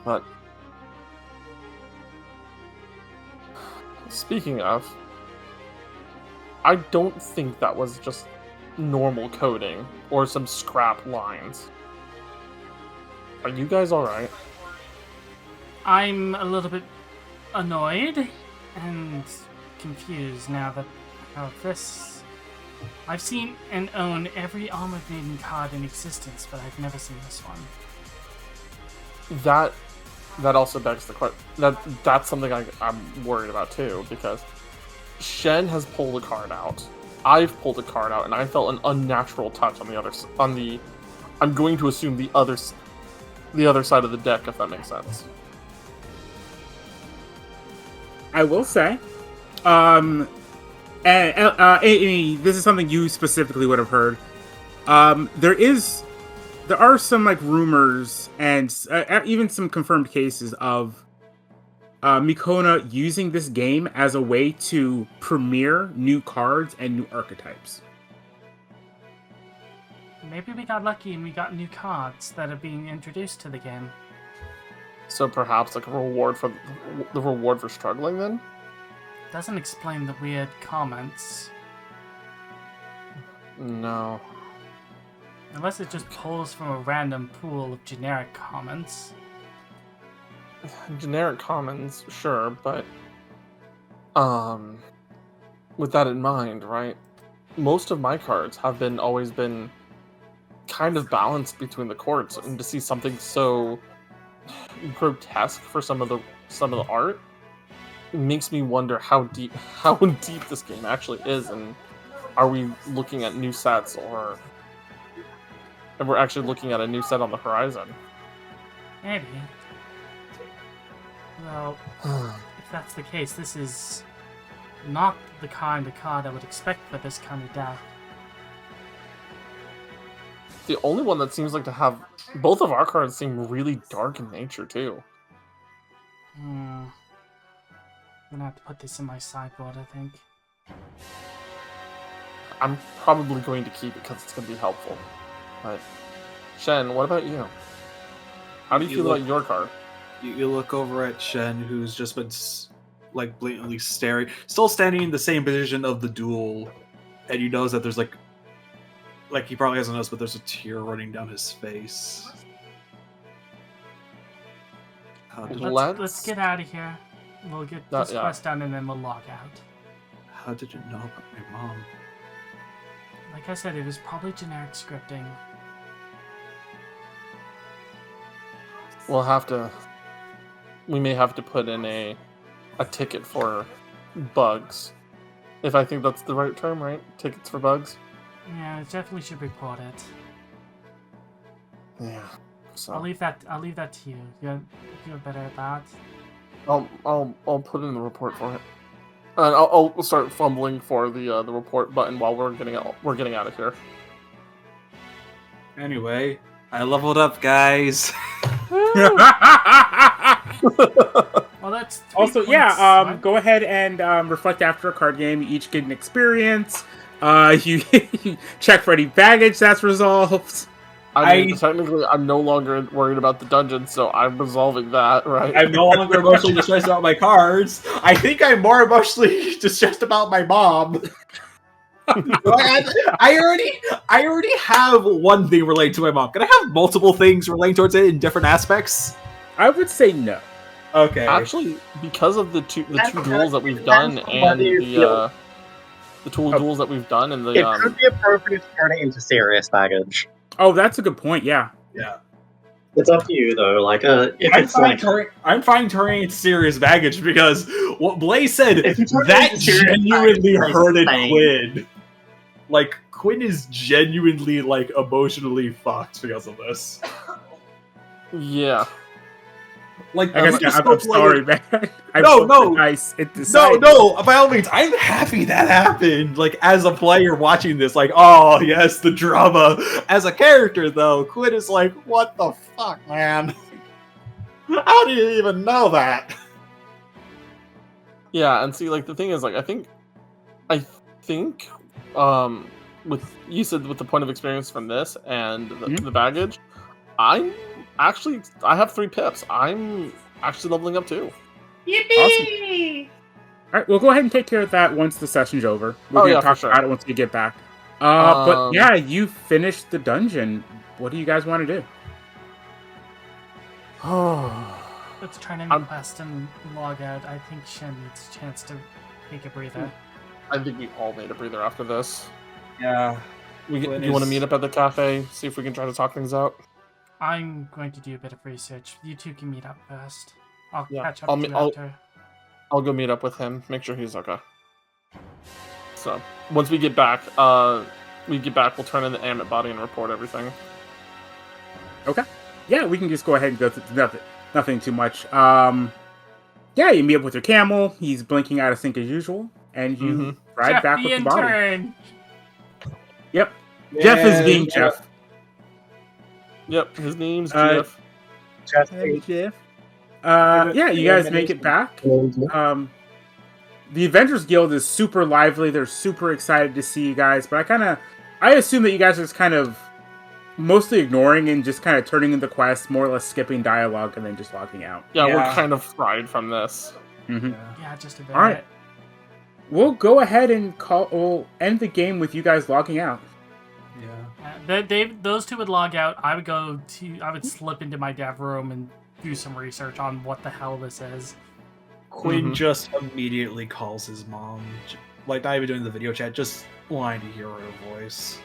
But... speaking of... I don't think that was just normal coding, or some scrap lines. Are you guys alright? I'm a little bit annoyed and confused now that how this... I've seen and own every Armored Maiden card in existence, but I've never seen this one. That also begs the question. That's something I'm worried about too, because Shen has pulled a card out. I've pulled a card out, and I felt an unnatural touch on the other I'm going to assume the other side of the deck, if that makes sense. I will say, Amy, this is something you specifically would have heard. There are some like rumors and even some confirmed cases of Mikona using this game as a way to premiere new cards and new archetypes. Maybe we got lucky and we got new cards that are being introduced to the game. So perhaps like a reward for the reward for struggling then? Doesn't explain the weird comments. No. Unless it just pulls from a random pool of generic comments. Generic comments, sure, but with that in mind, right? Most of my cards have always been kind of balanced between the courts, and to see something so grotesque for some of the art makes me wonder how deep this game actually is, and are we looking at new sets, or if we're actually looking at a new set on the horizon? Maybe. Well, if that's the case, this is not the kind of card I would expect for this kind of deck. The only one that seems like to have... both of our cards seem really dark in nature, too. I'm gonna have to put this in my sideboard, I think. I'm probably going to keep it because it's going to be helpful. But, Shen, what about you? How do you feel about your card? You look over at Shen, who's just been like blatantly staring, still standing in the same position of the duel, and you notice that there's like like he probably hasn't noticed, but there's a tear running down his face. How did, Let's get out of here. We'll get this yeah. quest done and then we'll log out. how did you know about my mom? Like I said, it was probably generic scripting. We'll have to. We may have to put in a ticket for bugs. If I think that's the right term, right? Tickets for bugs. Yeah, it definitely should report it. Yeah. So I'll leave that to you. You're better at that. I'll put in the report for it. And I'll start fumbling for the report button while we're getting out of here. Anyway, I leveled up, guys. Well, that's 3 Also, points, yeah, right? go ahead and reflect after a card game. You each get an experience. You check for any baggage that's resolved. I mean, technically, I'm no longer worried about the dungeon, so I'm resolving that, right? I'm no longer emotionally distressed about my cards. I think I'm more emotionally distressed about my mom. I already have one thing related to my mom. Can I have multiple things relating towards it in different aspects? I would say no. Okay. Actually, because of the two duels that we've done and the duels that we've done and the It could be appropriate to turn it into serious baggage. Oh, that's a good point. Yeah. Yeah. It's up to you though. Like, if I'm it's fine, like I'm fine turning it serious baggage because what Blaze said, If you turn it that into serious genuinely baggage, hurted like, Quinn. Like, Quinn is genuinely, like, emotionally fucked because of this. yeah. Like, I guess I'm sorry, man. No. Nice. No, by all means, I'm happy that happened. Like, as a player watching this, like, oh, yes, the drama. As a character, though, Quinn is like, what the fuck, man? How do you even know that? Yeah, and see, like, the thing is, like, I think, with you said with the point of experience from this and the baggage, I have 3 pips. I'm actually leveling up too. Yippee! All right, we'll go ahead and take care of that once the session's over. We're gonna talk about it once we get back. But yeah, you finished the dungeon. What do you guys want to do? Let's turn in the quest and log out. I think Shen needs a chance to take a breather. I think we all need a breather after this. Yeah. You want to meet up at the cafe, see if we can try to talk things out? I'm going to do a bit of research. You two can meet up first. I'll Yeah, catch up with you after. I'll go meet up with him, make sure he's okay. So, once we get back, we'll turn in the Amit body and report everything. Okay. Yeah, we can just go ahead and go through nothing too much. Yeah, you meet up with your camel. He's blinking out of sync as usual, and you ride Jeff, back the with the body. intern. Yep. Jeff is being Jeff. Yep, his name's Jeff. Hey, Jeff. Yeah, you guys make it back. The Avengers Guild is super lively. They're super excited to see you guys, but I assume that you guys are just kind of mostly ignoring and just kind of turning in the quest, more or less skipping dialogue and then just logging out. Yeah, we're kind of fried from this. Yeah, just a bit. All right. We'll go ahead and we'll end the game with you guys logging out. Those two would log out. I would slip into my dev room and do some research on what the hell this is. Quinn just immediately calls his mom. Like, not even doing the video chat, just wanting to hear her voice.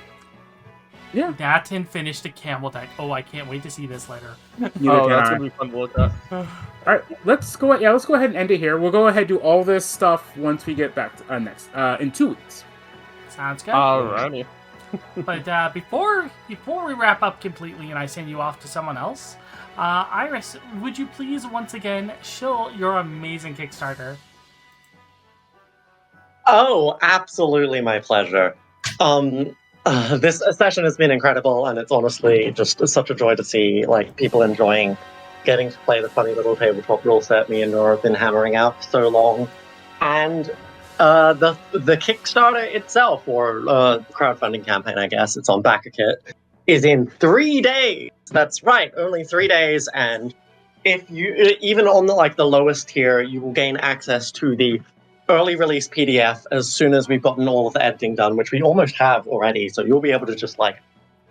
Yeah. Natin finished a camel deck. Oh, I can't wait to see this later. That's gonna be fun to look at. Alright, let's go ahead and end it here. We'll go ahead and do all this stuff once we get back to, next in 2 weeks. Sounds good. Alrighty. But before we wrap up completely and I send you off to someone else, Iris, would you please once again show your amazing Kickstarter? Oh, absolutely, my pleasure. This session has been incredible, and it's honestly just such a joy to see like people enjoying getting to play the funny little tabletop rule set me and Nora have been hammering out for so long. And the Kickstarter itself, or crowdfunding campaign, I guess it's on BackerKit, is in 3 days. That's right, only 3 days. And if you even on the lowest tier, you will gain access to the early release PDF as soon as we've gotten all of the editing done, which we almost have already. So you'll be able to just like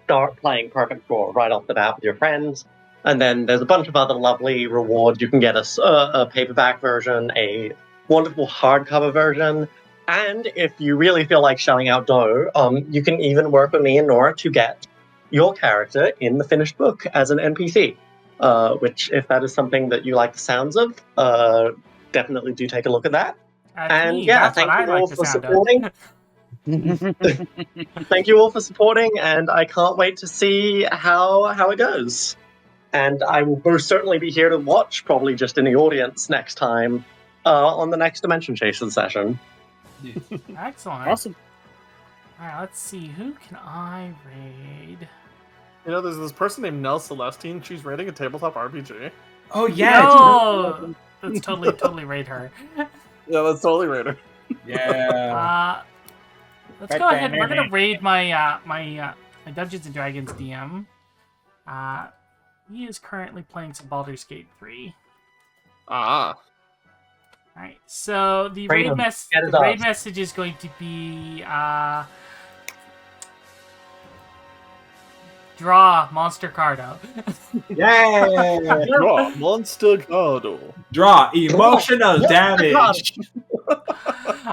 start playing Perfect Draw right off the bat with your friends. And then there's a bunch of other lovely rewards. You can get a paperback version, a wonderful hardcover version, and if you really feel like shelling out dough, you can even work with me and Nora to get your character in the finished book as an NPC. Which, if that is something that you like the sounds of, definitely do take a look at that. That's And me. yeah, That's thank what I you all like the for sound supporting. of. Thank you all for supporting, and I can't wait to see how it goes. And I will most certainly be here to watch, probably just in the audience next time, on the next Dimension Chasers session. Excellent. Awesome. Alright, let's see. Who can I raid? You know, there's this person named Nell Celestine. She's raiding a tabletop RPG. Oh yeah. No! That's totally raid her. Yeah, that's totally raider. Yeah. Let's go ahead. We're gonna raid my my Dungeons and Dragons DM. He is currently playing some Baldur's Gate 3. Ah. Alright, so the Raid raid, him. message is going to be draw monster card out. Yeah. Draw monster Gardo. Draw emotional damage.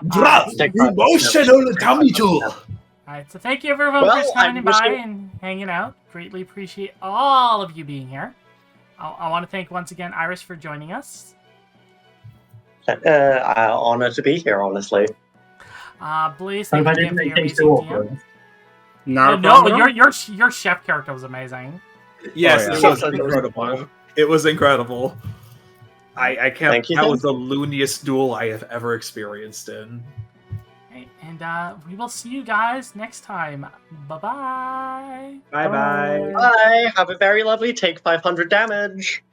Draw emotional damage. Alright, so thank you everyone Well, for coming I'm by wishing- and hanging out. Greatly appreciate all of you being here. I want to thank once again Iris for joining us. Honor to be here, honestly. Blaze, thank you again for your amazing DM. Not a No, problem. your chef character was amazing. Yes, Oh, yeah. it was incredible. It was incredible. I can't. Thank you, That thank was the looniest duel I have ever experienced in. Right, and we will see you guys next time. Bye-bye. Bye bye. Bye. Have a very lovely take 500 damage.